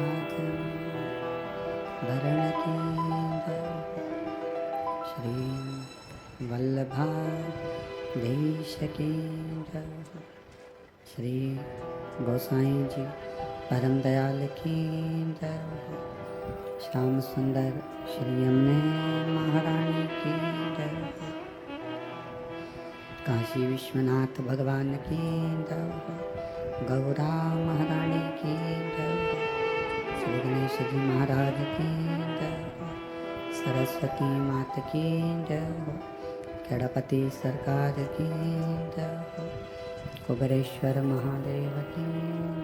साधन वरण की श्री वल्लभाधीश की श्री गोसाई जी परम दयाल की श्याम सुंदर श्री अम्मे महारानी की जय। काशी विश्वनाथ भगवान की जय। गौरा महारानी की जय। श्री गणेश जी महाराज की जय। सरस्वती मात की जय। गणपति सरकार की जय। कुबेरेश्वर महादेव की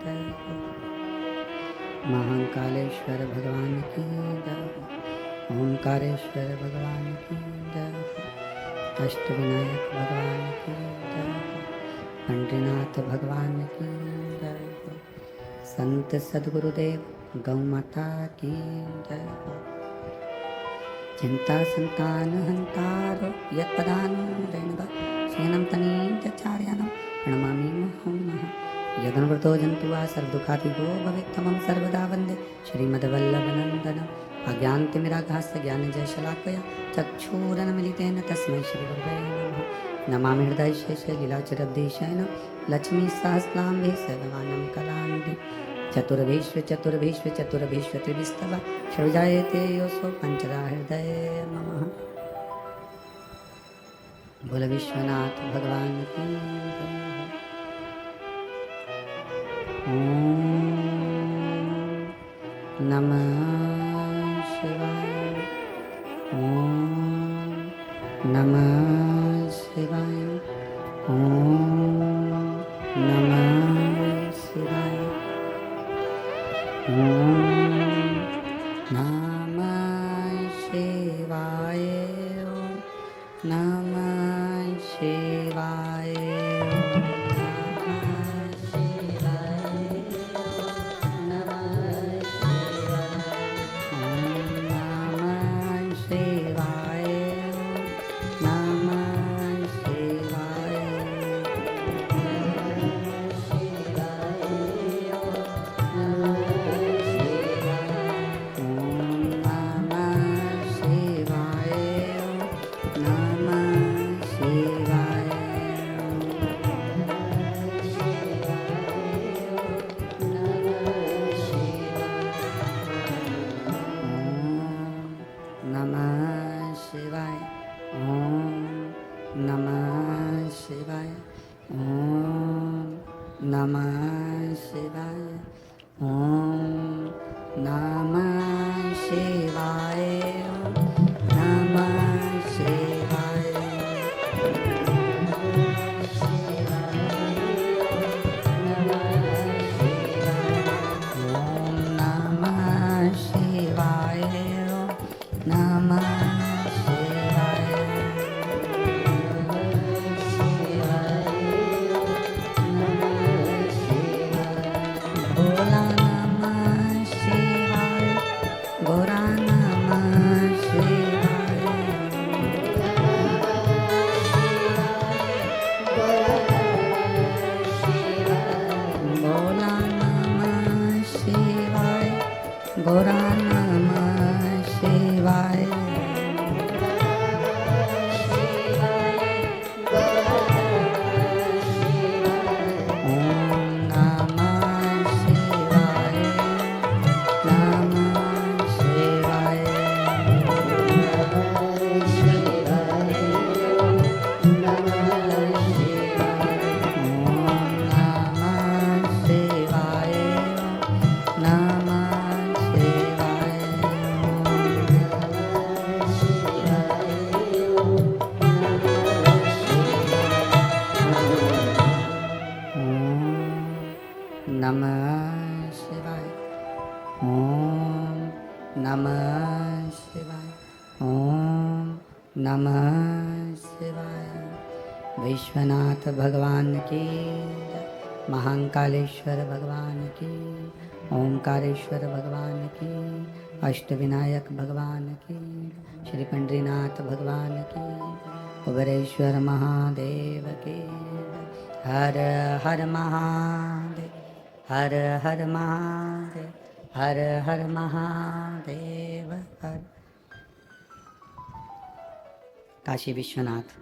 जय। महाकालेश्वर भगवान की जय। ओंकारेश्वर भगवान की जय। अष्टविनायक भगवान की जय। पंडरीनाथ भगवान की जय। संत सद्गुरुदेव गौ माता की जय। चिंता संतान हंतारो यत्पदानु रेणुका सेनं तनीचार्यानं प्रणमामि मुहुर्मुहुः। यदनुव्रतो जन्तु वा सर्वदुःखातिगो भवेत् तमं सर्वदा वन्दे श्रीमद्वल्लभनन्दनम्। अज्ञानतिमिराघास्य ज्ञानजयशलाकया चक्षुरुन्मीलितेन तस्मै श्रीगुरवे नमः। नमामि हृदयशेषे लीलाचरद्देशेन लक्ष्मीसहस्राम्भे सर्वमानं कलान्धि। चतुर्भीष्व त्रिभिस्तव षड्जायते योऽसौ पञ्चदा हृदय नमः। बोल विश्वनाथ भगवान की जय। ओम नमः शिवाय। ओम नमः शिवाय। ओम नमः शिवाय। ओम नमः शिवाय। ओम नमः शिवाय। विश्वनाथ भगवान की, महाकालेश्वर भगवान की, ओंकारेश्वर भगवान की, अष्टविनायक भगवान की, श्री पंडरीनाथ भगवान की, कुबेरेश्वर महादेव की। हर हर महादेव, हर हर महादेव, हर हर महादेव हर। काशी विश्वनाथ,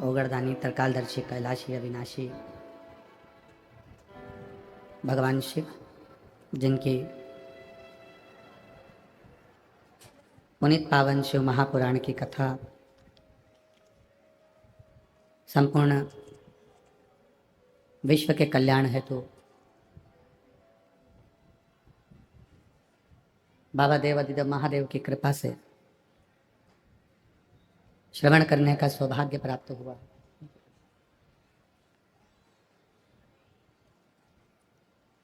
ओगरदानी, तरकालदर्शी, कैलाशी, अविनाशी भगवान शिव, जिनकी पुनीत पावन शिव महापुराण की कथा संपूर्ण विश्व के कल्याण हेतु बाबा देवादिदेव महादेव की कृपा से श्रवण करने का सौभाग्य प्राप्त हुआ।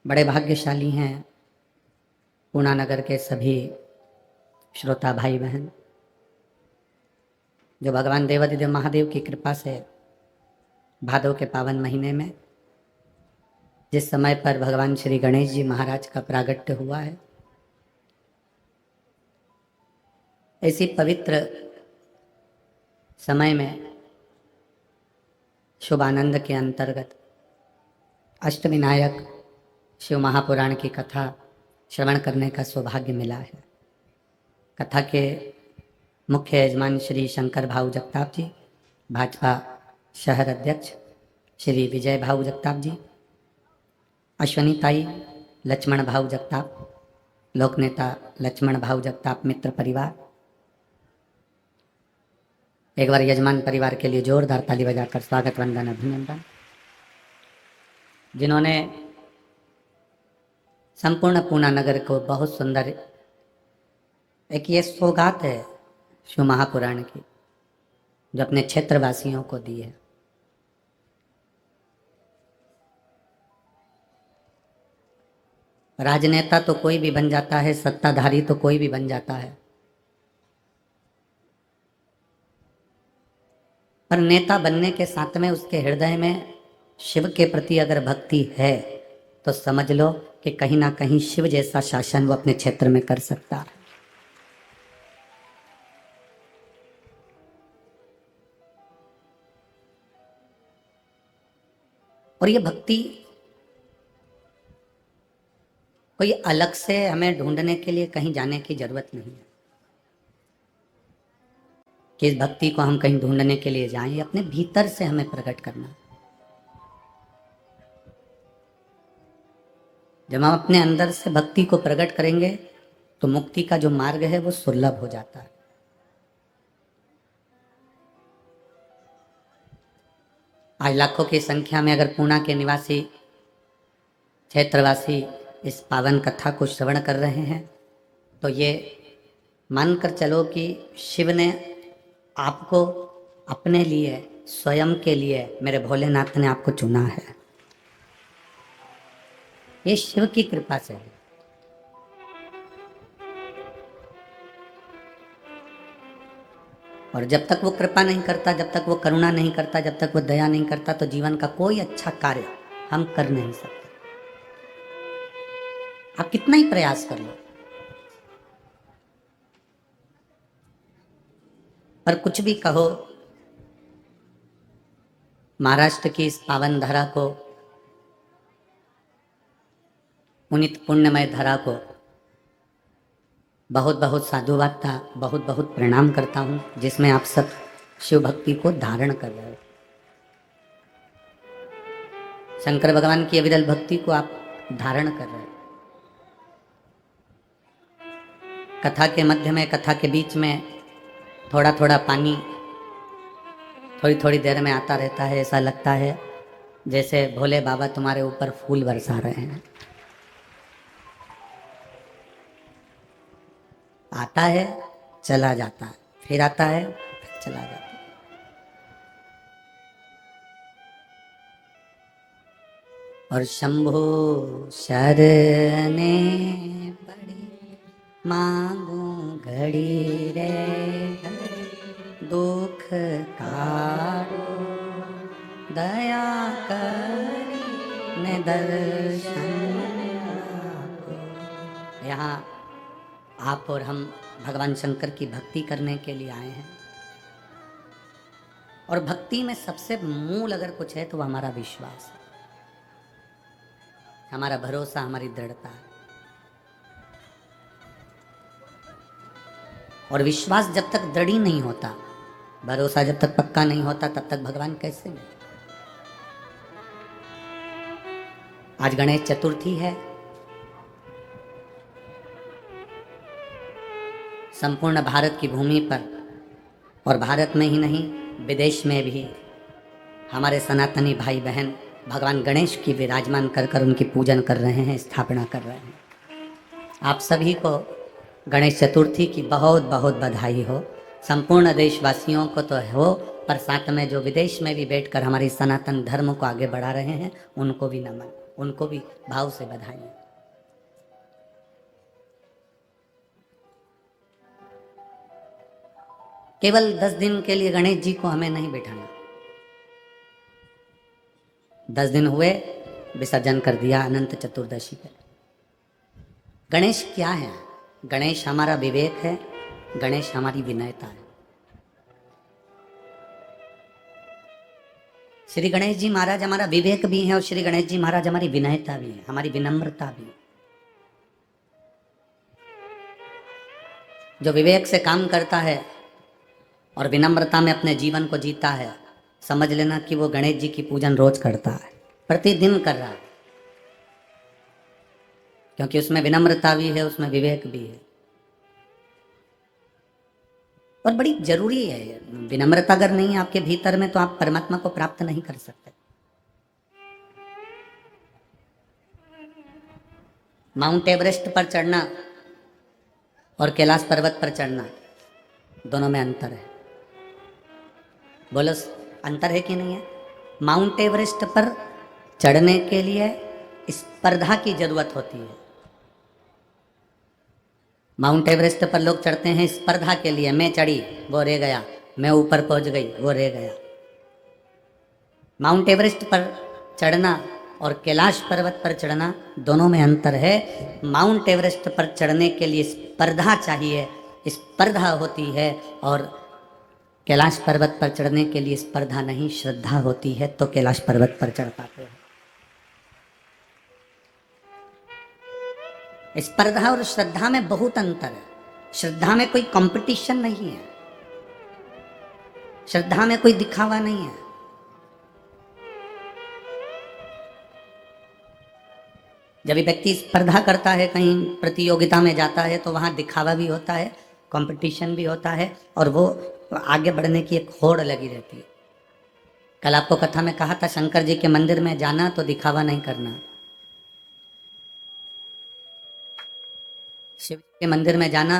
बड़े भाग्यशाली हैं पूना नगर के सभी श्रोता भाई बहन, जो भगवान देवादिदेव महादेव की कृपा से भादव के पावन महीने में जिस समय पर भगवान श्री गणेश जी महाराज का प्रागट्य हुआ है, ऐसी पवित्र समय में शुभ आनंद के अंतर्गत अष्टविनायक शिव महापुराण की कथा श्रवण करने का सौभाग्य मिला है। कथा के मुख्य यजमान श्री शंकर भाऊ जगताप जी, भाजपा शहर अध्यक्ष श्री विजय भाऊ जगताप जी, अश्वनी ताई, लक्ष्मण भाऊ जगताप, लोकनेता लक्ष्मण भाऊ जगताप मित्र परिवार। एक बार यजमान परिवार के लिए जोरदार ताली बजाकर स्वागत वंदन अभिनंदन। जिन्होंने संपूर्ण पूना नगर को बहुत सुंदर एक ये सौगात है शिव महापुराण की, जो अपने क्षेत्रवासियों को दी है। राजनेता तो कोई भी बन जाता है, सत्ताधारी तो कोई भी बन जाता है, पर नेता बनने के साथ में उसके हृदय में शिव के प्रति अगर भक्ति है तो समझ लो कि कहीं ना कहीं शिव जैसा शासन वो अपने क्षेत्र में कर सकता है। और ये भक्ति कोई अलग से हमें ढूंढने के लिए कहीं जाने की जरूरत नहीं है कि इस भक्ति को हम कहीं ढूंढने के लिए जाएं। अपने भीतर से हमें प्रकट करना। जब हम अपने अंदर से भक्ति को प्रकट करेंगे तो मुक्ति का जो मार्ग है वो सुलभ हो जाता है। आज लाखों की संख्या में अगर पूना के निवासी क्षेत्रवासी इस पावन कथा को श्रवण कर रहे हैं तो ये मानकर चलो कि शिव ने आपको अपने लिए, स्वयं के लिए, मेरे भोलेनाथ ने आपको चुना है। ये शिव की कृपा से है। और जब तक वो कृपा नहीं करता, जब तक वो करुणा नहीं करता, जब तक वो दया नहीं करता, तो जीवन का कोई अच्छा कार्य हम कर नहीं सकते। आप कितना ही प्रयास कर लो, पर कुछ भी कहो, महाराष्ट्र की इस पावन धरा को, पुनित पुण्यमय धरा को बहुत बहुत साधुवाद था, बहुत बहुत प्रणाम करता हूँ, जिसमें आप सब शिव भक्ति को धारण कर रहे हो। शंकर भगवान की अविरल भक्ति को आप धारण कर रहे हो। कथा के मध्य में, कथा के बीच में थोड़ा थोड़ा पानी थोड़ी थोड़ी देर में आता रहता है। ऐसा लगता है जैसे भोले बाबा तुम्हारे ऊपर फूल बरसा रहे हैं। आता है, चला जाता है, फिर आता है, फिर चला जाता है। और शंभो शरणे पड़ी मांगू घड़ी रे घड़ी, दुख काटो दया करी ने दर्शन आपको। यहाँ आप और हम भगवान शंकर की भक्ति करने के लिए आए हैं। और भक्ति में सबसे मूल अगर कुछ है तो वो हमारा विश्वास है। हमारा भरोसा, हमारी दृढ़ता है। और विश्वास जब तक दृढ़ ही नहीं होता, भरोसा जब तक पक्का नहीं होता, तब तक भगवान कैसे मिले। आज गणेश चतुर्थी है। संपूर्ण भारत की भूमि पर, और भारत में ही नहीं विदेश में भी हमारे सनातनी भाई बहन भगवान गणेश की विराजमान कर कर उनकी पूजन कर रहे हैं, स्थापना कर रहे हैं। आप सभी को गणेश चतुर्थी की बहुत बहुत बधाई हो। संपूर्ण देशवासियों को तो हो, पर साथ में जो विदेश में भी बैठकर हमारी सनातन धर्म को आगे बढ़ा रहे हैं, उनको भी नमन, उनको भी भाव से बधाई। केवल 10 दिन के लिए गणेश जी को हमें नहीं बिठाना। 10 दिन हुए, विसर्जन कर दिया अनंत चतुर्दशी पे। गणेश क्या है? गणेश हमारा विवेक है, गणेश हमारी विनयता है। श्री गणेश जी महाराज हमारा विवेक भी है, और श्री गणेश जी महाराज हमारी विनयता भी है, हमारी विनम्रता भी है। जो विवेक से काम करता है और विनम्रता में अपने जीवन को जीता है, समझ लेना कि वो गणेश जी की पूजन रोज करता है, प्रतिदिन कर रहा है, क्योंकि उसमें विनम्रता भी है, उसमें विवेक भी है। और बड़ी जरूरी है विनम्रता। अगर नहीं है आपके भीतर में, तो आप परमात्मा को प्राप्त नहीं कर सकते। माउंट एवरेस्ट पर चढ़ना और कैलाश पर्वत पर चढ़ना, दोनों में अंतर है। बोलो, अंतर है कि नहीं है? माउंट एवरेस्ट पर चढ़ने के लिए स्पर्धा की जरूरत होती है। माउंट एवरेस्ट पर लोग चढ़ते हैं स्पर्धा के लिए, मैं चढ़ी वो रह गया, मैं ऊपर पहुंच गई वो रह गया। माउंट एवरेस्ट पर चढ़ना और कैलाश पर्वत पर चढ़ना, दोनों में अंतर है। माउंट एवरेस्ट पर चढ़ने के लिए स्पर्धा चाहिए, स्पर्धा होती है, और कैलाश पर्वत पर चढ़ने के लिए स्पर्धा नहीं, श्रद्धा होती है, तो कैलाश पर्वत पर चढ़ पाते हैं। स्पर्धा और श्रद्धा में बहुत अंतर है। श्रद्धा में कोई कंपटीशन नहीं है, श्रद्धा में कोई दिखावा नहीं है। जब व्यक्ति स्पर्धा करता है, कहीं प्रतियोगिता में जाता है, तो वहां दिखावा भी होता है, कंपटीशन भी होता है, और वो आगे बढ़ने की एक होड़ लगी रहती है। कल आपको कथा में कहा था, शंकर जी के मंदिर में जाना तो दिखावा नहीं करना, शिव के मंदिर में जाना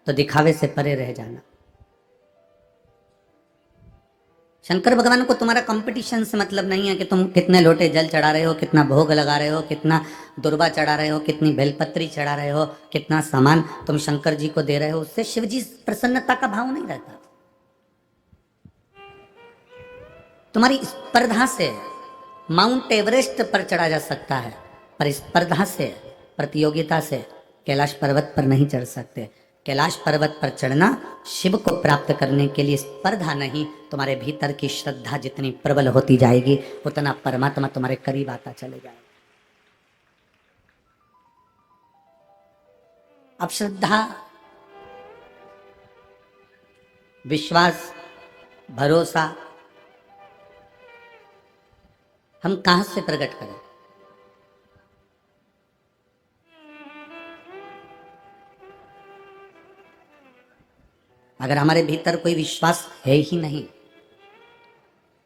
तो दिखावे से परे रह जाना। शंकर भगवान को तुम्हारा कंपटीशन से मतलब नहीं है कि तुम कितने लोटे जल चढ़ा रहे हो, कितना भोग लगा रहे हो, कितना दुर्बा चढ़ा रहे हो, कितनी बेलपत्री चढ़ा रहे हो, कितना सामान तुम शंकर जी को दे रहे हो। उससे शिव जी प्रसन्नता का भाव नहीं रहता। तुम्हारी स्पर्धा से माउंट एवरेस्ट पर चढ़ा जा सकता है, पर स्पर्धा से, प्रतियोगिता से कैलाश पर्वत पर नहीं चढ़ सकते। कैलाश पर्वत पर चढ़ना शिव को प्राप्त करने के लिए स्पर्धा नहीं, तुम्हारे भीतर की श्रद्धा जितनी प्रबल होती जाएगी, उतना परमात्मा तुम्हारे करीब आता चले जाएगा। अब श्रद्धा, विश्वास, भरोसा हम कहां से प्रकट करें? अगर हमारे भीतर कोई विश्वास है ही नहीं,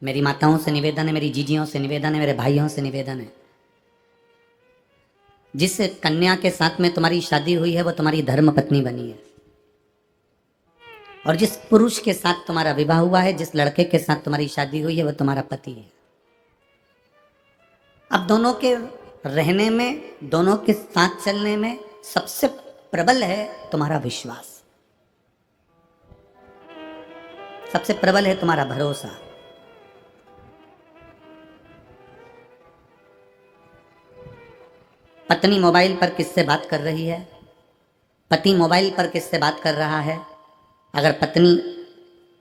मेरी माताओं से निवेदन है, मेरी जीजियों से निवेदन है, मेरे भाइयों से निवेदन है, जिस कन्या के साथ में तुम्हारी शादी हुई है वो तुम्हारी धर्म पत्नी बनी है, और जिस पुरुष के साथ तुम्हारा विवाह हुआ है, जिस लड़के के साथ तुम्हारी शादी हुई है, वो तुम्हारा पति है। अब दोनों के रहने में, दोनों के साथ चलने में सबसे प्रबल है तुम्हारा विश्वास, सबसे प्रबल है तुम्हारा भरोसा। पत्नी मोबाइल पर किससे बात कर रही है, पति मोबाइल पर किससे बात कर रहा है? अगर पत्नी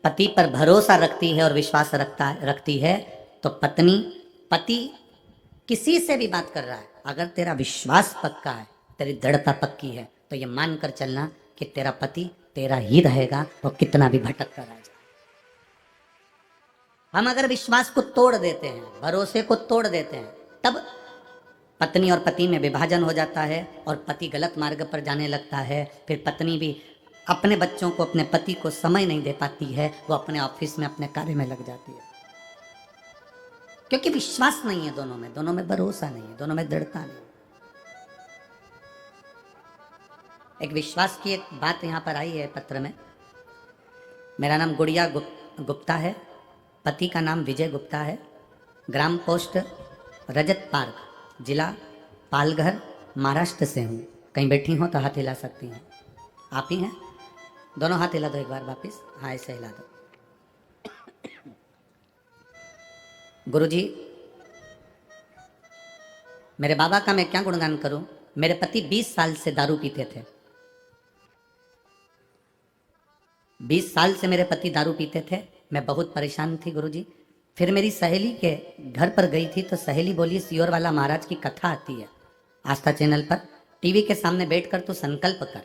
पति पर भरोसा रखती है और विश्वास रखती है, तो पति किसी से भी बात कर रहा है, अगर तेरा विश्वास पक्का है, तेरी दृढ़ता पक्की है, तो ये मान कर चलना कि तेरा पति तेरा ही रहेगा, वो कितना भी भटक कर आ जाए। हम अगर विश्वास को तोड़ देते हैं, भरोसे को तोड़ देते हैं, तब पत्नी और पति में विभाजन हो जाता है और पति गलत मार्ग पर जाने लगता है। फिर पत्नी भी अपने बच्चों को, अपने पति को समय नहीं दे पाती है, वो अपने ऑफिस में, अपने कार्य में लग जाती है, क्योंकि विश्वास नहीं है दोनों में भरोसा नहीं है, दोनों में दृढ़ता नहीं है। एक विश्वास की एक बात यहाँ पर आई है पत्र में। मेरा नाम गुड़िया गुप्ता है, पति का नाम विजय गुप्ता है, ग्राम पोस्ट रजत पार्क, जिला पालघर, महाराष्ट्र से हूँ। कहीं बैठी हो तो हाथ हिला सकती हैं। आप ही हैं? दोनों हाथ हिला दो एक बार वापिस। हाँ, ऐसे हिला दो। गुरुजी, मेरे बाबा का मैं क्या गुणगान करूं। मेरे पति 20 साल से दारू पीते थे। 20 साल से मेरे पति दारू पीते थे। मैं बहुत परेशान थी गुरुजी। फिर मेरी सहेली के घर पर गई थी तो सहेली बोली, सियोर वाला महाराज की कथा आती है आस्था चैनल पर, टीवी के सामने बैठकर तू संकल्प कर।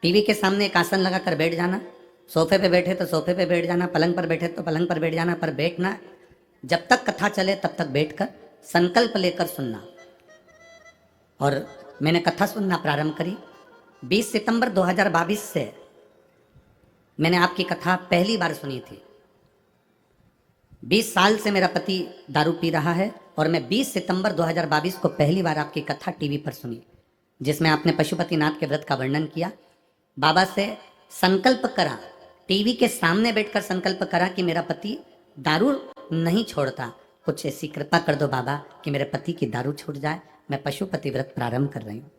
टीवी के सामने एक आसन लगाकर बैठ जाना, सोफे पे बैठे तो सोफे पे बैठ जाना, पलंग पर बैठे तो पलंग पर बैठ जाना, पर बैठना जब तक कथा चले तब तक बैठकर संकल्प लेकर सुनना। और मैंने कथा सुनना प्रारंभ करी। 20 सितंबर 2022 से मैंने आपकी कथा पहली बार सुनी थी। 20 साल से मेरा पति दारू पी रहा है और मैं 20 सितंबर 2022 को पहली बार आपकी कथा टीवी पर सुनी, जिसमें आपने पशुपतिनाथ के व्रत का वर्णन किया। बाबा से संकल्प करा, टीवी के सामने बैठकर संकल्प करा कि मेरा पति दारू नहीं छोड़ता, कुछ ऐसी कृपा कर दो बाबा कि मेरे पति की दारू छूट जाए। मैं पशुपति व्रत प्रारंभ कर रही हूँ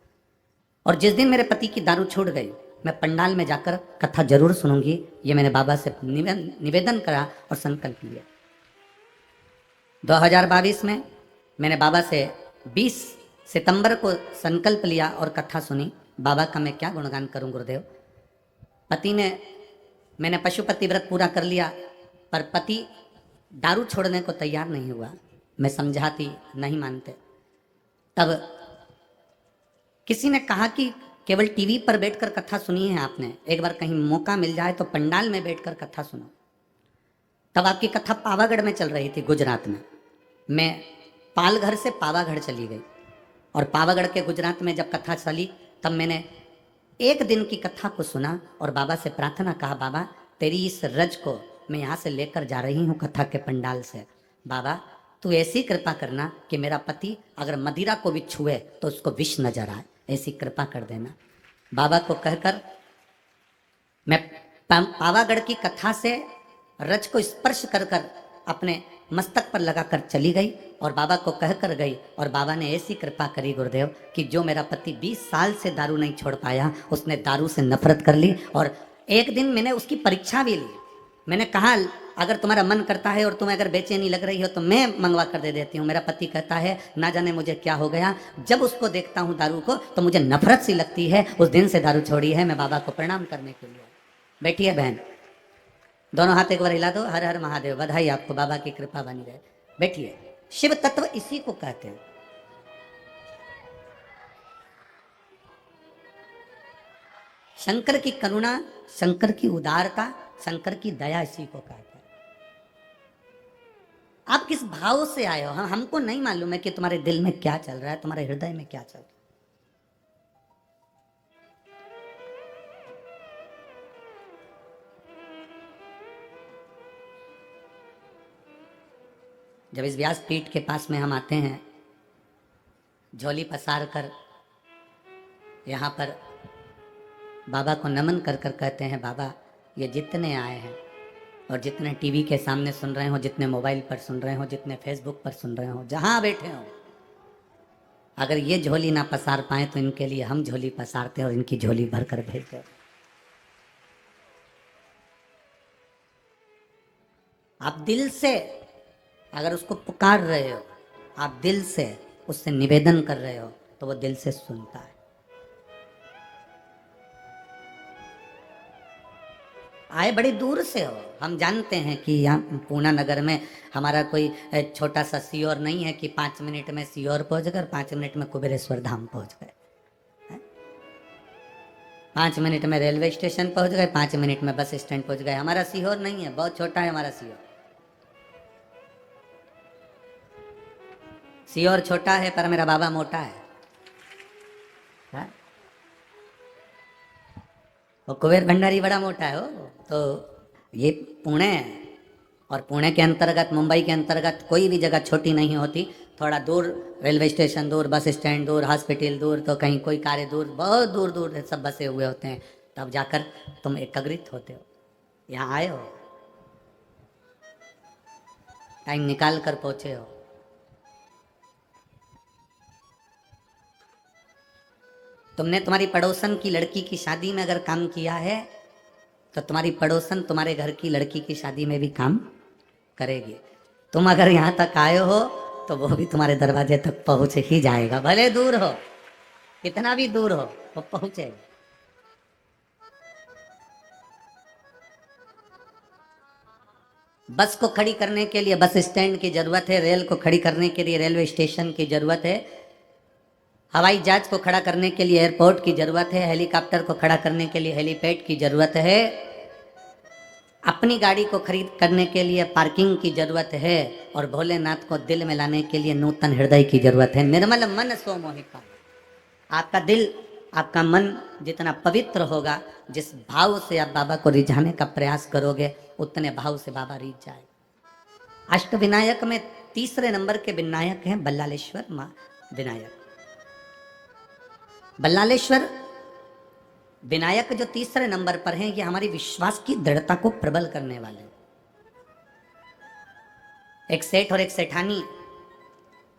और जिस दिन मेरे पति की दारू छूट गई, मैं पंडाल में जाकर कथा जरूर सुनूंगी। ये मैंने बाबा से निवेदन करा और संकल्प लिया। 2022 में मैंने बाबा से 20 सितंबर को संकल्प लिया और कथा सुनी। बाबा का मैं क्या गुणगान करूं गुरुदेव। पति ने, मैंने पशुपति व्रत पूरा कर लिया, पर पति दारू छोड़ने को तैयार नहीं हुआ। मैं समझाती, नहीं मानते। तब किसी ने कहा कि केवल टीवी पर बैठकर कथा सुनी है आपने, एक बार कहीं मौका मिल जाए तो पंडाल में बैठकर कथा सुनो। तब आपकी कथा पावागढ़ में चल रही थी, गुजरात में। मैं पालघर से पावागढ़ चली गई और पावागढ़ के गुजरात में जब कथा चली तब मैंने एक दिन की कथा को सुना और बाबा से प्रार्थना कहा, बाबा तेरी इस रज को मैं यहाँ से लेकर जा रही हूँ कथा के पंडाल से। बाबा तू ऐसी कृपा करना कि मेरा पति अगर मदिरा को भी छुए तो उसको विष नजर आए, ऐसी कृपा कर देना। बाबा को कहकर मैं पावागढ़ की कथा से रज को स्पर्श कर कर अपने मस्तक पर लगाकर चली गई और बाबा को कहकर गई। और बाबा ने ऐसी कृपा करी गुरुदेव कि जो मेरा पति 20 साल से दारू नहीं छोड़ पाया, उसने दारू से नफरत कर ली। और एक दिन मैंने उसकी परीक्षा भी ली। मैंने कहा, अगर तुम्हारा मन करता है और तुम्हें अगर बेचैनी लग रही हो तो मैं मंगवा कर दे देती हूँ। मेरा पति कहता है, ना जाने मुझे क्या हो गया, जब उसको देखता हूँ दारू को तो मुझे नफरत सी लगती है। उस दिन से दारू छोड़ी है। मैं बाबा को प्रणाम करने के लिए। बैठिए बहन, दोनों हाथ एक बार हिला दो। हर हर महादेव, बधाई आपको, बाबा की कृपा बनी रहे। बैठिए। शिव तत्व इसी को कहते हैं। शंकर की करुणा, शंकर की उदारता, शंकर की दया इसी को कहते हैं। आप किस भाव से आए हो, हमको नहीं मालूम है कि तुम्हारे दिल में क्या चल रहा है, तुम्हारे हृदय में क्या चल रहा है। जब इस व्यास पीठ के पास में हम आते हैं, झोली पसार कर यहाँ पर बाबा को नमन कर कर कहते हैं, बाबा ये जितने आए हैं और जितने टीवी के सामने सुन रहे हो, जितने मोबाइल पर सुन रहे हो, जितने फेसबुक पर सुन रहे हो, जहाँ बैठे हो, अगर ये झोली ना पसार पाए तो इनके लिए हम झोली पसारते और इनकी झोली भर कर भेजते। आप दिल से अगर उसको पुकार रहे हो, आप दिल से उससे निवेदन कर रहे हो तो वो दिल से सुनता है। आए बड़ी दूर से हो। हम जानते हैं कि यहाँ पूना नगर में हमारा कोई छोटा सा सीहोर नहीं है कि 5 मिनट में सीहोर पहुंच गए, 5 मिनट में कुबेरेश्वर धाम पहुंच गए, 5 मिनट में रेलवे स्टेशन पहुंच गए, 5 मिनट में बस स्टैंड पहुंच गए। हमारा सीहोर नहीं है, बहुत छोटा है हमारा सीहोर। सीहोर छोटा है पर मेरा बाबा मोटा है। वो कुबेर भंडारी बड़ा मोटा है। हो तो ये पुणे है, और पुणे के अंतर्गत, मुंबई के अंतर्गत कोई भी जगह छोटी नहीं होती। थोड़ा दूर रेलवे स्टेशन दूर, बस स्टैंड दूर, हॉस्पिटल दूर, तो कहीं कोई कार्य दूर, बहुत दूर दूर सब बसे हुए होते हैं। तब जाकर तुम एकत्रित होते हो, यहाँ आए हो, टाइम निकाल कर पहुंचे हो। तुमने तुम्हारी पड़ोसन की लड़की की शादी में अगर काम किया है तो तुम्हारी पड़ोसन तुम्हारे घर की लड़की की शादी में भी काम करेगी। तुम अगर यहाँ तक आए हो तो वो भी तुम्हारे दरवाजे तक पहुंच ही जाएगा, भले दूर हो, कितना भी दूर हो, वो पहुंचेगा। बस को खड़ी करने के लिए बस स्टैंड की जरूरत है, रेल को खड़ी करने के लिए रेलवे स्टेशन की जरूरत है, हवाई जहाज को खड़ा करने के लिए एयरपोर्ट की जरूरत है, हेलीकॉप्टर को खड़ा करने के लिए हेलीपैड की जरूरत है, अपनी गाड़ी को खरीद करने के लिए पार्किंग की जरूरत है, और भोलेनाथ को दिल में लाने के लिए नूतन हृदय की जरूरत है। निर्मल मन सो मोहिका। आपका दिल, आपका मन जितना पवित्र होगा, जिस भाव से आप बाबा को रिझाने का प्रयास करोगे, उतने भाव से बाबा रिझ जाए। अष्ट विनायक में तीसरे नंबर के विनायक हैं बल्लालेश्वर विनायक। बल्लालेश्वर विनायक जो तीसरे नंबर पर हैं, ये हमारी विश्वास की दृढ़ता को प्रबल करने वाले हैं। एक सेठ और एक सेठानी,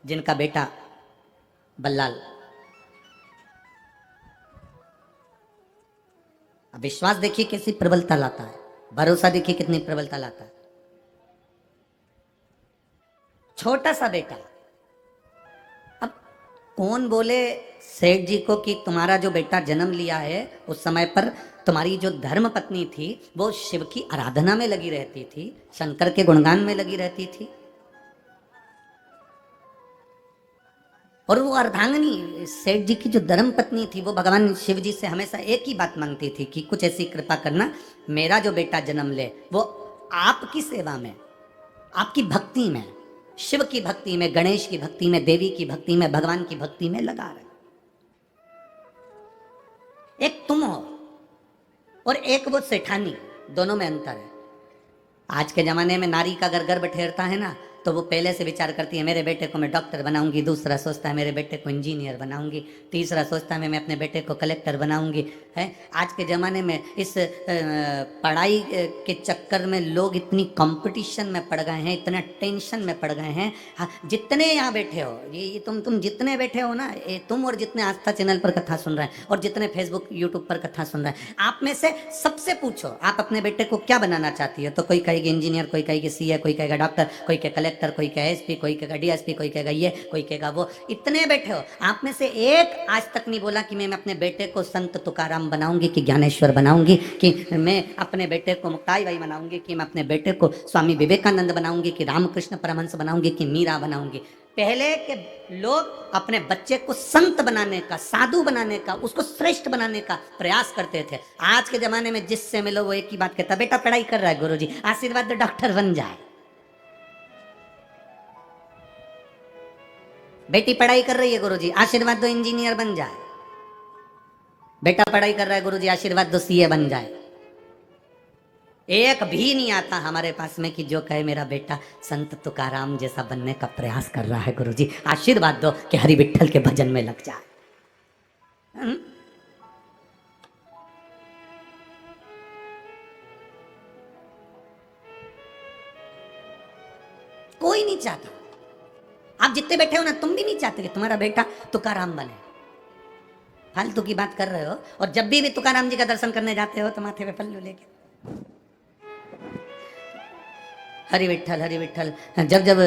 जिनका बेटा बल्लाल। अब विश्वास देखिए कैसी प्रबलता लाता है, भरोसा देखिए कितनी प्रबलता लाता है। छोटा सा बेटा। अब कौन बोले सेठ जी को कि तुम्हारा जो बेटा जन्म लिया है, उस समय पर तुम्हारी जो धर्म पत्नी थी वो शिव की आराधना में लगी रहती थी, शंकर के गुणगान में लगी रहती थी, और वो अर्धांगिनी सेठ जी की जो धर्म पत्नी थी वो भगवान शिव जी से हमेशा एक ही बात मांगती थी कि कुछ ऐसी कृपा करना, मेरा जो बेटा जन्म ले वो आपकी सेवा में, आपकी भक्ति में, शिव की भक्ति में, गणेश की भक्ति में, देवी की भक्ति में, भगवान की भक्ति में लगा रहे। एक तुम हो और एक वो सेठानी, दोनों में अंतर है। आज के जमाने में नारी का अगर गर्भ ठहरता है ना, तो वो पहले से विचार करती है मेरे बेटे को मैं डॉक्टर बनाऊंगी, दूसरा सोचता है मेरे बेटे को इंजीनियर बनाऊंगी, तीसरा सोचता है मैं अपने बेटे को कलेक्टर बनाऊंगी। है आज के ज़माने में इस पढ़ाई के चक्कर में लोग इतनी कंपटीशन में पड़ गए हैं, इतना टेंशन में पड़ गए हैं। हाँ, जितने यहाँ बैठे हो, ये तुम जितने बैठे हो ना, ये तुम और जितने आस्था चैनल पर कथा सुन रहे हैं और जितने फेसबुक यूट्यूब पर कथा सुन रहे हैं, आप में से सबसे पूछो आप अपने बेटे को क्या बनाना चाहती हो, तो कोई कहेगी इंजीनियर, कोई कहेगी सीए, कोई कहेगा डॉक्टर, कोई कहे कलेक्टर, कोई कहे एसपी, कोई कहेगा डीएसपी, कोई कहेगा ये, कोई कहेगा वो। इतने बैठे हो, आप में से एक आज तक नहीं बोला कि मैं अपने बेटे को संत तुकाराम बनाऊंगी, कि ज्ञानेश्वर बनाऊंगी, कि मैं अपने बेटे को मुक्ताई बाई बनाऊंगी, कि मैं अपने बेटे को स्वामी विवेकानंद बनाऊंगी, कि रामकृष्ण परमहंस बनाऊंगी, कि मीरा बनाऊंगी। पहले के लोग अपने बच्चे को संत बनाने का, साधु बनाने का, उसको श्रेष्ठ बनाने का प्रयास करते थे। आज के जमाने में जिससे मिलो वो एक ही बात कहता, बेटा पढ़ाई कर रहा है गुरुजी, आशीर्वाद दो डॉक्टर बन जाए। बेटी पढ़ाई कर रही है गुरुजी, आशीर्वाद दो इंजीनियर बन जाए। बेटा पढ़ाई कर रहा है गुरुजी, आशीर्वाद दो सीए बन जाए। एक भी नहीं आता हमारे पास में कि जो कहे मेरा बेटा संत तुकाराम जैसा बनने का प्रयास कर रहा है गुरुजी, आशीर्वाद दो कि हरि विठल के भजन में लग जाए। कोई नहीं चाहता। आप जितने बैठे हो ना, तुम भी नहीं चाहते कि तुम्हारा बेटा तुकाराम बने। फालतू की बात कर रहे हो। और जब भी तुकाराम जी का दर्शन करने जाते हो तो माथे पे पल्लू लेके हरि विठल हरि विठल। जब जब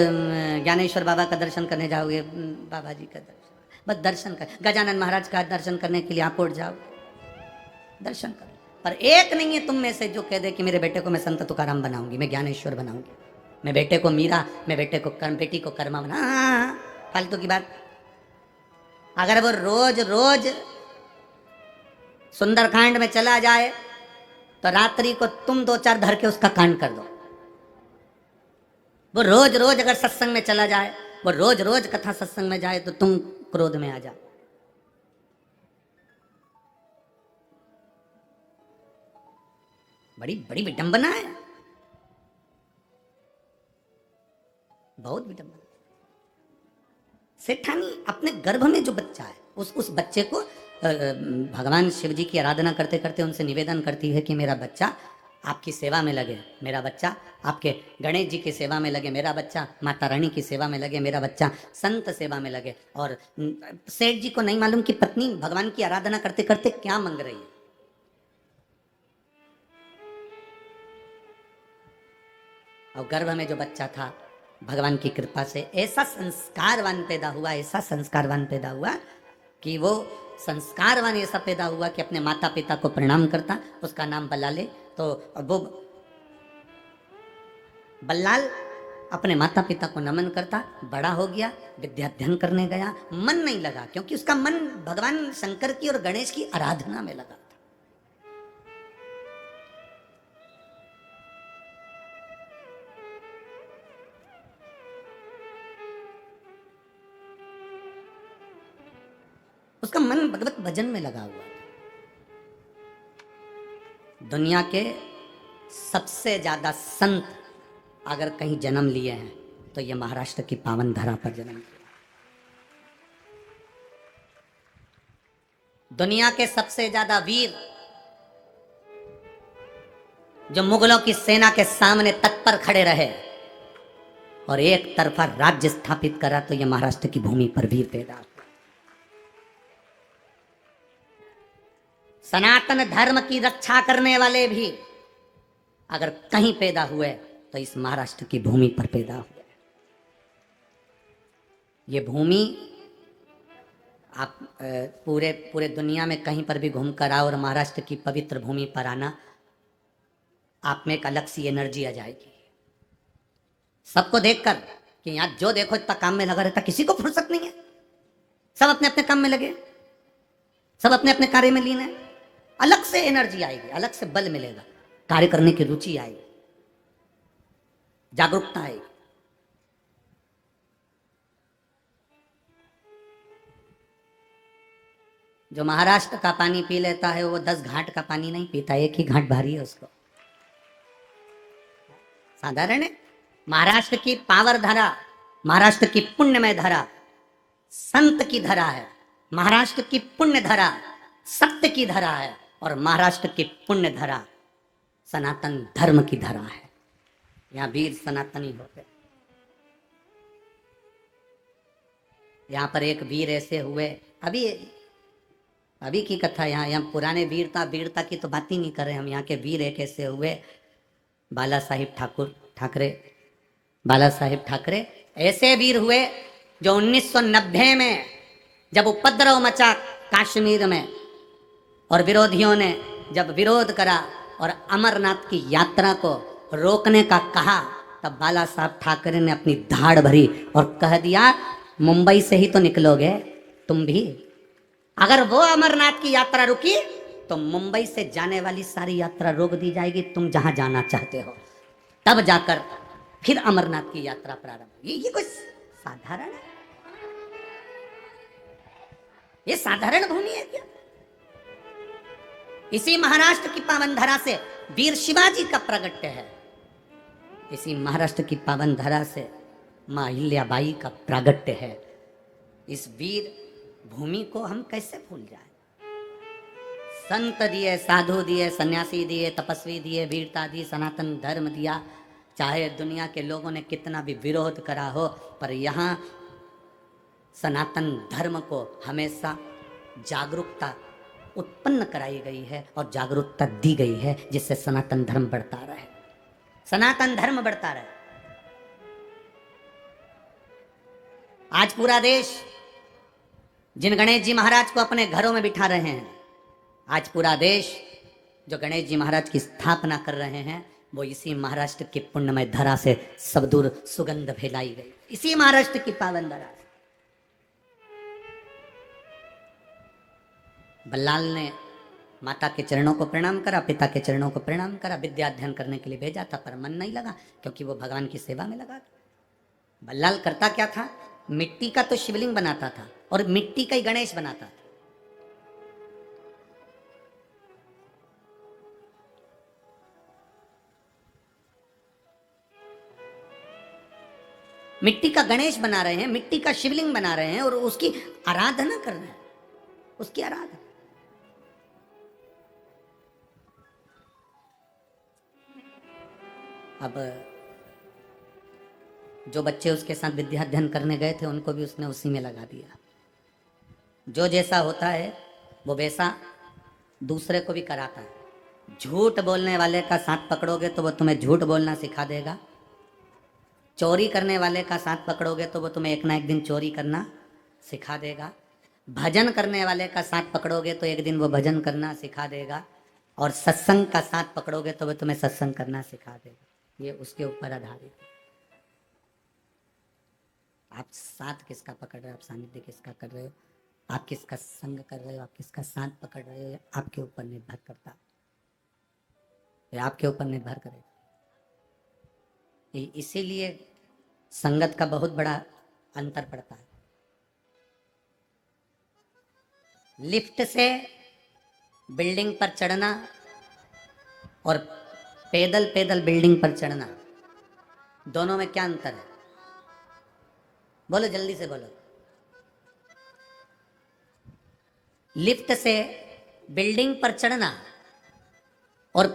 ज्ञानेश्वर बाबा का दर्शन करने जाओगे, बाबा जी का दर्शन, बस दर्शन कर, गजानन महाराज का दर्शन करने के लिए आप उठ जाओ, दर्शन करो, पर एक नहीं है तुम में से जो कह दे कि मेरे बेटे को मैं संत तुकाराम बनाऊंगी, मैं ज्ञानेश्वर बनाऊंगी, मैं बेटे को मीरा, मैं बेटे को बेटी को कर्मा बना। फालतू की बात। अगर वो रोज रोज सुंदरकांड में चला जाए तो रात्रि को तुम 2-4 धर के उसका कांड कर दो। वो रोज रोज अगर सत्संग में चला जाए, वो रोज रोज कथा सत्संग में जाए तो तुम क्रोध में आ जाओ। बड़ी बड़ी विडंबना है, बहुत विडंबना। सेठानी अपने गर्भ में जो बच्चा है उस बच्चे को भगवान शिव जी की आराधना करते करते उनसे निवेदन करती है कि मेरा बच्चा आपकी सेवा में लगे, मेरा बच्चा आपके गणेश जी की सेवा में लगे, मेरा बच्चा माता रानी की सेवा में लगे, मेरा बच्चा संत सेवा में लगे। और सेठ जी को नहीं मालूम कि पत्नी भगवान की आराधना करते करते क्या मांग रही है। और गर्भ में जो बच्चा था भगवान की कृपा से ऐसा संस्कारवान पैदा हुआ, ऐसा संस्कारवान पैदा हुआ कि वो संस्कारवान ऐसा पैदा हुआ कि अपने माता पिता को प्रणाम करता। उसका नाम बल्लाले। तो वो बल्लाल अपने माता पिता को नमन करता, बड़ा हो गया, विद्या अध्ययन करने गया, मन नहीं लगा क्योंकि उसका मन भगवान शंकर की और गणेश की आराधना में लगा। उसका मन भगवत भजन में लगा हुआ था। दुनिया के सबसे ज्यादा संत अगर कहीं जन्म लिए हैं तो ये महाराष्ट्र की पावन धरा पर जन्म लिया। दुनिया के सबसे ज्यादा वीर जो मुगलों की सेना के सामने तत्पर खड़े रहे और एक तरफा राज्य स्थापित करा तो ये महाराष्ट्र की भूमि पर वीर पैदा हुआ। सनातन धर्म की रक्षा करने वाले भी अगर कहीं पैदा हुए तो इस महाराष्ट्र की भूमि पर पैदा हुए। ये भूमि आप पूरे पूरे दुनिया में कहीं पर भी घूमकर आओ और महाराष्ट्र की पवित्र भूमि पर आना, आप में एक अलग सी एनर्जी आ जाएगी। सबको देखकर कि यहाँ जो देखो इतना काम में लगा रहता, किसी को फुर्सत नहीं है, सब अपने अपने काम में लगे, सब अपने अपने कार्य में लीन है। अलग से एनर्जी आएगी, अलग से बल मिलेगा, कार्य करने की रुचि आएगी, जागरूकता आएगी। जो महाराष्ट्र का पानी पी लेता है वो 10 घाट का पानी नहीं पीता, एक ही घाट भारी है उसको। साधारण है। महाराष्ट्र की पावर धारा, महाराष्ट्र की पुण्यमय धारा संत की धरा है, महाराष्ट्र की पुण्य धरा सत्य की धरा है और महाराष्ट्र की पुण्य धरा सनातन धर्म की धरा है। यहाँ वीर सनातनी होते। यहाँ पर एक वीर ऐसे हुए, अभी की कथा, यहाँ पुराने वीरता की तो बात ही नहीं कर रहे हम। यहाँ के वीर एक ऐसे हुए, बाला साहिब ठाकरे ऐसे वीर हुए जो 1990 में जब उपद्रव मचा कश्मीर में और विरोधियों ने जब विरोध करा और अमरनाथ की यात्रा को रोकने का कहा, तब बाला साहब ठाकरे ने अपनी धाड़ भरी और कह दिया मुंबई से ही तो निकलोगे तुम भी, अगर वो अमरनाथ की यात्रा रुकी तो मुंबई से जाने वाली सारी यात्रा रोक दी जाएगी, तुम जहां जाना चाहते हो तब जाकर फिर अमरनाथ की यात्रा प्रारंभ होगी। ये कोई साधारण है? ये साधारण भूमि है क्या? इसी महाराष्ट्र की पावन धरा से वीर शिवाजी का प्रगट्य है, इसी महाराष्ट्र की पावन धरा से मां अहिल्याबाई का प्रागट्य है। इस वीर भूमि को हम कैसे भूल जाए? संत दिए, साधु दिए, सन्यासी दिए, तपस्वी दिए, वीरता दी, सनातन धर्म दिया। चाहे दुनिया के लोगों ने कितना भी विरोध करा हो, पर यहाँ सनातन धर्म को हमेशा जागरूकता उत्पन्न कराई गई है और जागरूकता दी गई है, जिससे सनातन धर्म बढ़ता रहे, सनातन धर्म बढ़ता रहे। आज पूरा देश जिन गणेश जी महाराज को अपने घरों में बिठा रहे हैं, आज पूरा देश जो गणेश जी महाराज की स्थापना कर रहे हैं वो इसी महाराष्ट्र की पुण्यमय धरा से सब दूर सुगंध फैलाई गई, इसी महाराष्ट्र की पावन धरा से। बल्लाल ने माता के चरणों को प्रणाम करा, पिता के चरणों को प्रणाम करा, विद्या अध्ययन करने के लिए भेजा था, पर मन नहीं लगा क्योंकि वो भगवान की सेवा में लगा था। बल्लाल करता क्या था, मिट्टी का तो शिवलिंग बनाता था और मिट्टी का ही गणेश बनाता था। मिट्टी का गणेश बना रहे हैं, मिट्टी का शिवलिंग बना रहे हैं और उसकी आराधना कर रहे हैं, उसकी आराधना। अब जो बच्चे उसके साथ विद्या अध्ययन करने गए थे उनको भी उसने उसी में लगा दिया। जो जैसा होता है वो वैसा दूसरे को भी कराता है। झूठ बोलने वाले का साथ पकड़ोगे तो वो तुम्हें झूठ बोलना सिखा देगा, चोरी करने वाले का साथ पकड़ोगे तो वो तुम्हें एक ना एक दिन चोरी करना सिखा देगा, भजन करने वाले का साथ पकड़ोगे तो एक दिन वो भजन करना सिखा देगा, और सत्संग का साथ पकड़ोगे तो वो तुम्हें सत्संग करना सिखा देगा। ये उसके ऊपर आधारित है। आप साथ किसका पकड़ रहे हो, आप सानिध्य किसका कर रहे हो, आप किसका संग कर रहे हो, आप किसका साथ पकड़ रहे हो, आपके ऊपर निर्भर करता है, आपके ऊपर निर्भर करेगा। इसीलिए संगत का बहुत बड़ा अंतर पड़ता है। लिफ्ट से बिल्डिंग पर चढ़ना और पैदल पैदल बिल्डिंग पर चढ़ना, दोनों में क्या अंतर है? बोलो, जल्दी से बोलो। लिफ्ट से बिल्डिंग पर चढ़ना और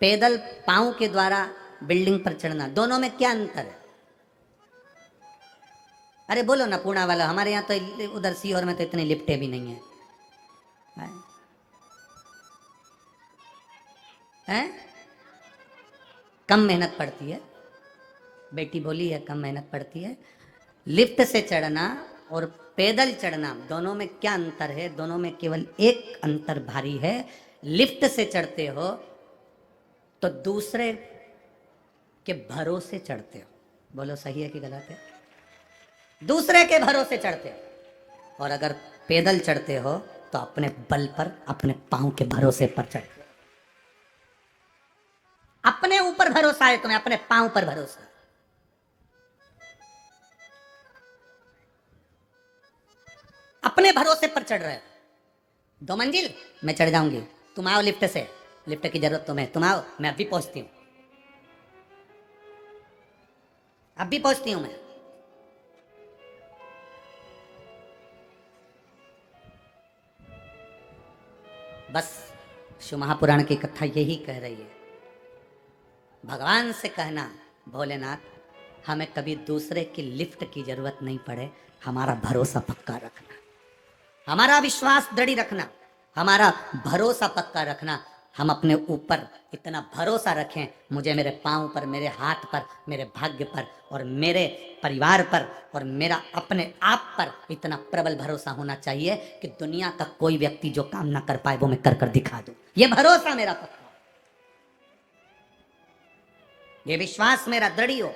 पैदल पांव के द्वारा बिल्डिंग पर चढ़ना, दोनों में क्या अंतर है? अरे बोलो ना पूना वाला, हमारे यहाँ तो उधर सीहोर में तो इतनी लिफ्टें भी नहीं है, हैं? कम मेहनत पड़ती है, बेटी बोली है कम मेहनत पड़ती है। लिफ्ट से चढ़ना और पैदल चढ़ना, दोनों में क्या अंतर है? दोनों में केवल एक अंतर भारी है। लिफ्ट से चढ़ते हो तो दूसरे के भरोसे चढ़ते हो। बोलो सही है कि गलत है? दूसरे के भरोसे चढ़ते हो। और अगर पैदल चढ़ते हो तो अपने बल पर, अपने पांव के भरोसे पर चढ़ते हो। अपने ऊपर भरोसा है तुम्हें, अपने पांव पर भरोसा। अपने भरोसे पर चढ़ रहे हो। 2 मंजिल मैं चढ़ जाऊंगी, तुम आओ लिफ्ट से, लिफ्ट की जरूरत तुम्हें, तुम आओ, मैं अभी पहुंचती हूं, अभी पहुंचती हूं मैं। बस शिव महापुराण की कथा यही कह रही है। भगवान से कहना, भोलेनाथ हमें कभी दूसरे की लिफ्ट की जरूरत नहीं पड़े, हमारा भरोसा पक्का रखना, हमारा विश्वास दृढ़ रखना, हमारा भरोसा पक्का रखना। हम अपने ऊपर इतना भरोसा रखें, मुझे मेरे पांव पर, मेरे हाथ पर, मेरे भाग्य पर और मेरे परिवार पर और मेरा अपने आप पर इतना प्रबल भरोसा होना चाहिए कि दुनिया का कोई व्यक्ति जो काम ना कर पाए वो मैं कर कर दिखा दूं। ये भरोसा मेरा पक्का, ये विश्वास मेरा दृढ़ हो।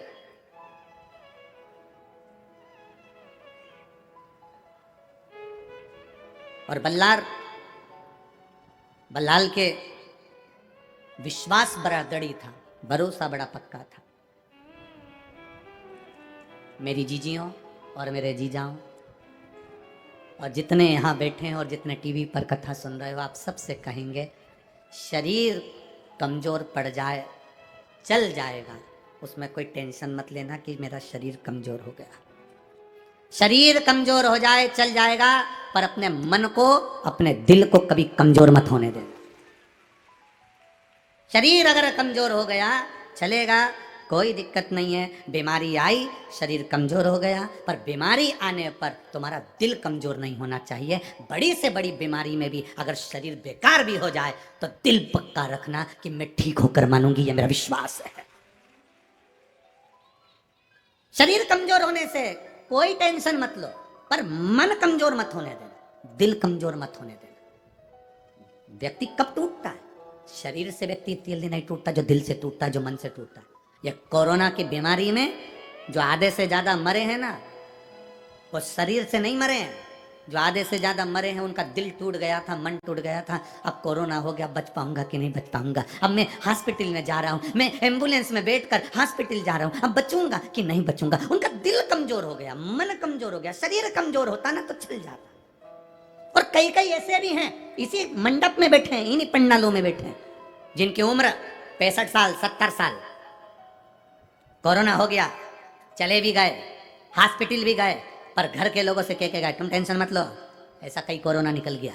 और बल्लाल के विश्वास बड़ा दृढ़ था, भरोसा बड़ा पक्का था। मेरी जीजियों और मेरे जीजाओं और जितने यहाँ बैठे हैं और जितने टीवी पर कथा सुन रहे हो, आप सबसे कहेंगे शरीर कमजोर पड़ जाए चल जाएगा, उसमें कोई टेंशन मत लेना कि मेरा शरीर कमजोर हो गया। शरीर कमजोर हो जाए चल जाएगा, पर अपने मन को, अपने दिल को कभी कमजोर मत होने देना। शरीर अगर कमजोर हो गया चलेगा, कोई दिक्कत नहीं है। बीमारी आई, शरीर कमजोर हो गया, पर बीमारी आने पर तुम्हारा दिल कमजोर नहीं होना चाहिए। बड़ी से बड़ी बीमारी में भी अगर शरीर बेकार भी हो जाए तो दिल पक्का रखना कि मैं ठीक होकर मानूंगी, यह मेरा विश्वास है। शरीर कमजोर होने से कोई टेंशन मत लो, पर मन कमजोर मत होने देना, दिल कमजोर मत होने देना। व्यक्ति कब टूटता है? शरीर से व्यक्ति जल्दी नहीं टूटता जो दिल से टूटता, जो मन से टूटता। ये कोरोना की बीमारी में जो आधे से ज्यादा मरे हैं ना, वो शरीर से नहीं मरे हैं। जो आधे से ज्यादा मरे हैं उनका दिल टूट गया था, मन टूट गया था। अब कोरोना हो गया, बच पाऊंगा कि नहीं बच पाऊंगा, अब मैं हॉस्पिटल में जा रहा हूं, मैं एम्बुलेंस में बैठकर हॉस्पिटल जा रहा हूं, अब बचूंगा कि नहीं बचूंगा। उनका दिल कमजोर हो गया, मन कमजोर हो गया। शरीर कमजोर होता ना तो चल जाता। और कई कई ऐसे भी हैं इसी मंडप में बैठे हैं, इन्हीं पंडालों में बैठे हैं, जिनकी उम्र 65 साल 70 साल। कोरोना हो गया, चले भी गए, हॉस्पिटल भी गए, पर घर के लोगों से कह के गए तुम टेंशन मत लो, ऐसा कई कोरोना निकल गया,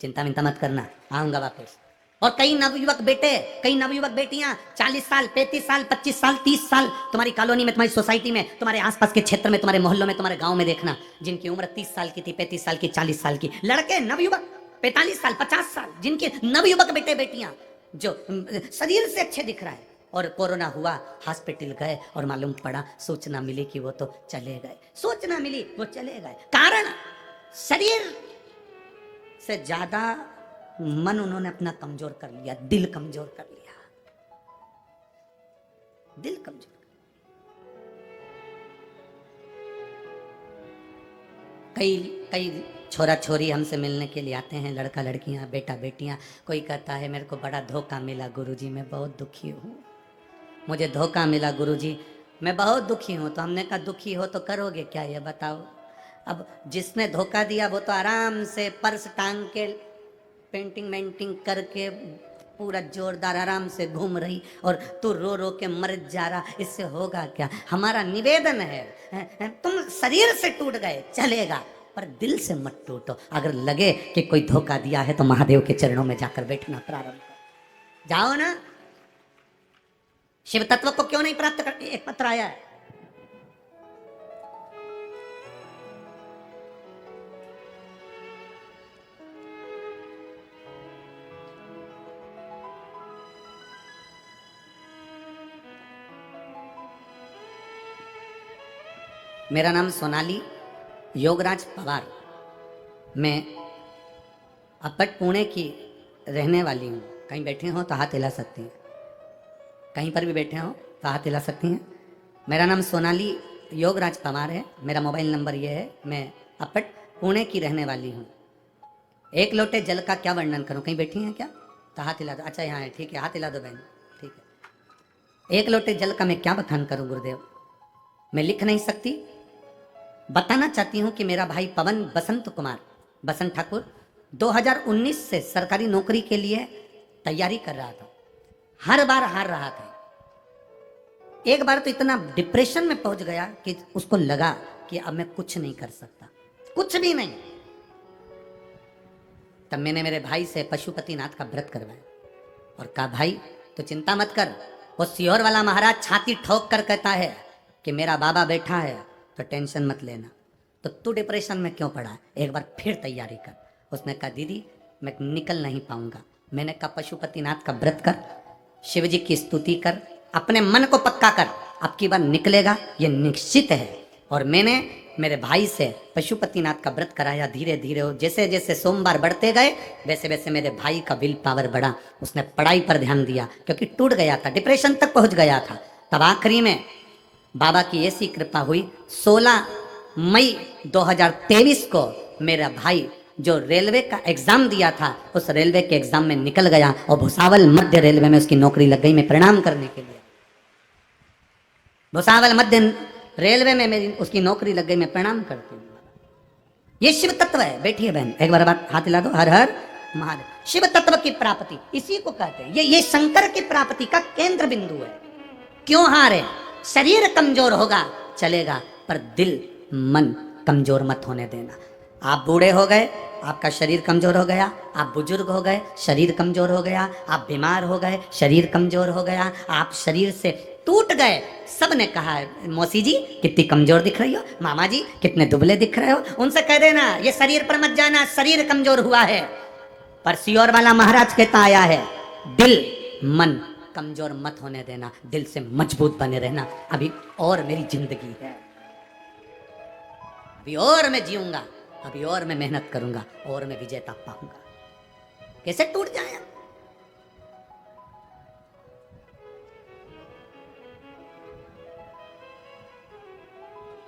चिंता मिंता मत करना, आऊंगा वापस। और कई नवयुवक बेटे, कई नवयुवक बेटियां 40 साल 35 साल 25 साल 30 साल तुम्हारी कॉलोनी में, तुम्हारी सोसाइटी में, तुम्हारे आसपास के क्षेत्र में, तुम्हारे मोहल्लों में, तुम्हारे गांव में देखना, जिनकी उम्र 30 साल की थी, 35 साल की, 40 साल की, लड़के नवयुवक 45 साल 50 साल, जिनके नवयुवक बेटे बेटियां जो शरीर से अच्छे दिख रहा है, और कोरोना हुआ, हॉस्पिटल गए और मालूम पड़ा, सूचना मिली कि वो तो चले गए, सूचना मिली वो चले गए। कारण शरीर से ज्यादा मन उन्होंने अपना कमजोर कर लिया, दिल कमजोर कर लिया, दिल कमजोर। कई कई छोरा छोरी हमसे मिलने के लिए आते हैं, लड़का लड़कियां, बेटा बेटियां। कोई कहता है मेरे को बड़ा धोखा मिला गुरुजी, मैं बहुत दुखी हूँ, मुझे धोखा मिला गुरुजी, मैं बहुत दुखी हूँ। तो हमने कहा दुखी हो तो करोगे क्या ये बताओ। अब जिसने धोखा दिया वो तो आराम से पर्स टांग के पेंटिंग मेंटिंग करके पूरा जोरदार आराम से घूम रही, और तू रो रो के मर जा रहा, इससे होगा क्या। हमारा निवेदन है तुम शरीर से टूट गए चलेगा, पर दिल से मत टूटो। अगर लगे कि कोई धोखा दिया है तो महादेव के चरणों में जाकर बैठना प्रारंभ करो, जाओ ना। शिव तत्व को क्यों नहीं प्राप्त करते? एक पत्र आया है, मेरा नाम सोनाली योगराज पवार, मैं अपट पुणे की रहने वाली हूँ। कहीं बैठे हो तो हाथ हिला सकती हैं, कहीं पर भी बैठे हो तो हाथ हिला सकती हैं। मेरा नाम सोनाली योगराज पवार है, मेरा मोबाइल नंबर ये है, मैं अपट पुणे की रहने वाली हूँ। एक लोटे जल का क्या वर्णन करूँ? कहीं बैठी हैं क्या? तो हाथ हिला दो। अच्छा यहाँ है, ठीक है, हाथ हिला दो बहन, ठीक है। एक लोटे जल का मैं क्या बखान करूँ गुरुदेव, मैं लिख नहीं सकती। बताना चाहती हूँ कि मेरा भाई पवन बसंत कुमार बसंत ठाकुर 2019 से सरकारी नौकरी के लिए तैयारी कर रहा था, हर बार हार रहा था। एक बार तो इतना डिप्रेशन में पहुंच गया कि उसको लगा कि अब मैं कुछ नहीं कर सकता, कुछ भी नहीं। तब मैंने मेरे भाई से पशुपतिनाथ का व्रत करवाया और कहा भाई तो चिंता मत कर, वो सियोर वाला महाराज छाती ठोक कर कहता है कि मेरा बाबा बैठा है, तो टेंशन मत लेना। तो तू डिप्रेशन में क्यों पड़ा, एक बार फिर तैयारी कर। उसने कहा दीदी मैं निकल नहीं पाऊंगा। मैंने कहा पशुपतिनाथ का व्रत कर, शिव जी की स्तुति कर, अपने मन को पक्का कर, अब की बार निकलेगा ये निश्चित है। और मैंने मेरे भाई से पशुपतिनाथ का व्रत कराया। धीरे धीरे जैसे जैसे सोमवार बढ़ते गए वैसे वैसे मेरे भाई का विल पावर बढ़ा, उसने पढ़ाई पर ध्यान दिया, क्योंकि टूट गया था, डिप्रेशन तक पहुंच गया था। तब आखिरी में बाबा की ऐसी कृपा हुई, 16 मई 2023 को मेरा भाई जो रेलवे का एग्जाम दिया था उस रेलवे के एग्जाम में निकल गया और भुसावल मध्य रेलवे में उसकी नौकरी लग गई। मैं प्रणाम करने के लिए भुसावल मध्य रेलवे में मेरी उसकी नौकरी लग गई, मैं प्रणाम करती हूँ। ये शिव तत्व है। बैठिए बहन, एक बार बात हाथ हिला दो। हर हर महादेव। शिव तत्व की प्राप्ति इसी को कहते हैं, ये शंकर की प्राप्ति का केंद्र बिंदु है। क्यों हारे? शरीर कमजोर होगा चलेगा, पर दिल मन कमजोर मत होने देना। आप बूढ़े हो गए, आपका शरीर कमजोर हो गया, आप बुजुर्ग हो गए, शरीर कमजोर हो गया, आप बीमार हो गए, शरीर कमजोर हो गया, आप शरीर से टूट गए। सबने कहा है मौसी जी कितनी कमजोर दिख रही हो, मामा जी कितने दुबले दिख रहे हो। उनसे कह देना ये शरीर पर मत जाना, शरीर कमजोर हुआ है। पर सियोर वाला महाराज कहता आया है दिल मन कमजोर मत होने देना, दिल से मजबूत बने रहना। अभी और मेरी जिंदगी है, अभी और मैं जीऊंगा, अभी और मैं मेहनत करूंगा और मैं विजेता पाऊंगा। कैसे टूट जाए?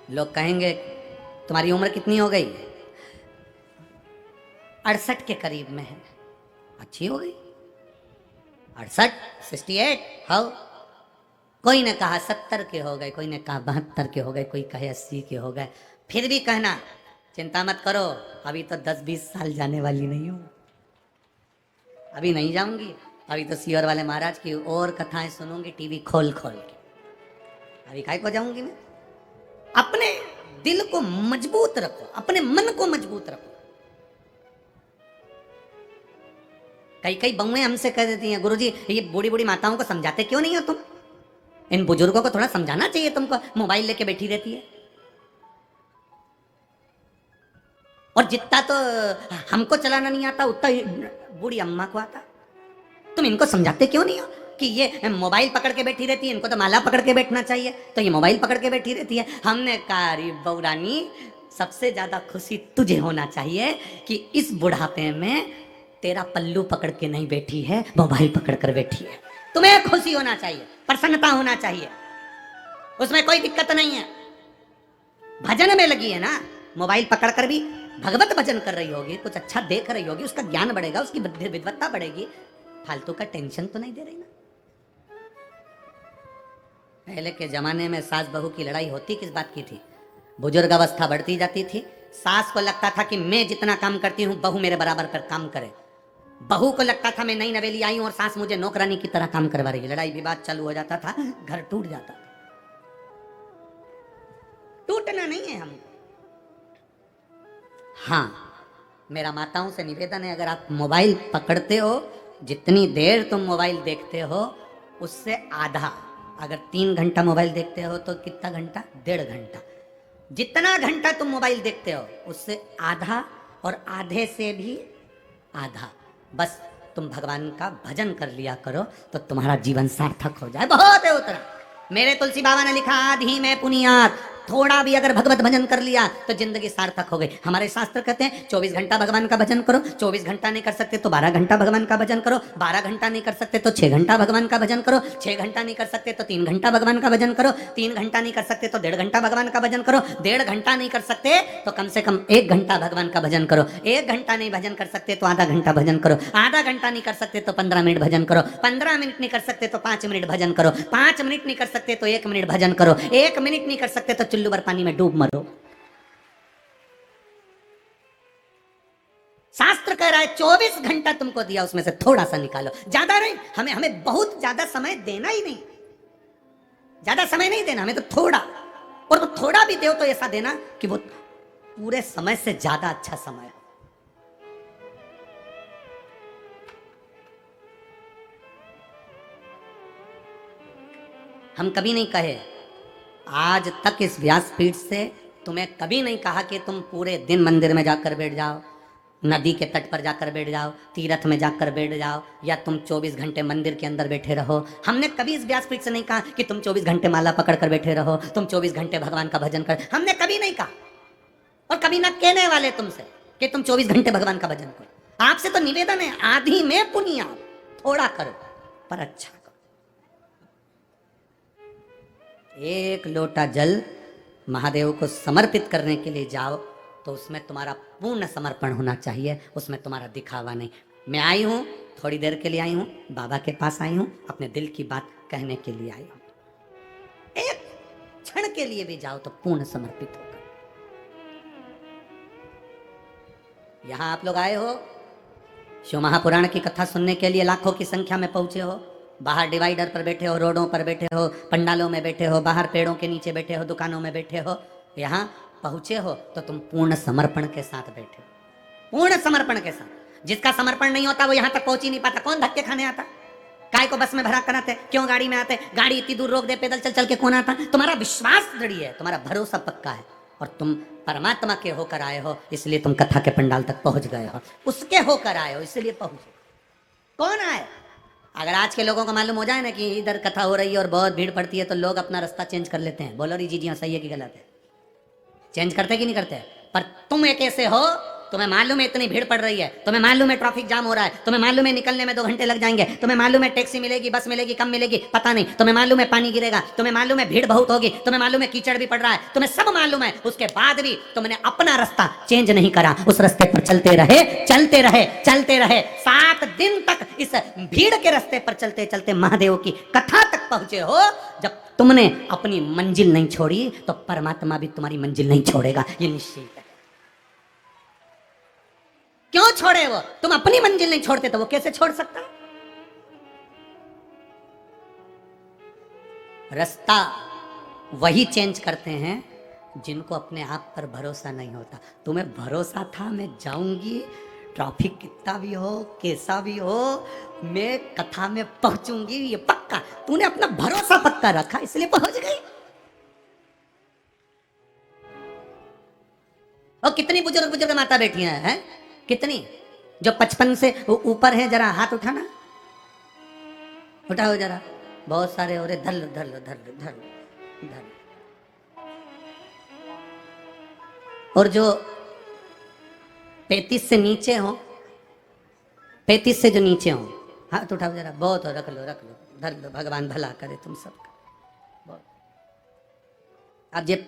लोग कहेंगे तुम्हारी उम्र कितनी हो गई? 68 के करीब में है। अच्छी हो गई 68, 68 हो। कोई ने कहा 70 के हो गए, कोई ने कहा 72 के हो गए, कोई कहे 80 के हो गए। फिर भी कहना चिंता मत करो, अभी तो 10-20 साल जाने वाली नहीं हूं, अभी नहीं जाऊंगी, अभी तो सीवर वाले महाराज की और कथाएं सुनूंगी टीवी खोल खोल के, अभी काय को जाऊंगी मैं। अपने दिल को मजबूत रखो, अपने मन को मजबूत रखो। कई कई बहुएं हमसे कह देती हैं गुरुजी ये बूढ़ी बूढ़ी माताओं को समझाते क्यों नहीं हो तुम? इन बुजुर्गों को थोड़ा समझाना चाहिए तुमको, मोबाइल लेके बैठी रहती है। और जितना तो हमको चलाना नहीं आता उतना बूढ़ी अम्मा को आता। तुम इनको समझाते क्यों नहीं हो कि ये मोबाइल पकड़ के बैठी रहती है, इनको तो माला पकड़ के बैठना चाहिए, तो ये मोबाइल पकड़ के बैठी रहती है। हमने कहा अरे बौरानी सबसे ज्यादा खुशी तुझे होना चाहिए कि इस बुढ़ापे में तेरा पल्लू पकड़ के नहीं बैठी है, मोबाइल पकड़ कर बैठी है। तुम्हें खुशी होना चाहिए, प्रसन्नता होना चाहिए, उसमें कोई दिक्कत नहीं है। भजन में लगी है ना, मोबाइल पकड़ कर भी भगवत भजन कर रही होगी, कुछ अच्छा देख रही होगी, उसका ज्ञान बढ़ेगा, उसकी विद्वत्ता बढ़ेगी, फालतू का टेंशन तो नहीं दे रही ना। पहले के जमाने में सास बहू की लड़ाई होती किस बात की थी? बुजुर्ग अवस्था बढ़ती जाती थी, सास को लगता था कि मैं जितना काम करती हूं बहू मेरे बराबर कर काम करे, बहू को लगता था मैं नई नवेली आई हूं और सास मुझे नौकरानी की तरह काम करवा रही है। लड़ाई विवाद चालू हो जाता था, घर टूट जाता था। टूटना नहीं है हमको। हाँ, मेरा माताओं से निवेदन है, अगर आप मोबाइल पकड़ते हो, जितनी देर तुम मोबाइल देखते हो उससे आधा, अगर 3 घंटा मोबाइल देखते हो तो कितना घंटा? 1.5 घंटा। जितना घंटा तुम मोबाइल देखते हो उससे आधा, और आधे से भी आधा बस तुम भगवान का भजन कर लिया करो तो तुम्हारा जीवन सार्थक हो जाए। बहुत है उतना। मेरे तुलसी बाबा ने लिखा आधी में पुनियात, थोड़ा भी अगर भगवत भजन कर लिया तो जिंदगी सार्थक हो गई। हमारे शास्त्र कहते हैं 24 घंटा भगवान का भजन करो, 24 घंटा नहीं कर सकते तो 12 घंटा भगवान का भजन करो, 12 घंटा नहीं कर सकते तो 6 घंटा भगवान का भजन करो, 6 घंटा नहीं कर सकते तो 3 घंटा भगवान का भजन करो, 3 घंटा नहीं कर सकते तो 1.5 घंटा भगवान का भजन करो, 1.5 घंटा नहीं कर सकते तो कम से कम 1 घंटा भगवान का भजन करो, 1 घंटा नहीं भजन कर सकते तो आधा घंटा भजन करो, आधा घंटा नहीं कर सकते तो 15 मिनट भजन करो, 15 मिनट नहीं कर सकते तो 5 मिनट भजन करो, 5 मिनट नहीं कर सकते तो 1 मिनट भजन करो, 1 मिनट नहीं कर सकते तो चुल्लू भर पानी में डूब मरो। शास्त्र कह रहा है 24 घंटा तुमको दिया, उसमें से थोड़ा सा निकालो, ज्यादा नहीं। हमें बहुत ज्यादा समय देना ही नहीं, ज्यादा समय नहीं देना हमें, तो थोड़ा, और तो थोड़ा भी दो तो ऐसा देना कि वो पूरे समय से ज्यादा अच्छा समय। हम कभी नहीं कहे, आज तक इस व्यासपीठ से तुम्हें कभी नहीं कहा कि तुम पूरे दिन मंदिर में जाकर बैठ जाओ, नदी के तट पर जाकर बैठ जाओ, तीर्थ में जाकर बैठ जाओ, या तुम 24 घंटे मंदिर के अंदर बैठे रहो। हमने कभी इस व्यासपीठ से नहीं कहा कि तुम 24 घंटे माला पकड़ कर बैठे रहो, तुम 24 घंटे भगवान का भजन कर। हमने कभी नहीं कहा, और कभी ना कहने वाले तुमसे कि तुम 24 घंटे भगवान का भजन करो। आपसे तो निवेदन है आधी में पुनिया, थोड़ा करो पर अच्छा करो। एक लोटा जल महादेव को समर्पित करने के लिए जाओ तो उसमें तुम्हारा पूर्ण समर्पण होना चाहिए, उसमें तुम्हारा दिखावा नहीं। मैं आई हूं, थोड़ी देर के लिए आई हूं, बाबा के पास आई हूं, अपने दिल की बात कहने के लिए आई हूं। एक क्षण के लिए भी जाओ तो पूर्ण समर्पित होकर। यहां आप लोग आए हो शिव महापुराण की कथा सुनने के लिए, लाखों की संख्या में पहुंचे हो, बाहर डिवाइडर पर बैठे हो, रोडों पर बैठे हो, पंडालों में बैठे हो, बाहर पेड़ों के नीचे बैठे हो, दुकानों में बैठे हो, यहाँ पहुंचे हो तो तुम पूर्ण समर्पण के साथ बैठे हो, पूर्ण समर्पण के साथ। जिसका समर्पण नहीं होता वो यहाँ तक पहुंच ही नहीं पाता। कौन धक्के खाने आता? काय को बस में भरा कराते, क्यों गाड़ी में आते? गाड़ी इतनी दूर रोक दे, पैदल चल चल के कौन आता? तुम्हारा विश्वास दृढ़ है, तुम्हारा भरोसा पक्का है, और तुम परमात्मा के होकर आए हो, इसलिए तुम कथा के पंडाल तक पहुंच गए हो, उसके होकर आए हो इसलिए पहुंचे। कौन आए? अगर आज के लोगों को मालूम हो जाए ना कि इधर कथा हो रही है और बहुत भीड़ पड़ती है तो लोग अपना रास्ता चेंज कर लेते हैं। बोलो री जी, जी हाँ, सही है कि गलत है? चेंज करते कि नहीं करते? पर तुम एक ऐसे हो, तुम्हें मालूम है इतनी भीड़ पड़ रही है, तुम्हें मालूम है ट्रैफिक जाम हो रहा है, तुम्हें मालूम है निकलने में 2 घंटे लग जाएंगे, तुम्हें मालूम है टैक्सी मिलेगी, बस मिलेगी, कम मिलेगी, पता नहीं, तुम्हें मालूम है पानी गिरेगा, तुम्हें मालूम है भीड़ बहुत होगी, तुम्हें मालूम है कीचड़ भी पड़ रहा है, तुम्हें सब मालूम है, उसके बाद भी तुमने अपना रास्ता चेंज नहीं करा, उस रास्ते पर चलते रहे चलते रहे चलते रहे। 7 दिन तक इस भीड़ के रास्ते पर चलते चलते महादेव की कथा तक पहुंचे हो। जब तुमने अपनी मंजिल नहीं छोड़ी तो परमात्मा भी तुम्हारी मंजिल नहीं छोड़ेगा, ये निश्चित है। क्यों छोड़े वो? तुम अपनी मंजिल नहीं छोड़ते तो वो कैसे छोड़ सकता? रास्ता वही चेंज करते हैं जिनको अपने आप पर भरोसा नहीं होता। तुम्हें भरोसा था मैं जाऊंगी, ट्रैफिक कितना भी हो, कैसा भी हो, मैं कथा में पहुंचूंगी, ये पक्का। तूने अपना भरोसा पक्का रखा इसलिए पहुंच गई। और कितनी बुजुर्ग बुजुर्ग माता बैठी हैं, कितनी जो 55 से ऊपर है, जरा हाथ उठाना, उठाओ जरा। बहुत सारे हो रहे, धर लो धर लो धर लो धर लो धर लो। और जो 35 से नीचे हो, 35 से जो नीचे हो, हाथ उठाओ जरा। बहुत हो, रख लो रख लो, धर लो, भगवान भला करे तुम सबका। अब जब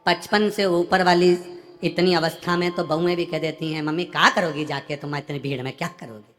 55 से ऊपर वाली इतनी अवस्था में तो बहुएं भी कह देती हैं, मम्मी क्या करोगी जाके, तुम इतनी भीड़ में क्या करोगी?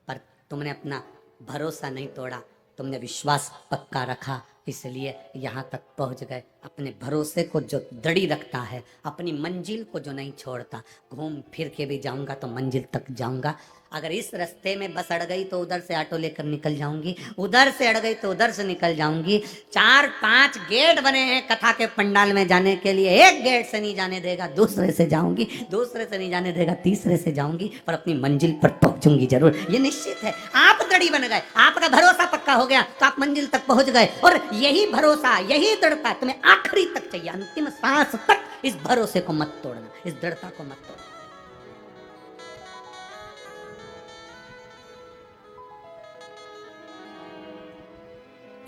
पर तुमने अपना भरोसा नहीं तोड़ा, तुमने विश्वास पक्का रखा, इसलिए यहाँ तक पहुँच गए। अपने भरोसे को जो दृढ़ रखता है, अपनी मंजिल को जो नहीं छोड़ता, घूम फिर के भी जाऊँगा तो मंजिल तक जाऊँगा। अगर इस रास्ते में बस अड़ गई तो उधर से ऑटो लेकर निकल जाऊंगी, उधर से अड़ गई तो उधर से निकल जाऊंगी। 4-5 गेट बने हैं कथा के पंडाल में जाने के लिए, एक गेट से नहीं जाने देगा, दूसरे से जाऊंगी, दूसरे से नहीं जाने देगा, तीसरे से जाऊंगी, पर अपनी मंजिल पर पहुंचूंगी जरूर, ये निश्चित है। आप दृढ़ बन गए, आपका भरोसा पक्का हो गया तो आप मंजिल तक पहुंच गए। और यही भरोसा, यही दृढ़ता तुम्हें आखिरी तक चाहिए, अंतिम सांस तक इस भरोसे को मत तोड़ना, इस दृढ़ता को मत तोड़ना।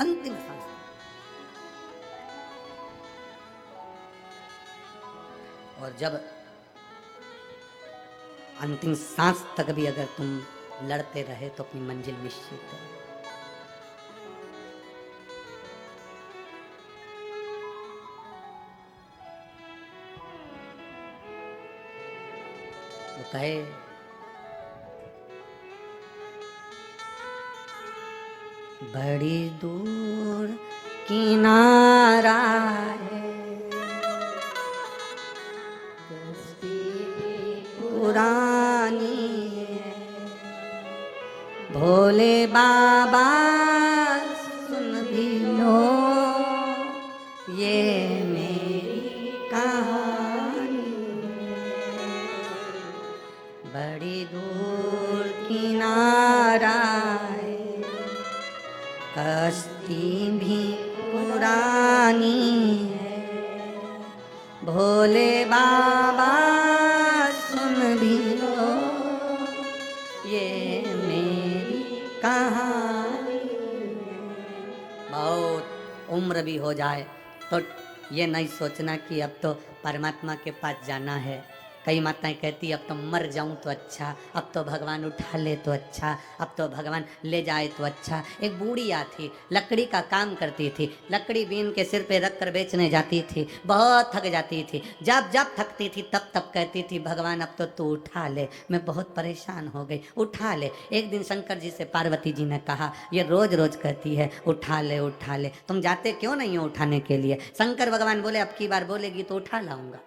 अंतिम सांस। और जब अंतिम सांस तक भी अगर तुम लड़ते रहे तो अपनी मंजिल निश्चित है। वो कहे बड़ी दूर किनारा है, पुरानी है, भोले बाबा सुन भी लो ये मेरी कहानी है। बड़ी दूर किनारा है, कश्ती भी पुरानी है, भोले बाबा सुन भी लो ये मेरी कहानी है। बहुत उम्र भी हो जाए तो ये नहीं सोचना कि अब तो परमात्मा के पास जाना है। कई माताएं कहती अब तो मर जाऊं तो अच्छा, अब तो भगवान उठा ले तो अच्छा, अब तो भगवान ले जाए तो अच्छा। एक बूढ़िया थी, लकड़ी का काम करती थी, लकड़ी बीन के सिर पे रख कर बेचने जाती थी, बहुत थक जाती थी। जब जब थकती थी तब तब कहती थी भगवान अब तो तू उठा ले, मैं बहुत परेशान हो गई, उठा ले। एक दिन शंकर जी से पार्वती जी ने कहा ये रोज रोज कहती है उठा ले उठा ले, तुम जाते क्यों नहीं हो उठाने के लिए? शंकर भगवान बोले अब की बार बोलेगी तो उठा लाऊंगा।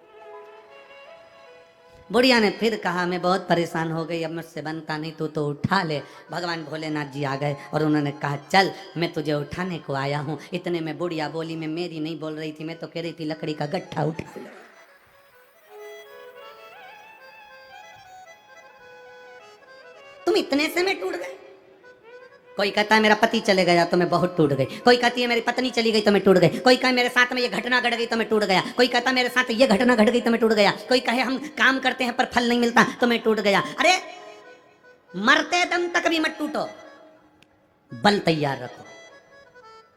बुढ़िया ने फिर कहा मैं बहुत परेशान हो गई, अब मुझसे बनता नहीं, तू तो उठा ले। भगवान भोलेनाथ जी आ गए और उन्होंने कहा चल मैं तुझे उठाने को आया हूँ। इतने में बुढ़िया बोली, मैं मेरी नहीं बोल रही थी, मैं तो कह रही थी लकड़ी का गट्ठा उठा ले। तुम इतने से में टूट गए। कोई कहता है मेरा पति चले गया तो मैं बहुत टूट गई, कोई कहती है मेरी पत्नी चली गई तो मैं टूट गई, कोई कहे मेरे साथ में ये घटना घट गई तो मैं टूट गया, कोई कहता मेरे साथ ये घटना घट गई तो मैं टूट गया, कोई कहे हम काम करते हैं पर फल नहीं मिलता तो मैं टूट गया। अरे मरते दम तक भी मत टूटो, बल तैयार रखो।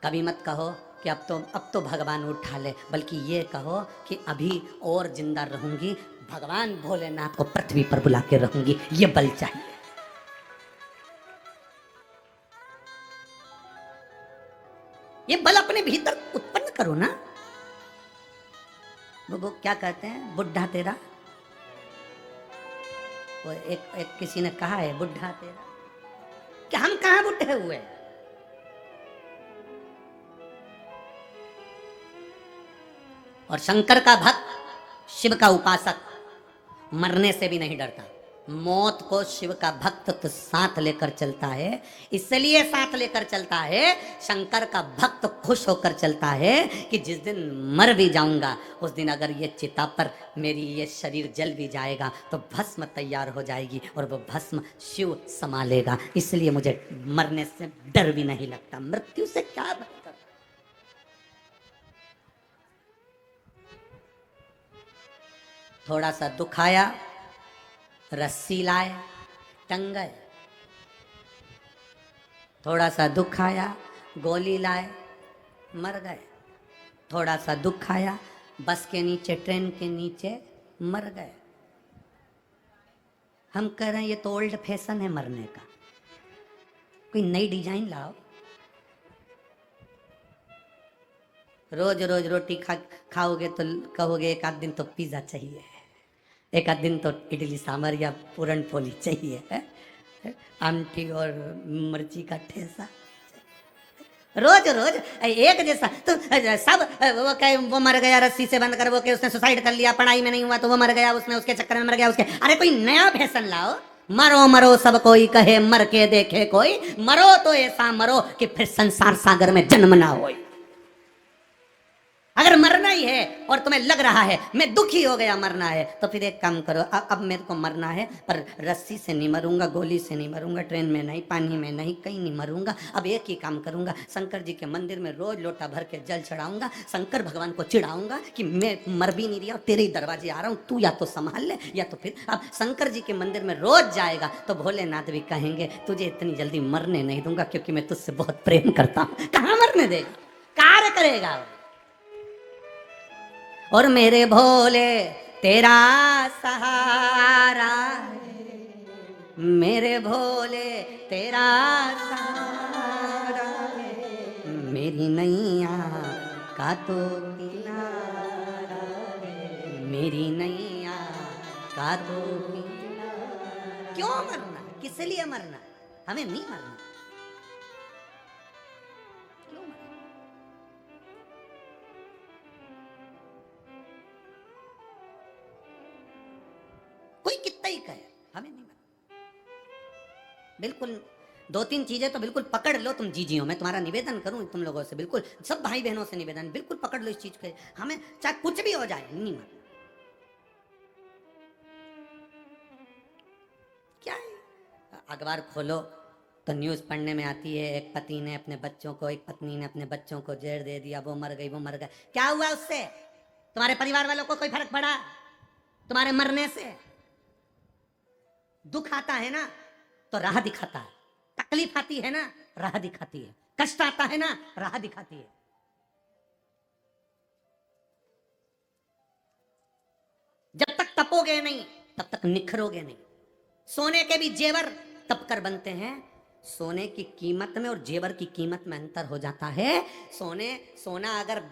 कभी मत कहो कि अब तो भगवान उठा ले, बल्कि ये कहो कि अभी और जिंदा रहूंगी, भगवान भोलेनाथ को पृथ्वी पर बुला के रहूंगी। ये बल चाहिए। ये बल अपने भीतर उत्पन्न करो ना। वो क्या कहते हैं, बुढ़ा तेरा, वो एक किसी ने कहा है, बुढ़ा तेरा, कि हम कहां बुढ़े हुए। और शंकर का भक्त, शिव का उपासक मरने से भी नहीं डरता। मौत को शिव का भक्त तो साथ लेकर चलता है। इसलिए साथ लेकर चलता है, शंकर का भक्त खुश होकर चलता है कि जिस दिन मर भी जाऊंगा, उस दिन अगर ये चिता पर मेरी ये शरीर जल भी जाएगा तो भस्म तैयार हो जाएगी और वो भस्म शिव संभालेगा। इसलिए मुझे मरने से डर भी नहीं लगता। मृत्यु से क्या भक्त। थोड़ा सा दुख आया, रस्सी लाए, टंग गए। थोड़ा सा दुख आया, गोली लाए, मर गए। थोड़ा सा दुख आया, बस के नीचे, ट्रेन के नीचे मर गए। हम कह रहे हैं ये तो ओल्ड फैशन है मरने का, कोई नई डिजाइन लाओ। रोज रोज रोटी खाओगे तो कहोगे एक आध दिन तो पिज्जा चाहिए, एक आध दिन तो इडली सांभर या पूरन पोली चाहिए है? आमटी और मिर्ची का ठेसा। रोज रोज एक जैसा तो सब वो कहे वो मर गया रस्सी से बंद कर, वो के उसने सुसाइड कर लिया, पढ़ाई में नहीं हुआ तो वो मर गया, उसने उसके चक्कर में मर गया उसके। अरे कोई नया फैशन लाओ। मरो मरो सब कोई कहे, मर के देखे कोई, मरो तो ऐसा मरो कि फिर संसार सागर में जन्म ना हो। अगर मरना ही है और तुम्हें लग रहा है मैं दुखी हो गया मरना है, तो फिर एक काम करो, अब मेरे को मरना है पर रस्सी से नहीं मरूंगा, गोली से नहीं मरूंगा, ट्रेन में नहीं, पानी में नहीं, कहीं नहीं मरूंगा। अब एक ही काम करूंगा, शंकर जी के मंदिर में रोज लोटा भर के जल चढ़ाऊंगा, शंकर भगवान को चिढ़ाऊंगा कि मैं मर भी नहीं रहा, तेरे ही दरवाजे आ रहा हूँ, तू या तो संभाल ले या तो फिर। अब शंकर जी के मंदिर में रोज जाएगा तो भोलेनाथ भी कहेंगे तुझे इतनी जल्दी मरने नहीं दूंगा, क्योंकि मैं तुझसे बहुत प्रेम करता हूँ। कहाँ मरने देगा, कार्य करेगा। और मेरे भोले तेरा सहारा, मेरे भोले तेरा सहारा, मेरी नैया का तो किनारा, मेरी नैया का तो किनारा। क्यों मरना, किस लिए मरना, हमें नहीं मरना। कोई कितना ही कहे, हमें नहीं मरना। बिल्कुल दो तीन चीजें तो बिल्कुल पकड़ लो तुम जीजियो। मैं तुम्हारा निवेदन करूं तुम लोगों से, बिल्कुल सब भाई बहनों से निवेदन, बिल्कुल पकड़ लो इस चीज को। हमें चाहे कुछ भी हो जाए नहीं मरना। क्या है, अखबार खोलो तो न्यूज पढ़ने में आती है, एक पति ने अपने बच्चों को, एक पत्नी ने अपने बच्चों को जहर दे दिया, वो मर गई, वो मर गए। क्या हुआ उससे, तुम्हारे परिवार वालों को कोई फर्क पड़ा तुम्हारे मरने से? दुख आता है ना तो राह दिखाता है, तकलीफ आती है ना राह दिखाती है, कष्ट आता है ना राह दिखाती है। जब तक तपोगे नहीं तब तक निखरोगे नहीं। सोने के भी जेवर तप कर बनते हैं। सोने की कीमत में और जेवर की कीमत में अंतर हो जाता है। सोना अगर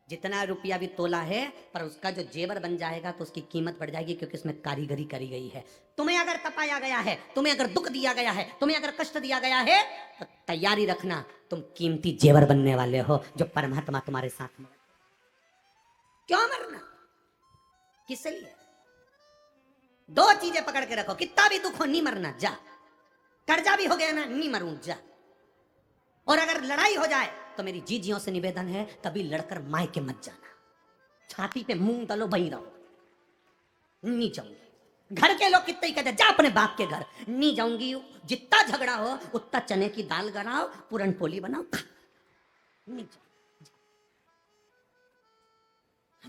जितना रुपया भी तोला है, पर उसका जो जेवर बन जाएगा तो उसकी कीमत बढ़ जाएगी, क्योंकि उसमें कारीगरी करी गई है। तुम्हें अगर तपाया गया है, तुम्हें अगर दुख दिया गया है, तुम्हें अगर कष्ट दिया गया है, तो तैयारी रखना, तुम कीमती जेवर बनने वाले हो, जो परमात्मा तुम्हारे साथ में। क्यों मरना, किस लिए? दो चीजें पकड़ के रखो, कितना भी दुख हो नहीं मरना, जा। कर्जा भी हो गया ना, नहीं मरूं, जा। और अगर लड़ाई हो जाए तो मेरी जीजियों से निवेदन है, कभी लड़कर मायके मत जाना। छाती पे मुंह डालो, वहीं रहो, नहीं जाऊंगी। घर के लोग कितने ही कहते जा अपने बाप के घर, नहीं जाऊंगी। जितना झगड़ा हो उतना चने की दाल गलाओ, पूरन पोली बनाओ, नहीं जाऊंगी।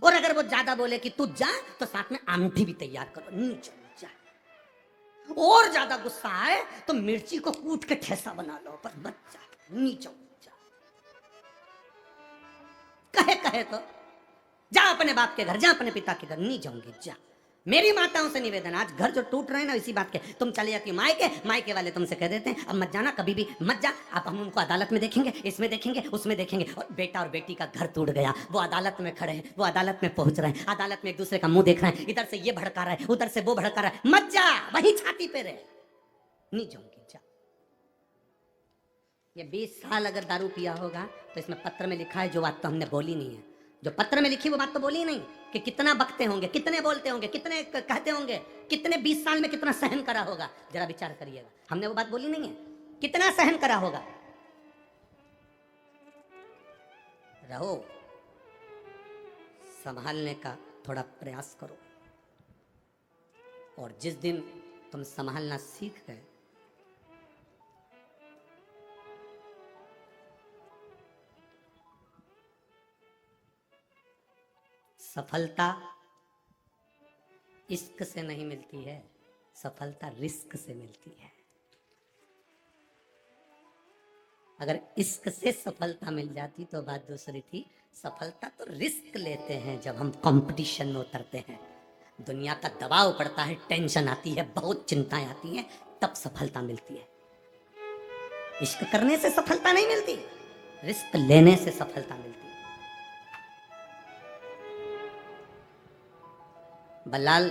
और अगर वो ज्यादा बोले कि तू जा, तो साथ में आमठी भी तैयार करो, नहीं जाऊंगी, जा। और ज्यादा गुस्सा आए तो मिर्ची को कूट के ठेसा बना लो, पर मत जा, नहीं जाऊंगी। कहे कहे तो जा अपने बाप के घर, जा अपने पिता के घर। नहीं जाऊंगी, जा। मेरी माताओं से निवेदन, आज घर जो टूट रहे हैं ना इसी बात के, तुम चले जाती मायके, मायके वाले तुमसे कह देते हैं अब मत जाना, कभी भी मत जा। अब हम उनको अदालत में देखेंगे, इसमें देखेंगे, उसमें देखेंगे, और बेटा और बेटी का घर टूट गया। वो अदालत में खड़े हैं, वो अदालत में पहुंच रहे हैं, अदालत में एक दूसरे का मुंह देख रहे हैं, इधर से ये भड़का रहा है, उधर से वो भड़का रहा है। मत जा, वही छाती पे रहे। नहीं जाऊंगी, जा। ये 20 साल अगर दारू पिया होगा तो इसमें पत्र में लिखा है जो बात तो हमने बोली नहीं है, जो पत्र में लिखी वो बात तो बोली नहीं, कि कितना बकते होंगे, कितने बोलते होंगे, कितने कहते होंगे, कितने 20 साल में कितना सहन करा होगा। जरा विचार करिएगा, हमने वो बात बोली नहीं है, कितना सहन करा होगा। रहो, संभालने का थोड़ा प्रयास करो, और जिस दिन तुम संभालना सीख गए, सफलता इश्क से नहीं मिलती है, सफलता रिस्क से मिलती है। अगर इश्क से सफलता मिल जाती तो बात दूसरी थी। सफलता तो रिस्क लेते हैं जब हम कंपटीशन में उतरते हैं, दुनिया का दबाव पड़ता है, टेंशन आती है, बहुत चिंताएं आती हैं, तब सफलता मिलती है। इश्क करने से सफलता नहीं मिलती, रिस्क लेने से सफलता मिलती है। बल्लाल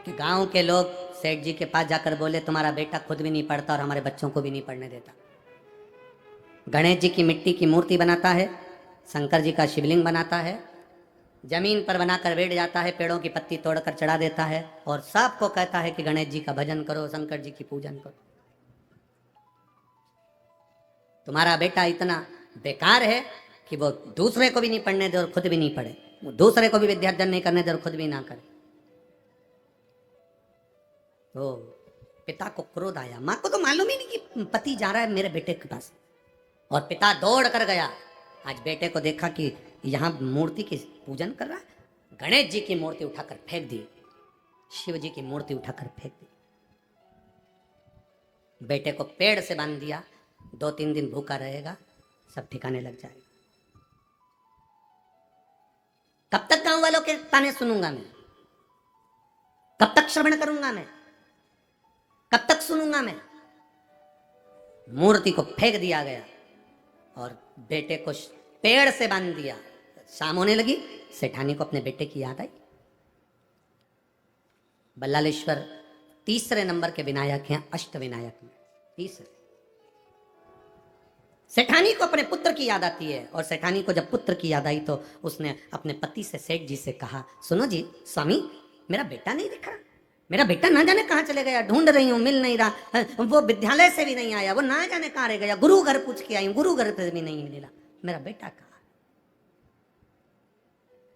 के गांव के लोग सेठ जी के पास जाकर बोले तुम्हारा बेटा खुद भी नहीं पढ़ता और हमारे बच्चों को भी नहीं पढ़ने देता। गणेश जी की मिट्टी की मूर्ति बनाता है, शंकर जी का शिवलिंग बनाता है, जमीन पर बनाकर बैठ जाता है, पेड़ों की पत्ती तोड़कर चढ़ा देता है, और सबको कहता है कि गणेश जी का भजन करो, शंकर जी की पूजन करो। तुम्हारा बेटा इतना बेकार है कि वो दूसरे को भी नहीं पढ़ने दे और खुद भी नहीं पढ़े, वो दूसरे को भी विद्यार्जन नहीं करने दे और खुद भी ना करे। तो पिता को क्रोध आया, माँ को तो मालूम ही नहीं कि पति जा रहा है मेरे बेटे के पास, और पिता दौड़ कर गया। आज बेटे को देखा कि यहाँ मूर्ति की पूजन कर रहा है, गणेश जी की मूर्ति उठाकर फेंक दी, शिव जी की मूर्ति उठाकर फेंक दी। बेटे को पेड़ से बांध दिया, 2-3 दिन भूखा रहेगा, सब ठिकाने लग जाएगा। कब तक गांव वालों के ताने सुनूंगा मैं? कब तक श्रवण करूंगा मैं? कब तक सुनूंगा मैं? मूर्ति को फेंक दिया गया और बेटे को पेड़ से बांध दिया। शाम होने लगी, सेठानी को अपने बेटे की याद आई। बल्लालेश्वर तीसरे नंबर के विनायक हैं अष्ट विनायक में, तीसरे। सेठानी को अपने पुत्र की याद आती है, और सेठानी को जब पुत्र की याद आई तो उसने अपने पति से, सेठ जी से कहा, सुनो जी स्वामी, मेरा बेटा नहीं दिख रहा, मेरा बेटा ना जाने कहाँ चले गया, ढूंढ रही हूँ, मिल नहीं रहा, वो विद्यालय से भी नहीं आया, वो ना जाने कहाँ रह गया, गुरु घर पूछ के आई हूँ, गुरु घर पे भी नहीं मिला, मेरा बेटा कहाँ,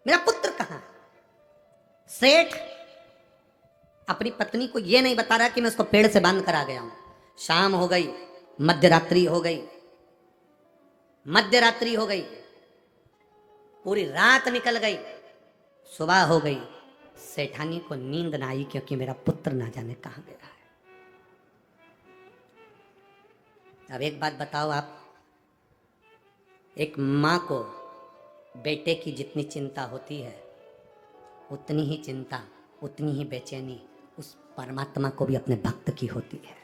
मेरा पुत्र कहाँ? सेठ अपनी पत्नी को ये नहीं बता रहा कि मैं उसको पेड़ से बांध कर आ गया हूं। शाम हो गई, मध्यरात्रि हो गई, मध्यरात्रि हो गई, पूरी रात निकल गई, सुबह हो गई, सेठानी को नींद ना आई क्योंकि मेरा पुत्र ना जाने कहां गया है। अब एक बात बताओ आप, एक मां को बेटे की जितनी चिंता होती है, उतनी ही चिंता, उतनी ही बेचैनी उस परमात्मा को भी अपने भक्त की होती है।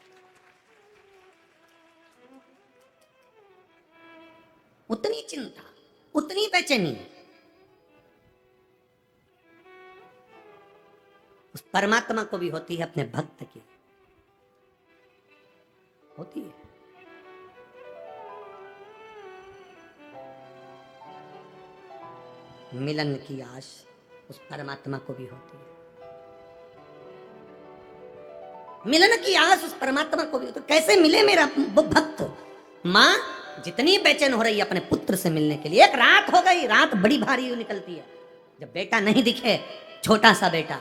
उतनी चिंता, उतनी बेचैनी उस परमात्मा को भी होती है, अपने भक्त की होती है। मिलन की आश उस परमात्मा को भी होती है, मिलन की आस उस परमात्मा को भी। तो कैसे मिले मेरा भक्त? माँ जितनी बेचैन हो रही है अपने पुत्र से मिलने के लिए, एक रात हो गई, रात बड़ी भारी निकलती है, जब बेटा नहीं दिखे, छोटा सा बेटा,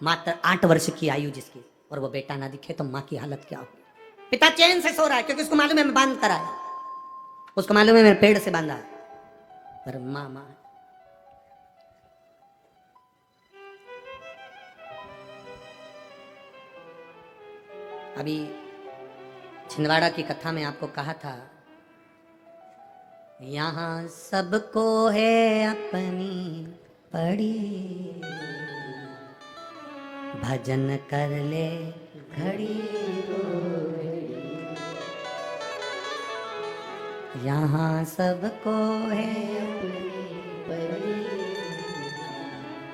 मात्र 8 वर्ष की आयु जिसकी, और वो बेटा ना दिखे तो माँ की हालत क्या होगी? पिता चैन से सो रहा है क्योंकि उसको मालूम है मैं बांध कर आया, उसको मालूम है मेरे पेड़ से बांधा है, पर माँ माँ अभी छिंदवाड़ा की कथा में आपको कहा था यहाँ सबको है अपनी पड़ी, भजन कर ले घड़ी रो। यहाँ सबको है अपनी पड़ी,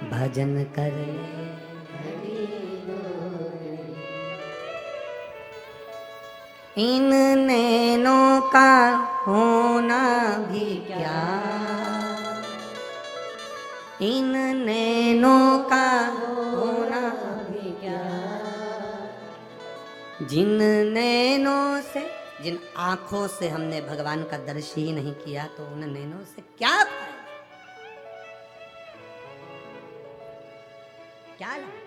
भजन कर ले घड़ी रो। इन नैनों का होना भी क्या, इन नैनों का होना भी क्या, जिन नैनों से, जिन आंखों से हमने भगवान का दर्शन ही नहीं किया तो उन नैनों से क्या फायदा, क्या लाभ।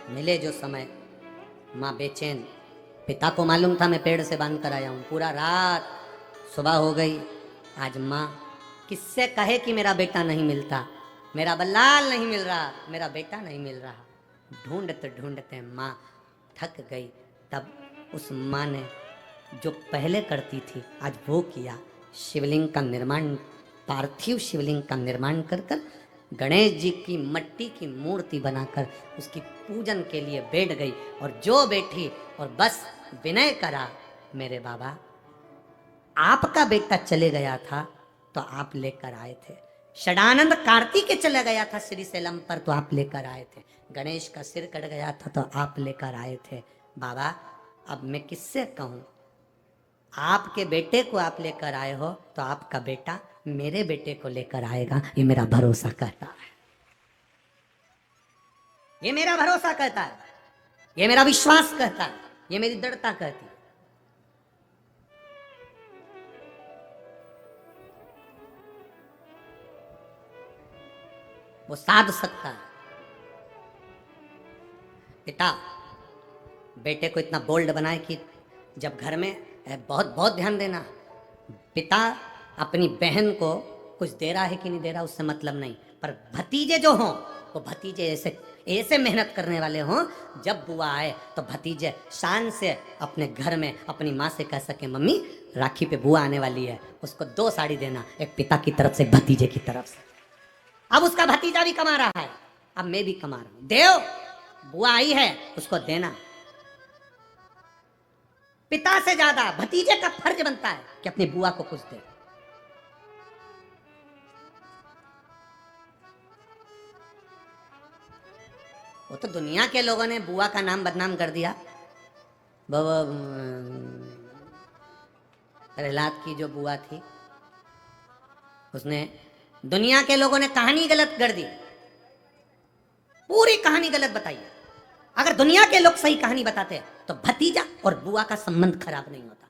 मिले जो समय, माँ बेचैन, पिता को मालूम था मैं पेड़ से बांध कर आया हूं, पूरा रात, सुबह हो गई। आज माँ किससे कहे कि मेरा बेटा नहीं मिलता, मेरा बल्लाल नहीं मिल रहा, मेरा बेटा नहीं मिल रहा। ढूंढते ढूंढते माँ थक गई। तब उस माँ ने जो पहले करती थी आज वो किया। शिवलिंग का निर्माण, पार्थिव शिवलिंग का निर्माण कर कर गणेश जी की मट्टी की मूर्ति बनाकर उसकी पूजन के लिए बैठ गई। और जो बैठी और बस विनय करा, मेरे बाबा आपका बेटा चले गया था तो आप लेकर आए थे, षडानंद कार्तिक चला गया था श्रीशैलम पर तो आप लेकर आए थे, गणेश का सिर कट गया था तो आप लेकर आए थे। बाबा अब मैं किससे कहूं, आपके बेटे को आप लेकर आए हो तो आपका बेटा मेरे बेटे को लेकर आएगा, ये मेरा भरोसा कहता है, ये मेरा भरोसा कहता है, ये मेरा विश्वास कहता है, ये मेरी दृढ़ता कहती है। वो साध सकता है। पिता बेटे को इतना बोल्ड बनाए कि जब घर में, बहुत बहुत ध्यान देना, पिता अपनी बहन को कुछ दे रहा है कि नहीं दे रहा उससे मतलब नहीं, पर भतीजे जो हों वो भतीजे ऐसे ऐसे मेहनत करने वाले हों, जब बुआ आए तो भतीजे शान से अपने घर में अपनी माँ से कह सके मम्मी राखी पे बुआ आने वाली है, उसको 2 साड़ी देना, एक पिता की तरफ से एक भतीजे की तरफ से। अब उसका भतीजा भी कमा रहा है, अब मैं भी कमा रहा हूं, देव बुआ आई है उसको देना। पिता से ज्यादा भतीजे का फर्ज बनता है कि अपनी बुआ को कुछ दे। वो तो दुनिया के लोगों ने बुआ का नाम बदनाम कर दिया। प्रहलाद की जो बुआ थी उसने, दुनिया के लोगों ने कहानी गलत कर दी, पूरी कहानी गलत बताई। अगर दुनिया के लोग सही कहानी बताते तो भतीजा और बुआ का संबंध खराब नहीं होता।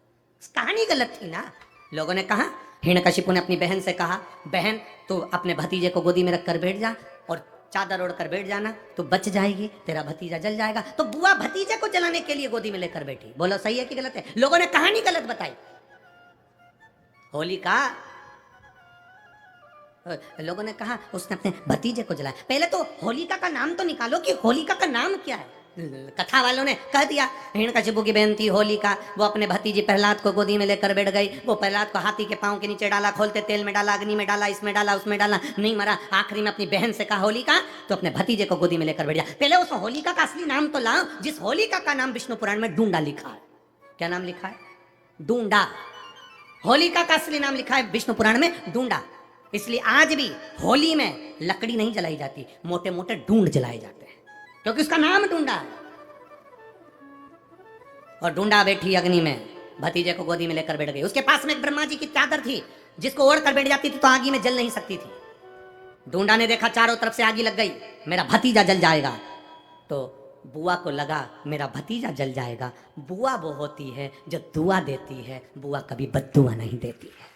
कहानी गलत थी ना। लोगों ने कहा, हिरण्यकशिपु ने अपनी बहन से कहा, बहन तू अपने भतीजे को गोदी में रखकर बैठ जा और चादर ओढ़कर बैठ जाना, तो बच जाएगी, तेरा भतीजा जल जाएगा। तो बुआ भतीजे को जलाने के लिए गोदी में लेकर बैठी। बोलो सही है कि गलत है? लोगों ने कहानी गलत बताई। होलिका, लोगों ने कहा उसने अपने भतीजे को जलाया। पहले तो होलिका का नाम तो निकालो कि होलिका का नाम क्या है। कथा वालों ने कह दिया हिरण्यकशिपु की बहन थी होलिका, वो अपने भतीजे प्रहलाद को गोदी में लेकर बैठ गई। वो प्रहलाद को हाथी के पांव के नीचे डाला, खोलते तेल में डाला, अग्नि में डाला, इसमें डाला, उसमें डाला, नहीं मरा। आखिरी में अपनी बहन से कहा होलिका, तो अपने भतीजे को गोदी में लेकर बैठ जा। पहले उस होलिका का असली नाम तो लाओ, जिस होलिका का नाम विष्णु पुराण में डूंडा लिखा है। क्या नाम लिखा है? डूंडा। होलिका का असली नाम लिखा है विष्णु पुराण में डूंडा। इसलिए आज भी होली में लकड़ी नहीं जलाई जाती, मोटे मोटे डूंड जलाए जाते हैं, क्योंकि उसका नाम डूंडा है। और डूंडा बैठी अग्नि में, भतीजे को गोदी में लेकर बैठ गई। उसके पास में एक ब्रह्मा जी की चादर थी, जिसको ओढ़ कर बैठ जाती थी तो आगी में जल नहीं सकती थी। डूंडा ने देखा चारों तरफ से आगी लग गई, मेरा भतीजा जल जाएगा। तो बुआ को लगा मेरा भतीजा जल जाएगा। बुआ वो होती है जो दुआ देती है, बुआ कभी बद्दुआ नहीं देती है।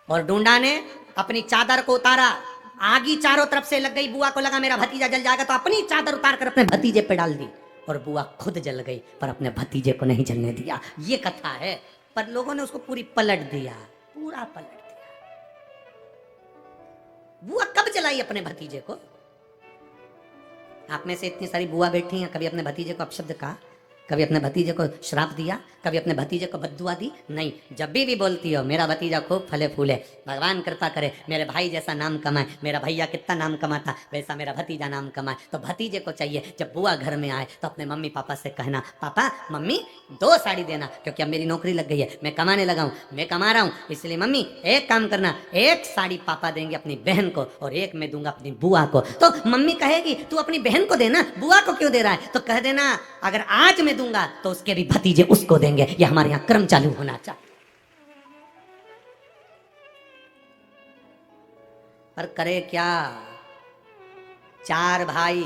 और डूंडा ने अपनी चादर को उतारा, आगी चारों तरफ से लग गई। बुआ को लगा मेरा भतीजा जल जाएगा, तो अपनी चादर उतार कर अपने भतीजे पे डाल दी, और बुआ खुद जल गई, पर अपने भतीजे को नहीं जलने दिया। ये कथा है, पर लोगों ने उसको पूरी पलट दिया, पूरा पलट दिया। बुआ कब जलाई अपने भतीजे को? आप में से इतनी सारी बुआ बैठी हैं, कभी अपने भतीजे को अपशब्द कहा? कभी अपने भतीजे को श्राप दिया, कभी अपने भतीजे को बद्दुआ दी? नहीं। जब भी बोलती हो मेरा भतीजा खूब फले फूले, भगवान कृपा करे, मेरे भाई जैसा नाम कमाए, मेरा भैया कितना नाम कमाता वैसा मेरा भतीजा नाम कमाए, तो भतीजे को चाहिए जब बुआ घर में आए तो अपने मम्मी पापा से कहना, पापा मम्मी 2 साड़ी देना, क्योंकि अब मेरी नौकरी लग गई है, मैं कमाने लगा हूँ, मैं कमा रहा हूँ, इसलिए मम्मी एक काम करना, 1 साड़ी पापा देंगे अपनी बहन को और 1 मैं दूंगा अपनी बुआ को। तो मम्मी कहेगी तू अपनी बहन को देना, बुआ को क्यों दे रहा है? तो कह देना अगर आज मैं दूंगा तो उसके भी भतीजे उसको देंगे। यह हमारे यहां क्रम चालू होना चाहिए। पर करे क्या, 4 भाई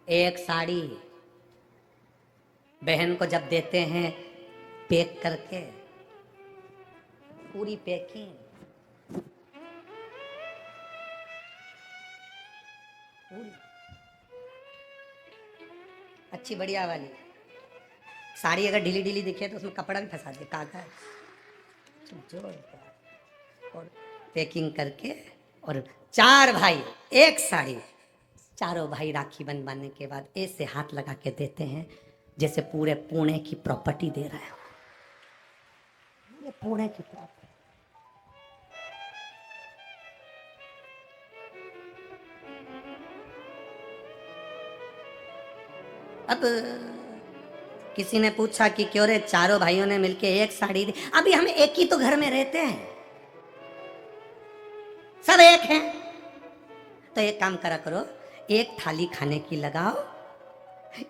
1 साड़ी, बहन को जब देते हैं पैक करके, पूरी पैकिंग, अच्छी बढ़िया वाली साड़ी, अगर ढीली ढीली दिखे तो उसमें कपड़ा भी फंसा दे, कागज जोड़ और पैकिंग करके, और 4 भाई 1 साड़ी, चारों भाई राखी बनवाने के बाद ऐसे हाथ लगा के देते हैं जैसे पूरे पुणे की प्रॉपर्टी दे रहे हो, ये पुणे की प्रॉपर्टी। अब किसी ने पूछा कि क्यों रे चारों भाइयों ने मिलके 1 साड़ी दी? अभी हम एक ही तो घर में रहते हैं, सब एक हैं, तो एक काम करा करो, 1 थाली खाने की लगाओ,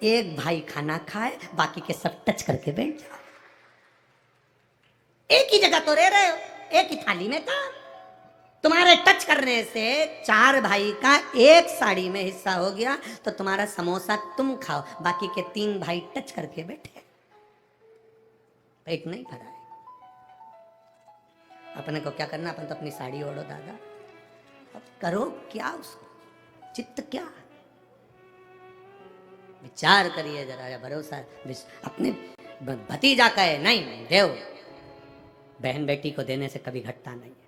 1 भाई खाना खाए, बाकी के सब टच करके बैठ जाओ। एक ही जगह तो रह रहे हो, एक ही थाली में काम। तुम्हारे टच करने से 4 भाई का 1 साड़ी में हिस्सा हो गया, तो तुम्हारा समोसा तुम खाओ, बाकी के 3 भाई टच करके बैठे, पेट नहीं भरा है। अपने को क्या करना, अपन तो अपनी साड़ी ओढ़ो दादा, अब करो क्या उसको, चित्त क्या, विचार करिए जरा, या भरोसा अपने भतीजा का है नहीं देव, बहन बेटी को देने से कभी घटता नहीं है,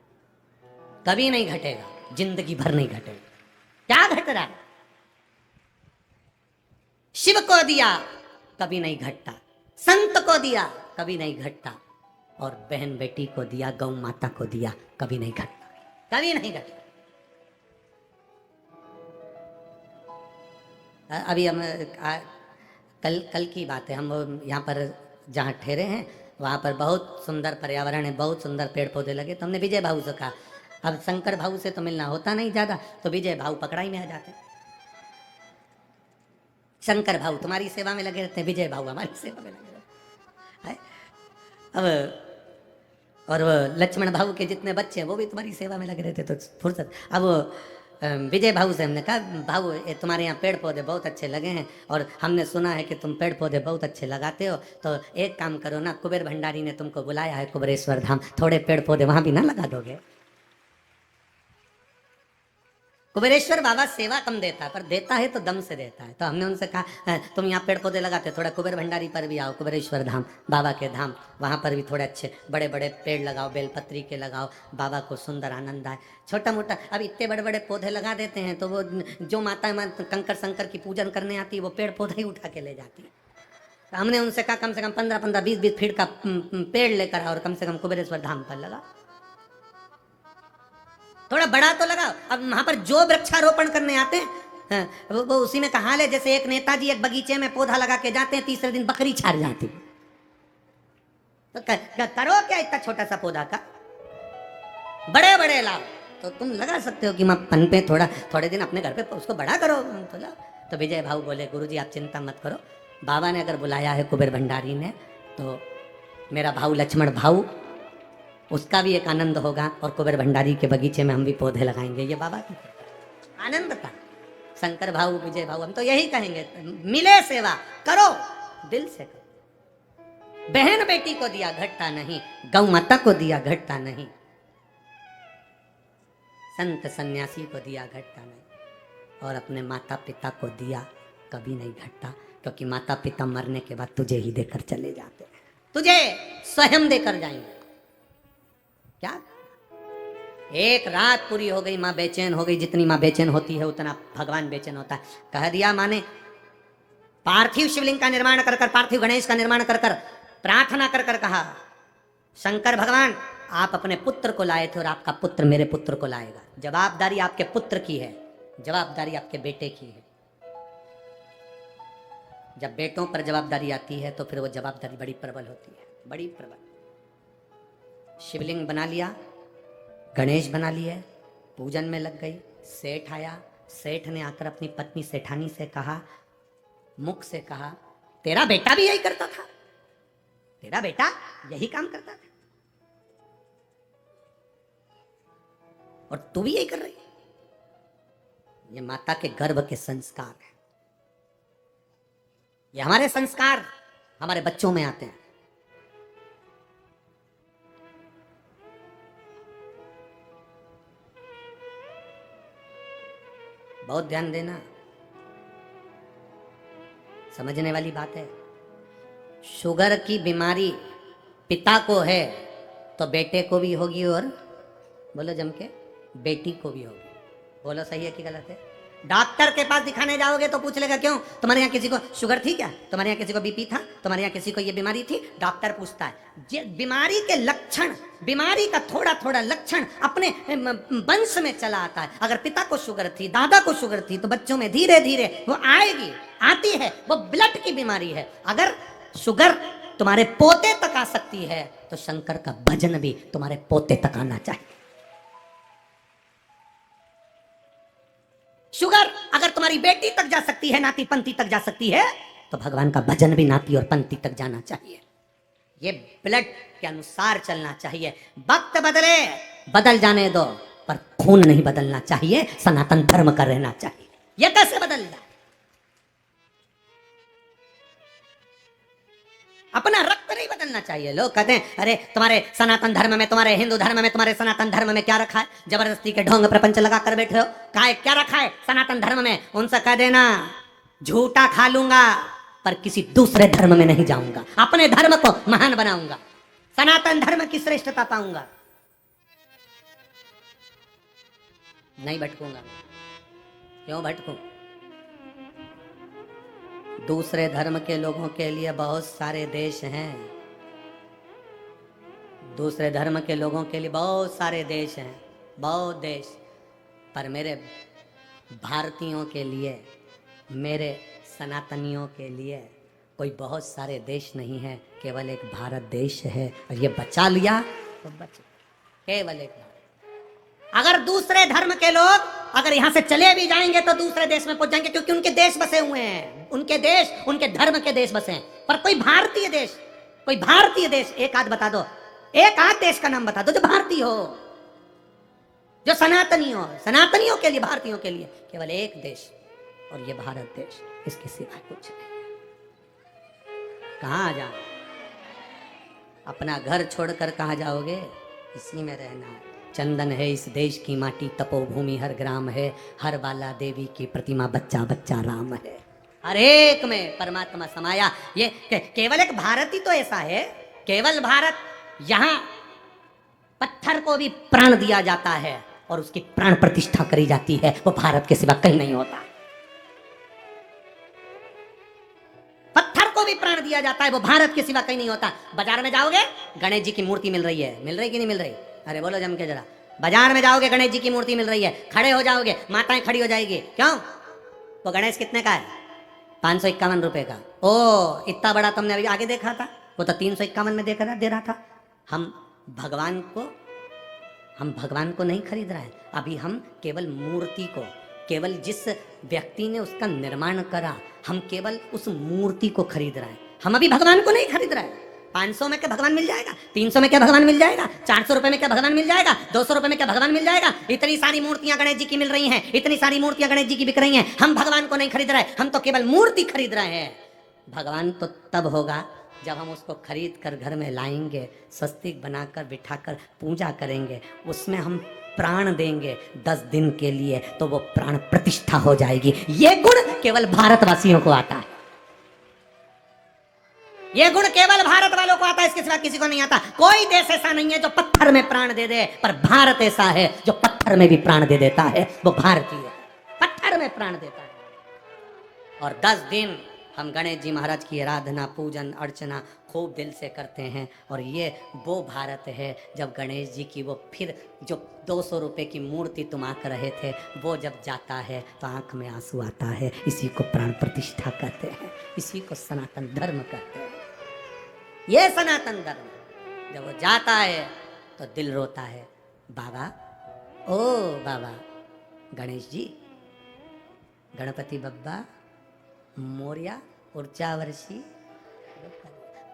कभी नहीं घटेगा, जिंदगी भर नहीं घटेगा। क्या घट रहा है? शिव को दिया कभी नहीं घटता, संत को दिया कभी नहीं घटता, और बहन बेटी को दिया, गौ माता को दिया, कभी नहीं घटता, कभी नहीं घटता। अभी हम कल की बात है, हम यहाँ पर जहाँ ठहरे हैं वहाँ पर बहुत सुंदर पर्यावरण है, बहुत सुंदर पेड़ पौधे लगे, तो हमने विजय भाऊ से कहा, अब शंकर भाऊ से तो मिलना होता नहीं ज़्यादा, तो विजय भाऊ पकड़ाई में आ जाते। शंकर भाऊ तुम्हारी सेवा में लगे रहते हैं, विजय भाऊ हमारी सेवा में लगे रहते हैं। अब और वो लक्ष्मण भाऊ के जितने बच्चे हैं वो भी तुम्हारी सेवा में लगे रहते, तो फुर्सत। अब विजय भाऊ से हमने कहा, भाऊ तुम्हारे यहाँ पेड़ पौधे बहुत अच्छे लगे हैं, और हमने सुना है कि तुम पेड़ पौधे बहुत अच्छे लगाते हो, तो एक काम करो ना, कुबेर भंडारी ने तुमको बुलाया है कुबेरेश्वर धाम, थोड़े पेड़ पौधे वहां भी ना लगा दोगे? कुबेरेश्वर बाबा सेवा कम देता, पर देता है तो दम से देता है। तो हमने उनसे कहा तुम यहाँ पेड़ पौधे लगाते, थोड़ा कुबेर भंडारी पर भी आओ, कुबेरेश्वर धाम बाबा के धाम, वहाँ पर भी थोड़े अच्छे बड़े बड़े पेड़ लगाओ, बेलपत्री के लगाओ, बाबा को सुंदर आनंद आए। छोटा मोटा अब इतने बड़े बड़े पौधे लगा देते हैं तो वो जो माता कंकर शंकर की पूजन करने आती है वो पेड़ पौधे ही उठा के ले जाती है। तो हमने उनसे कहा कम से कम 15-15, 20-20 फीट का पेड़ लेकर आओ और कम से कम कुबेरेश्वर धाम पर लगा, थोड़ा बड़ा तो लगाओ। अब वहां पर जो वृक्षारोपण करने आते हैं वो उसी में कहा ले, जैसे एक नेताजी एक बगीचे में पौधा लगा के जाते हैं, तीसरे दिन बकरी छाड़ जाती, तो करो क्या इतना छोटा सा पौधा का, बड़े बड़े लाओ। तो तुम लगा सकते हो कि मैं पन पे थोड़े दिन अपने घर पे उसको बड़ा करो, तो विजय भाऊ बोले गुरुजी आप चिंता मत करो, बाबा ने अगर बुलाया है कुबेर भंडारी ने, तो मेरा भाऊ लक्ष्मण भाऊ उसका भी एक आनंद होगा, और कुबेर भंडारी के बगीचे में हम भी पौधे लगाएंगे, ये बाबा की आनंद था। शंकर भाऊ विजय भाऊ हम तो यही कहेंगे, मिले सेवा करो, दिल से करो। बहन बेटी को दिया घटता नहीं, गौ माता को दिया घटता नहीं, संत सन्यासी को दिया घटता नहीं, और अपने माता पिता को दिया कभी नहीं घटता, क्योंकि माता पिता मरने के बाद तुझे ही देकर चले जाते, तुझे स्वयं देकर जाएंगे। क्या एक रात पूरी हो गई, माँ बेचैन हो गई, जितनी माँ बेचैन होती है उतना भगवान बेचैन होता है। कह दिया माँ ने पार्थिव शिवलिंग का निर्माण कर कर, पार्थिव गणेश का निर्माण कर कर, प्रार्थना कर कर कहा, शंकर भगवान आप अपने पुत्र को लाए थे और आपका पुत्र मेरे पुत्र को लाएगा। जवाबदारी आपके पुत्र की है, जवाबदारी आपके बेटे की है। जब बेटों पर जवाबदारी आती है तो फिर वो जवाबदारी बड़ी प्रबल होती है, बड़ी प्रबल। शिवलिंग बना लिया, गणेश बना लिए, पूजन में लग गई। सेठ आया, सेठ ने आकर अपनी पत्नी सेठानी से कहा, मुख से कहा, तेरा बेटा भी यही करता था, तेरा बेटा यही काम करता था और तू भी यही कर रही है। ये माता के गर्भ के संस्कार है, ये हमारे संस्कार हमारे बच्चों में आते हैं। बहुत ध्यान देना, समझने वाली बात है। शुगर की बीमारी पिता को है तो बेटे को भी होगी और बोलो जम के बेटी को भी होगी। बोलो सही है कि गलत है? डॉक्टर के पास दिखाने जाओगे तो पूछ लेगा, क्यों तुम्हारे यहाँ किसी को शुगर थी क्या, तुम्हारे यहाँ किसी को बीपी था, तुम्हारे यहाँ किसी को ये बीमारी थी? डॉक्टर पूछता है। जे बीमारी के लक्षण, बीमारी का थोड़ा थोड़ा लक्षण अपने वंश में चला आता है। अगर पिता को शुगर थी, दादा को शुगर थी, तो बच्चों में धीरे धीरे वो आएगी, आती है। वो ब्लड की बीमारी है। अगर शुगर तुम्हारे पोते तक आ सकती है तो शंकर का भजन भी तुम्हारे पोते तक आना चाहिए। शुगर अगर तुम्हारी बेटी तक जा सकती है, नाती पंथी तक जा सकती है, तो भगवान का भजन भी नाती और पंथी तक जाना चाहिए। ये ब्लड के अनुसार चलना चाहिए। वक्त बदले बदल जाने दो, पर खून नहीं बदलना चाहिए, सनातन धर्म का रहना चाहिए। ये कैसे बदल जाए? अपना रक्त नहीं बदलना चाहिए। लोग कहते हैं अरे तुम्हारे सनातन धर्म में, तुम्हारे हिंदू धर्म में, तुम्हारे सनातन धर्म में क्या रखा है? जबरदस्ती के ढोंग प्रपंच लगा कर बैठे हो। क्या रखा है सनातन धर्म में? उनसे कह देना झूठा खा लूंगा पर किसी दूसरे धर्म में नहीं जाऊंगा, अपने धर्म को महान बनाऊंगा, सनातन धर्म की श्रेष्ठता पाऊंगा, नहीं भटकूंगा। क्यों भटकूं? दूसरे धर्म के लोगों के लिए बहुत सारे देश हैं, दूसरे धर्म के लोगों के लिए बहुत सारे देश हैं, बहुत देश। पर मेरे भारतीयों के लिए, मेरे सनातनियों के लिए कोई बहुत सारे देश नहीं है, केवल एक भारत देश है। और ये बचा लिया तो बच, केवल एक। अगर दूसरे धर्म के लोग अगर यहां से चले भी जाएंगे तो दूसरे देश में पहुंच जाएंगे, क्योंकि उनके देश बसे हुए हैं, उनके देश, उनके धर्म के देश बसे हैं। पर कोई भारतीय देश, कोई भारतीय देश एक आध बता दो, एक आध देश का नाम बता दो जो भारतीय हो, जो सनातनी हो। सनातनियों के लिए, भारतीयों के लिए केवल एक देश, और ये भारत देश, इसके सिवा कुछ नहीं। कहां जाओ? अपना घर छोड़कर कहां जाओगे? इसी में रहना है। चंदन है इस देश की माटी, तपोभूमि हर ग्राम है, हर बाला देवी की प्रतिमा, बच्चा बच्चा राम है। हर एक में परमात्मा समाया। ये केवल एक भारत ही तो ऐसा है, केवल भारत। यहां पत्थर को भी प्राण दिया जाता है और उसकी प्राण प्रतिष्ठा करी जाती है, वो भारत के सिवा कहीं नहीं होता। पत्थर को भी प्राण दिया जाता है, वो भारत के सिवा कहीं नहीं होता। बाजार में जाओगे, गणेश जी की मूर्ति मिल रही है, मिल रही कि नहीं मिल रही? अरे बोलो जम के जरा। बाजार में जाओगे, गणेश जी की मूर्ति मिल रही है, खड़े हो जाओगे, माताएं खड़ी हो जाएगी। क्यों? वो गणेश कितने का है? 551 रुपए का। ओ इतना बड़ा तुमने अभी आगे देखा था, वो तो 351 में दे रहा था। हम भगवान को नहीं खरीद रहे हैं अभी, हम केवल मूर्ति को, केवल जिस व्यक्ति ने उसका निर्माण करा, हम केवल उस मूर्ति को खरीद रहे हैं। हम अभी भगवान को नहीं खरीद रहे हैं। 500 में क्या भगवान मिल जाएगा? 300 में क्या भगवान मिल जाएगा? 400 रुपए में क्या भगवान मिल जाएगा? 200 रुपए में क्या भगवान मिल जाएगा? इतनी सारी मूर्तियां गणेश जी की मिल रही हैं, इतनी सारी मूर्तियां गणेश जी की बिक रही हैं। हम भगवान को नहीं खरीद रहे, हम तो केवल मूर्ति खरीद रहे हैं। भगवान तो तब होगा जब हम उसको खरीद कर घर में लाएंगे, स्वस्तिक बनाकर बिठाकर पूजा करेंगे, उसमें हम प्राण देंगे 10 दिन के लिए, तो वो प्राण प्रतिष्ठा हो जाएगी। ये गुण केवल भारतवासियों को आता है, ये गुण केवल भारत वालों को आता है, इसके सिवा किसी को नहीं आता। कोई देश ऐसा नहीं है जो पत्थर में प्राण दे दे, पर भारत ऐसा है जो पत्थर में भी प्राण दे देता है। वो भारतीय पत्थर में प्राण देता है। और 10 दिन हम गणेश जी महाराज की आराधना पूजन अर्चना खूब दिल से करते हैं। और ये वो भारत है जब गणेश जी की वो फिर जो 200 रुपये की मूर्ति तुम आकर रहे थे, वो जब जाता है तो आंख में आंसू आता है। इसी को प्राण प्रतिष्ठा कहते हैं, इसी को सनातन धर्म कहते हैं। ये सनातन धर्म जब वो जाता है तो दिल रोता है। बाबा, ओ बाबा गणेश जी, गणपति बब्बा मोरिया ऊर्जा वर्षी,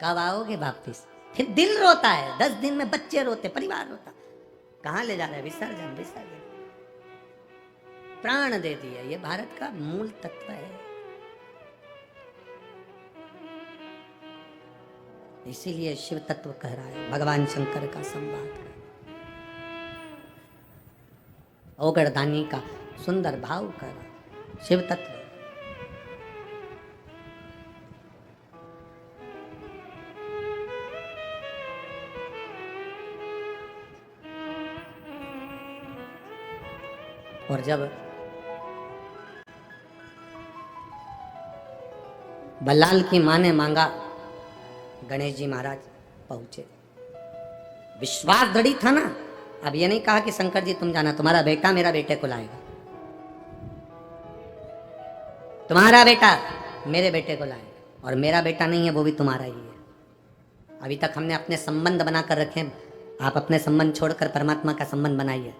कब आओगे वापिस? फिर दिल रोता है, 10 दिन में बच्चे रोते, परिवार रोता। कहाँ ले जा रहे हैं? विसर्जन, विसर्जन। प्राण दे दिया। ये भारत का मूल तत्व है। इसीलिए शिव तत्व कह रहा है, भगवान शंकर का संवाद है। ओगरदानी का सुंदर भाव कर रहा है, शिव तत्व। और जब बल्लाल की मां ने मांगा, गणेश जी महाराज पहुंचे। विश्वास दृढ़ था ना। अब ये नहीं कहा कि शंकर जी तुम जाना, तुम्हारा बेटा मेरा बेटे को लाएगा, तुम्हारा बेटा मेरे बेटे को लाएगा, और मेरा बेटा नहीं है वो भी तुम्हारा ही है। अभी तक हमने अपने संबंध बनाकर रखे, आप अपने संबंध छोड़कर परमात्मा का संबंध बनाइए।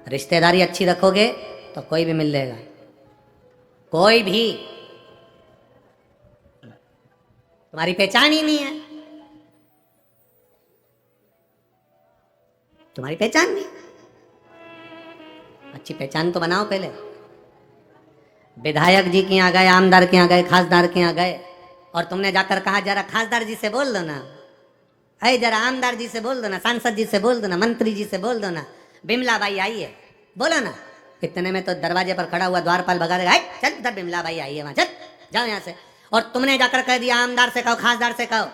रिश्तेदारी अच्छी रखोगे तो कोई भी मिल लेगा, कोई भी। तुम्हारी पहचान ही नहीं है, तुम्हारी पहचान नहीं। अच्छी पहचान तो बनाओ पहले। विधायक जी के यहाँ गए, आमदार के यहाँ गए, खासदार के यहाँ गए, और तुमने जाकर कहा जरा खासदार जी से बोल दो ना, अरे जरा आमदार जी से बोल दो ना, सांसद जी से बोल दो ना, मंत्री जी से बोल दो ना, बिमला भाई आई है, बोलो ना। इतने में तो दरवाजे पर खड़ा हुआ द्वारपाल भगा देगा, चल इधर बिमला भाई आई है, वहां चल, जाओ यहाँ से। और तुमने जाकर कह दिया आमदार से कहो, खासदार से कहो,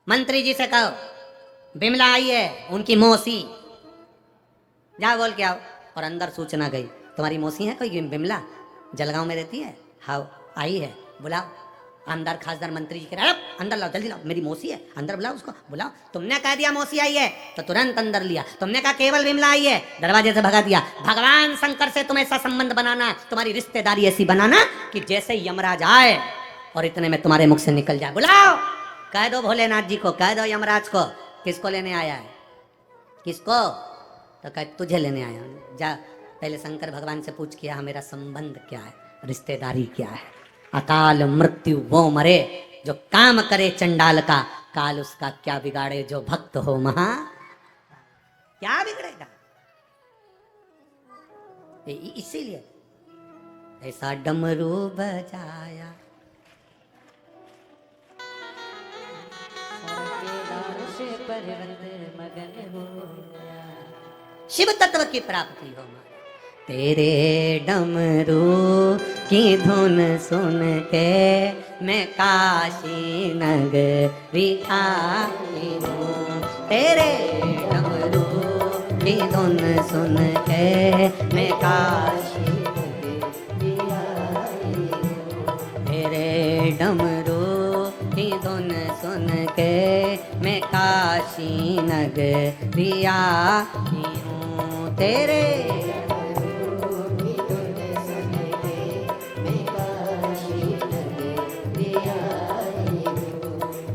मंत्री जी से कहो, बिमला आई है, उनकी मौसी, जाओ बोल के आओ। और अंदर सूचना गई, तुम्हारी मौसी है कोई बिमला, जलगांव में रहती है, हाँ आई है, बुलाओ। आमदार खासदार मंत्री जी कह रहे अंदर लाओ, जल्दी लाओ, मेरी मौसी है, अंदर बुलाओ उसको, बुलाओ। तुमने कह दिया मौसी आई है तो तुरंत अंदर लिया। तुमने कहा केवल बिमला आई है, दरवाजे से भगा दिया। भगवान शंकर से तुम ऐसा संबंध बनाना, तुम्हारी रिश्तेदारी ऐसी बनाना कि जैसे यमराज आए और इतने में तुम्हारे मुख से निकल जाए, बुलाओ। कह दो भोलेनाथ जी को, कह दो यमराज को, किसको लेने आया है, किसको? तो कह तुझे लेने आया हूं। जा पहले शंकर भगवान से पूछ किया मेरा संबंध क्या है, रिश्तेदारी क्या है। अकाल मृत्यु वो मरे जो काम करे चंडाल का, काल उसका क्या बिगाड़े जो भक्त हो महा। क्या बिगड़ेगा? इसीलिए ऐसा डमरू बजाया, शिव तत्व की प्राप्ति हो। तेरे डमरू की धुन सुन के मैं काशी नगरी आई हूँ। तेरे डमरू की धुन सुन के मैं काशी नगरी आई हूँ। तेरे डमरू की धुन सुन के मैं काशी नगरी आई हूँ। तेरे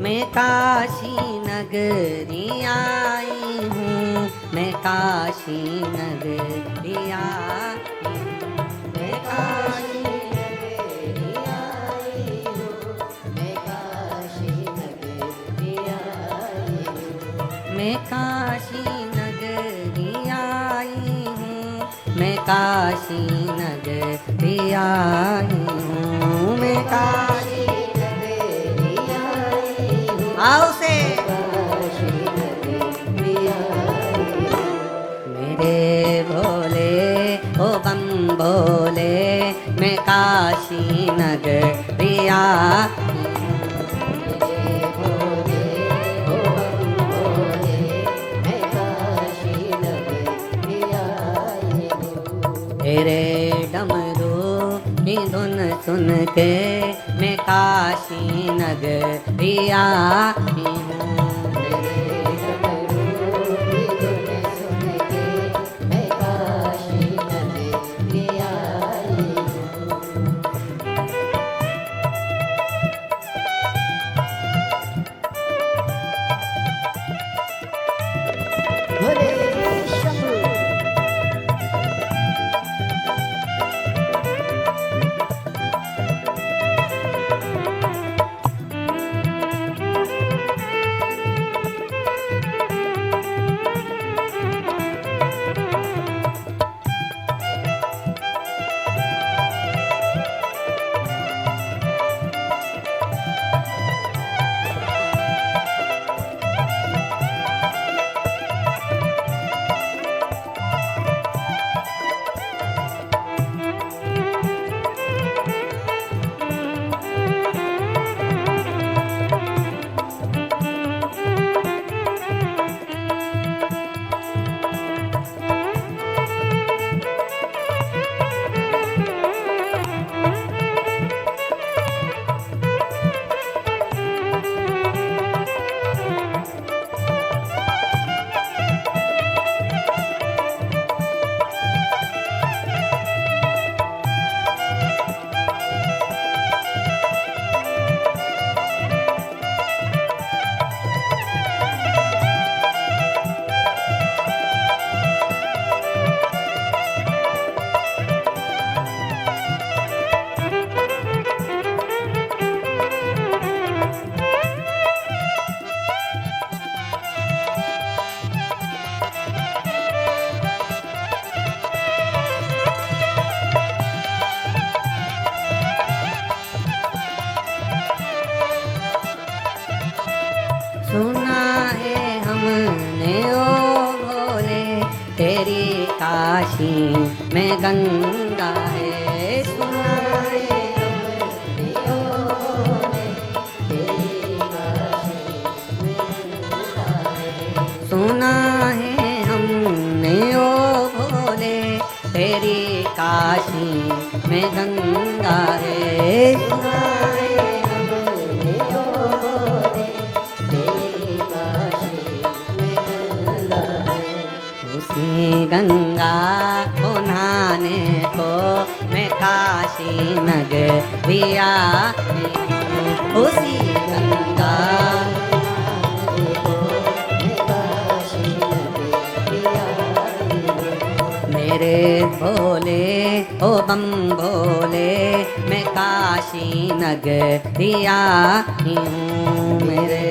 मैं काशी नगरी आई हूँ, मैं काशी नगरी आई हूँ, मैं काशी नगरी आई हूँ, मैं काशी नगरी आई हूँ, मैं काशी नगरी आई हूँ, मैं काशी नगरी आई हूँ, मैं काशी आओ से मेरे भोले ओ बम भोले मैं काशी नगरी आई हूँ। तेरे डमरू की धुन सुन के मैं काशी नगरी आई हूँ। सुना है हमने ओ भोले तेरी काशी में गंगा है। सुना है हमने ओ भोले तेरी काशी में गंगा है। सुना है हमने ओ भोले तेरी काशी में गंगा है। सुना है गंगा को नहाने को मैं काशी नगरी आई हूँ। उसी गंगा को मैं काशी नगरी आई हूँ। मेरे भोले ओ बम भोले मैं काशी नगरी आई हूँ। मेरे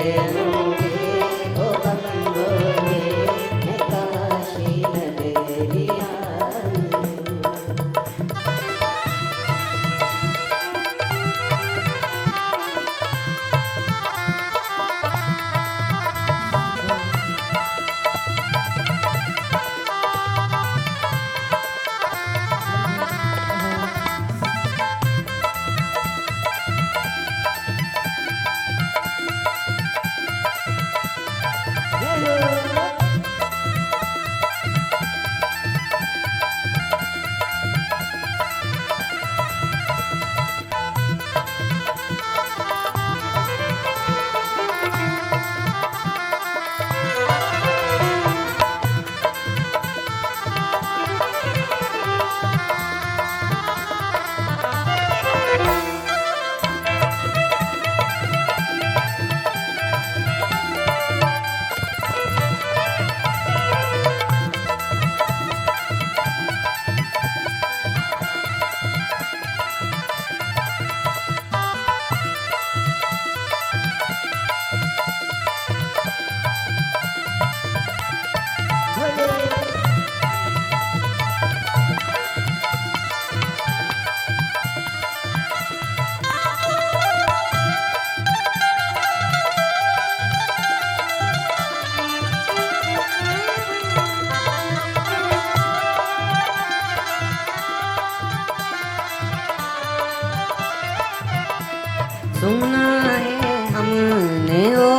सुना है हमने ओ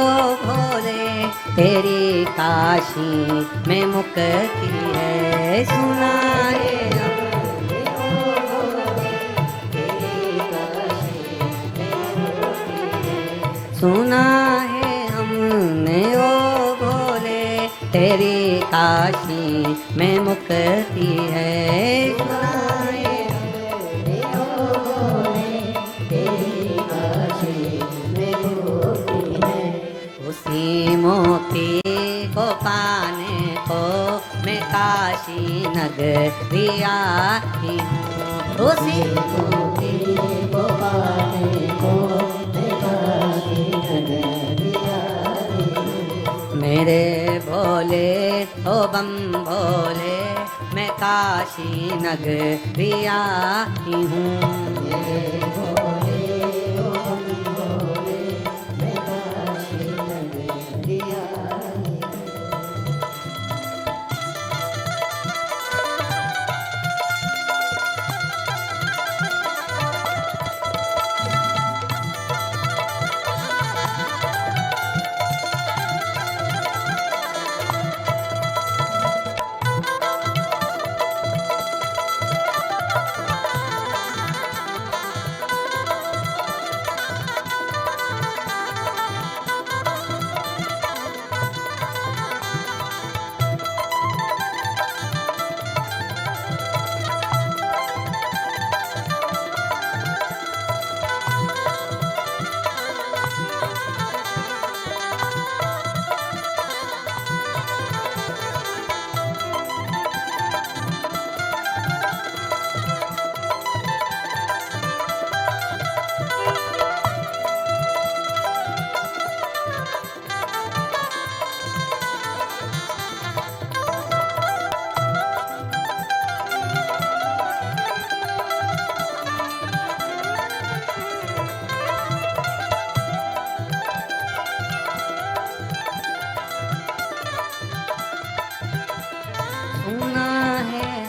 भोले तेरी काशी में मुक्ति है। सुना है हमने ओ भोले तेरी सुना है हमने ओ भोले तेरी काशी में मुक्ति है। सुना है हमने ओ भोले तेरी काशी में मुक्ति है। उसी मुक्ति को पाने को मैं काशी नगरी आई हूँ। उसी मुक्ति को पाने को मैं काशी नगरी आई हूँ। मेरे भोले ओ बम भोले मैं काशी नगरी आई हूँ। मेरे भोले ओ बम भोले मैं काशी नगरी आई हूँ।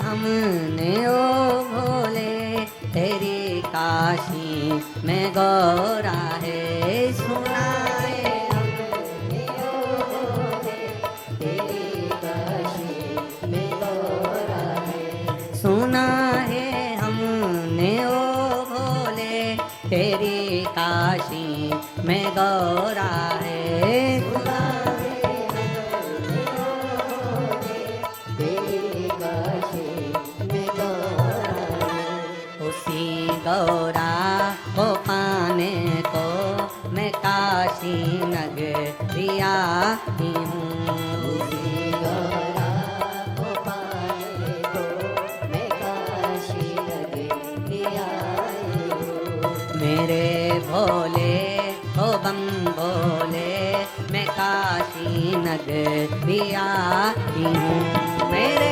हमने ओ भोले तेरी काशी में गौरा है। सुना है हमने ओ भोले तेरी काशी में गौरा है। सुना है हमने ओ भोले तेरी काशी में गौरा है। सुना गौरा को पाने को मैं काशी नगरी आई हूँ। उसी गौरा को पाने को मैं काशी नगरी आई हूँ। मेरे भोले ओ बम भोले मैं काशी नगरी आई हूँ। मेरे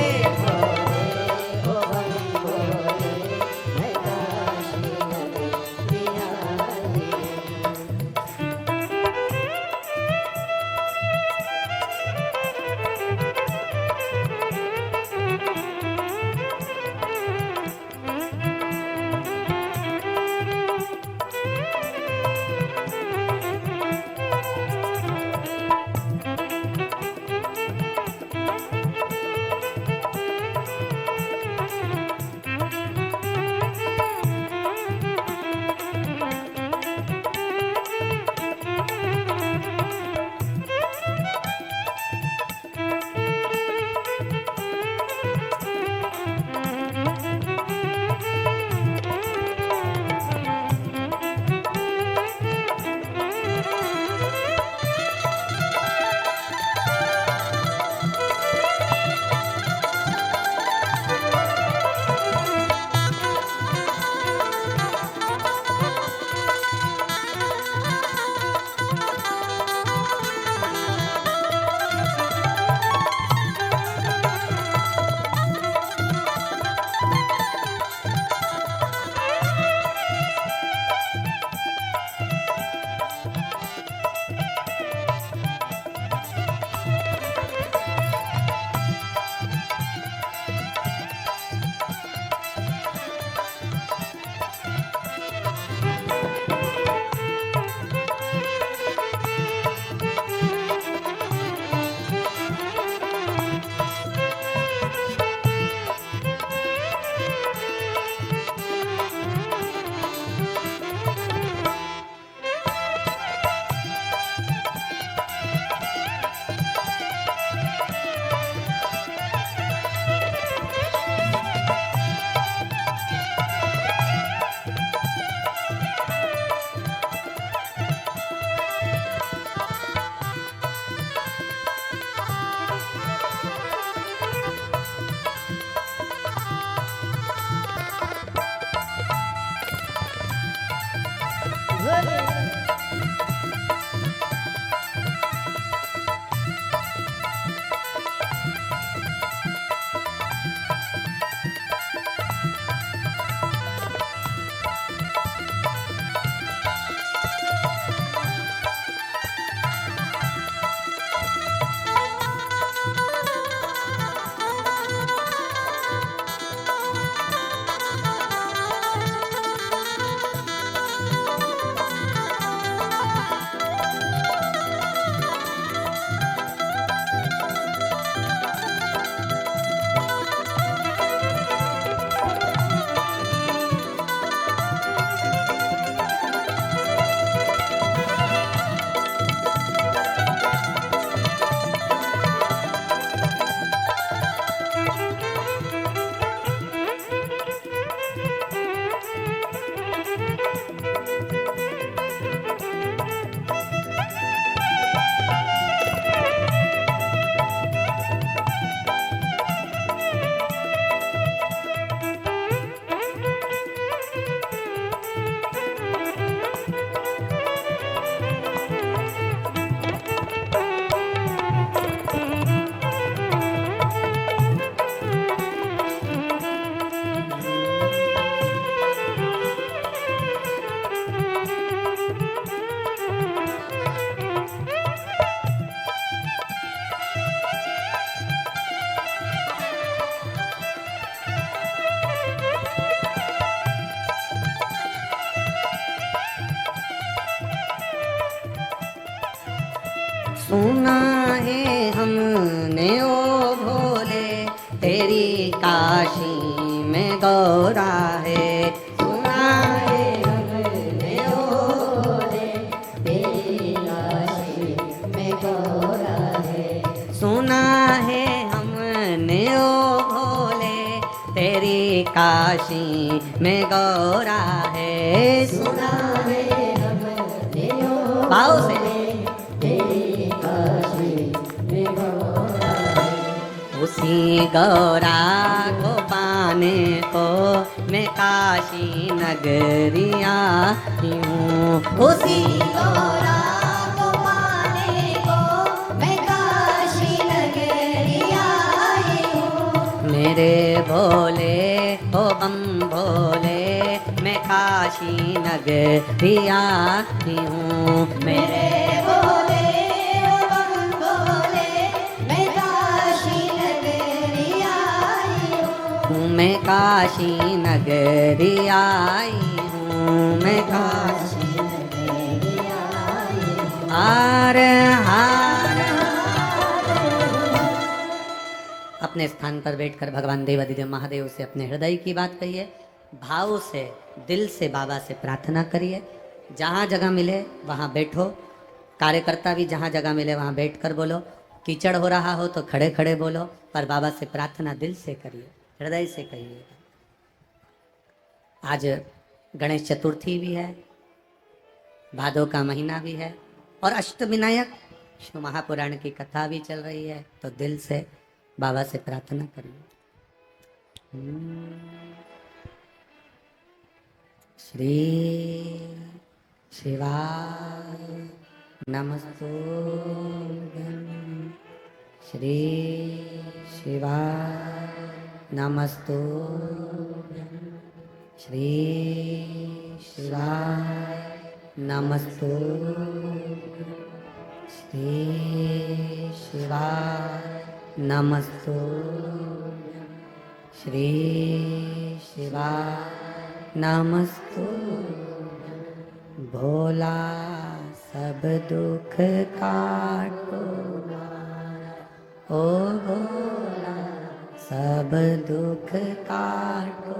सुना है हमने ओ भोले तेरी काशी में गौरा है। सुना है हमने ओ भोले तेरी काशी में गौरा है। सुना है हमने ओ भोले तेरी काशी में गौरा है। सुना है हमने ओ भाव से उसी गौरा को पाने को मैं काशी नगरिया हूँ। उसी गौरा को पाने को मैं काशी नगरिया हूँ। मेरे भोले ओ बम भोले मैं काशी नगरिया हूँ। मेरे भोले ओ बम भोले मैं काशी नगरिया हूँ। मैं काशी नगरिया हूँ। मैं काशी नगरिया हूँ। हार हार अपने स्थान पर बैठकर भगवान देवाधिदेव महादेव से अपने हृदय की बात कहिए। भाव से दिल से बाबा से प्रार्थना करिए। जहाँ जगह मिले वहाँ बैठो। कार्यकर्ता भी जहाँ जगह मिले वहाँ बैठकर बोलो। कीचड़ हो रहा हो तो खड़े खड़े बोलो, पर बाबा से प्रार्थना दिल से करिए, हृदय से कहिए। आज गणेश चतुर्थी भी है, भादों का महीना भी है और अष्टविनायक शिव महापुराण की कथा भी चल रही है, तो दिल से बाबा से प्रार्थना करिए। श्री शिवाय नमस्तुभ्यं। श्री शिवाय नमस्तुभ्यं। श्री शिवाय नमस्तुभ्यं। श्री शिवाय नमस्तुभ्यं। श्री शिवाय नमस्तुभ्यं। भोला सब दुख काटो ओ भोला सब दुख काटो।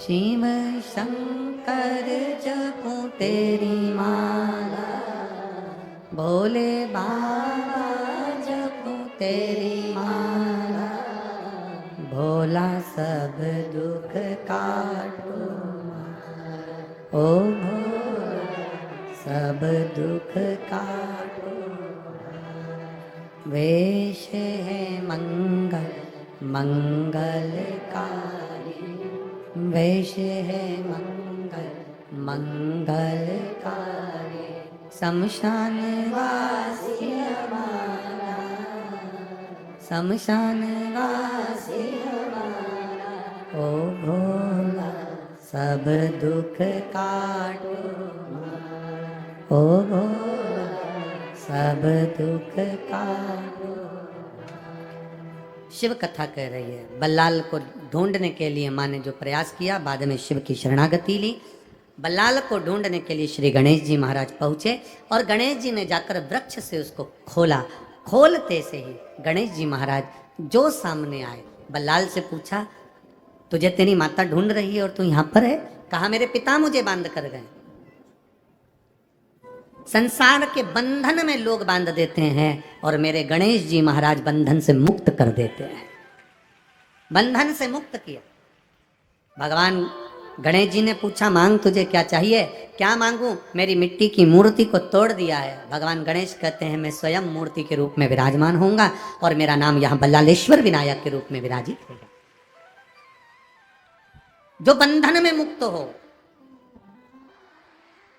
शिव शंकर जपूं तेरी माला, भोले बाबा जपूं तेरी माला। भोला सब दुख काटो ओ भोला सब दुख काटो। वेश है मंगल मंगलकारी, वेश है मंगल मंगलकारी। शमशान वासी हमारा, शमशान वासी हमारा। ओ भोला सब दुख काटो ओ भोला सब दुख काटो। शिव कथा कह रही है। बल्लाल को ढूंढने के लिए माँ ने जो प्रयास किया, बाद में शिव की शरणागति ली। बल्लाल को ढूंढने के लिए श्री गणेश जी महाराज पहुंचे और गणेश जी ने जाकर वृक्ष से उसको खोला। खोलते से ही गणेश जी महाराज जो सामने आए, बल्लाल से पूछा, तुझे तेरी माता ढूंढ रही है और तू यहां पर है? कहा, मेरे पिता मुझे बांध कर गए। संसार के बंधन में लोग बांध देते हैं और मेरे गणेश जी महाराज बंधन से मुक्त कर देते हैं। बंधन से मुक्त किया। भगवान गणेश जी ने पूछा, मांग तुझे क्या चाहिए? क्या मांगू? मेरी मिट्टी की मूर्ति को तोड़ दिया है। भगवान गणेश कहते हैं, मैं स्वयं मूर्ति के रूप में विराजमान होऊंगा और मेरा नाम यहां बल्लालेश्वर विनायक के रूप में विराजित होगा। जो बंधन में मुक्त हो,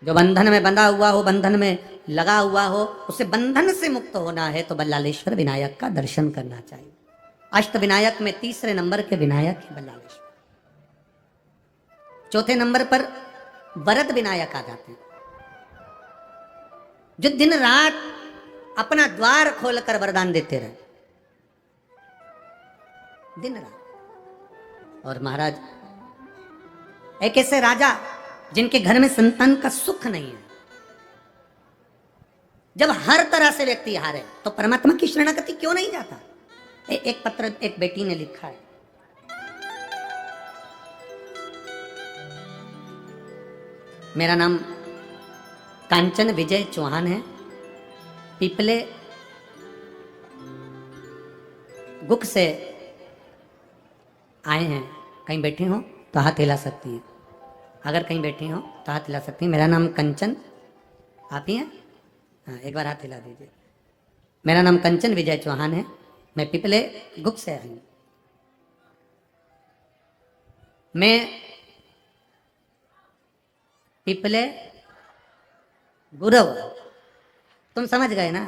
जो बंधन में बंधा हुआ हो, बंधन में लगा हुआ हो, उसे बंधन से मुक्त होना है तो बल्लालेश्वर विनायक का दर्शन करना चाहिए। अष्ट विनायक में तीसरे नंबर के विनायक है बल्लालेश्वर। चौथे नंबर पर वरद विनायक आ जाते हैं, जो दिन रात अपना द्वार खोलकर वरदान देते रहे, दिन रात। और महाराज एक ऐसे राजा जिनके घर में संतान का सुख नहीं है, जब हर तरह से व्यक्ति हारे तो परमात्मा की शरणागति क्यों नहीं जाता? एक पत्र एक बेटी ने लिखा है, मेरा नाम कांचन विजय चौहान है, पीपले गुक से आए हैं, कहीं बैठे हो तो हाथ हिला सकती हैं, अगर कहीं बैठी हो तो हाथ हिला सकती हैं। मेरा नाम कंचन, आप ही हैं? हाँ, एक बार हाथ हिला दीजिए। मेरा नाम कंचन विजय चौहान है, मैं पिपले गुक से आई हूँ। मैं पिपले गुरव, तुम समझ गए ना?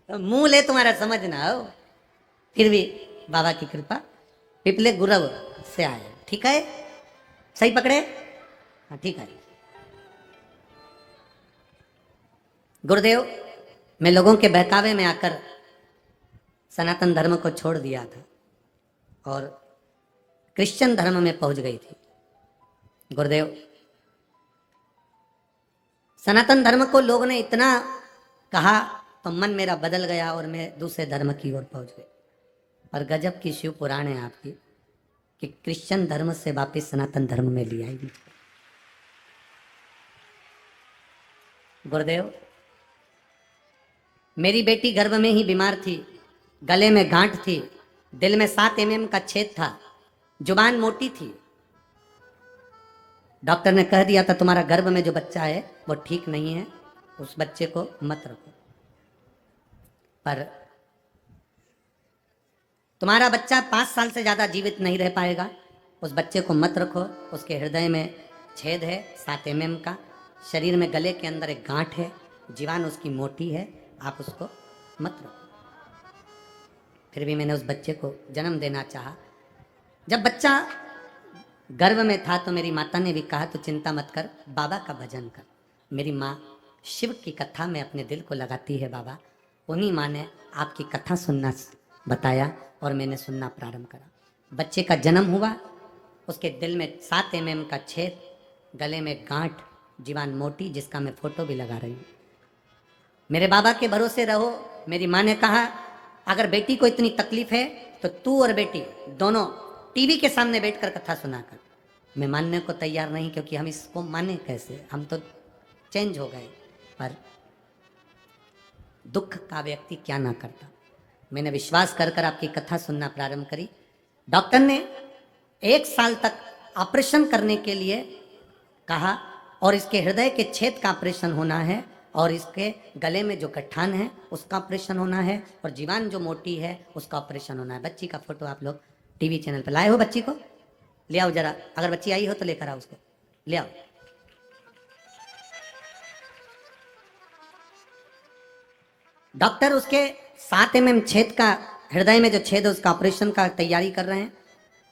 तो मुंह ले तुम्हारा समझ ना हो, फिर भी बाबा की कृपा, पिपले गुरव से आए। ठीक है, सही पकड़े? हाँ ठीक है। गुरुदेव, मैं लोगों के बहकावे में आकर सनातन धर्म को छोड़ दिया था और क्रिश्चियन धर्म में पहुंच गई थी। गुरुदेव, सनातन धर्म को लोगों ने इतना कहा तो मन मेरा बदल गया और मैं दूसरे धर्म की ओर पहुंच गई। और गजब की शिव पुराण है आपकी कि क्रिश्चियन धर्म से वापस सनातन धर्म में लिया ही। गुरुदेव, मेरी बेटी गर्भ में ही बीमार थी, गले में गांठ थी, दिल में 7 mm का छेद था, जुबान मोटी थी। डॉक्टर ने कह दिया था तुम्हारा गर्भ में जो बच्चा है वो ठीक नहीं है, उस बच्चे को मत रखो। पर तुम्हारा बच्चा 5 साल से ज्यादा जीवित नहीं रह पाएगा, उस बच्चे को मत रखो, उसके हृदय में छेद है 7 mm का, शरीर में गले के अंदर एक गांठ है, जीवान उसकी मोटी है, आप उसको मत रखो। फिर भी मैंने उस बच्चे को जन्म देना चाहा। जब बच्चा गर्भ में था तो मेरी माता ने भी कहा तो चिंता मत कर, बाबा का भजन कर। मेरी माँ शिव की कथा में अपने दिल को लगाती है बाबा, उन्हीं माँ ने आपकी कथा सुनना बताया और मैंने सुनना प्रारंभ करा। बच्चे का जन्म हुआ, उसके दिल में 7 mm का छेद, गले में गांठ, जीवान मोटी, जिसका मैं फोटो भी लगा रही हूँ। मेरे बाबा के भरोसे रहो। मेरी माँ ने कहा अगर बेटी को इतनी तकलीफ है तो तू और बेटी दोनों टीवी के सामने बैठकर कथा सुना कर। मैं मानने को तैयार नहीं, क्योंकि हम इसको माने कैसे, हम तो चेंज हो गए। पर दुख का व्यक्ति क्या ना करता। मैंने विश्वास कर कर आपकी कथा सुनना प्रारंभ करी। डॉक्टर ने 1 साल तक ऑपरेशन करने के लिए कहा और इसके हृदय के छेद का ऑपरेशन होना है और इसके गले में जो गठान है उसका ऑपरेशन होना है और जीवान जो मोटी है उसका ऑपरेशन होना है। बच्ची का फोटो आप लोग टीवी चैनल पर लाए हो, बच्ची को ले आओ जरा, अगर बच्ची आई हो तो लेकर आओ, उसको ले आओ। डॉक्टर उसके 7 mm छेद का, हृदय में जो छेद है उसका ऑपरेशन का तैयारी कर रहे हैं,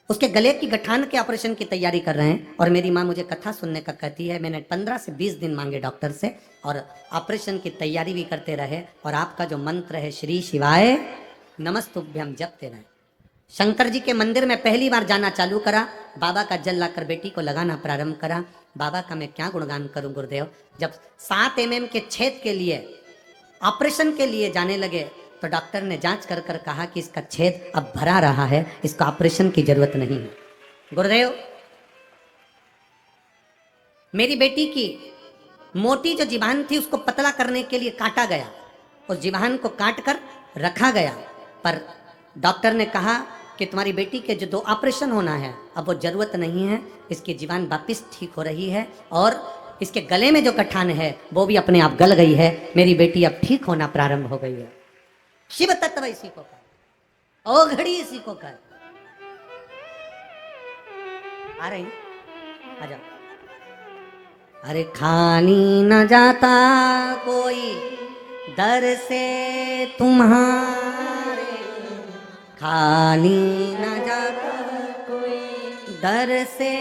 उसके गले की गठान के ऑपरेशन की तैयारी कर रहे हैं। और मेरी माँ मुझे कथा सुनने का कहती है। मैंने 15 से 20 दिन मांगे डॉक्टर से और ऑपरेशन की तैयारी भी करते रहे और आपका जो मंत्र है श्री शिवाय नमस्तुभ्यम जपते रहे। शंकर जी के मंदिर में पहली बार जाना चालू करा, बाबा का जल लाकर बेटी को लगाना प्रारंभ करा। बाबा का मैं क्या गुणगान करूं गुरुदेव। जब 7 mm के छेद के लिए ऑपरेशन के लिए जाने लगे तो डॉक्टर ने जांच कर कर कहा कि इसका छेद अब भरा रहा है, इसका ऑपरेशन की जरूरत नहीं है। गुरुदेव, मेरी बेटी की मोटी जो जीवान थी उसको पतला करने के लिए काटा गया, उस जीवान को काट कर रखा गया। पर डॉक्टर ने कहा कि तुम्हारी बेटी के जो 2 ऑपरेशन होना है अब वो जरूरत नहीं है, इसकी जीवान वापिस ठीक हो रही है और इसके गले में जो गठान है वो भी अपने आप गल गई है। मेरी बेटी अब ठीक होना प्रारंभ हो गई है। शिव तत्व इसी को कहा, ओघड़ी इसी को कहा। आ रही आ जाओ। अरे खानी न जाता कोई दर से तुम्हारे, खाली न जाता कोई दर से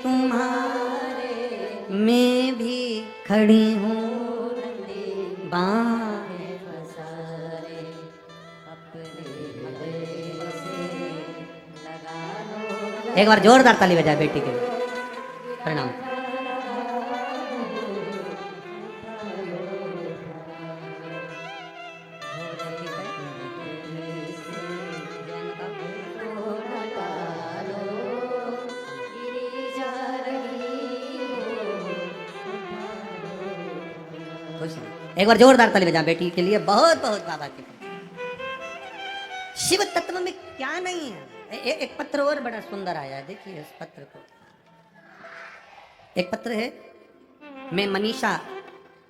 तुम्हारे, मैं भी खड़ी हूँ बाहें पसारे, अपने हृदय से लगा लो। एक बार जोरदार ताली बजाए बेटी के लिए। प्रणाम। खुश हैं। एक बार जोरदार ताली बजा बेटी के लिए, बहुत बहुत बाबा की कृपा। शिव तत्व में क्या नहीं है। एक पत्र और बड़ा सुंदर आया है, देखिए इस पत्र को। एक पत्र है, मैं मनीषा,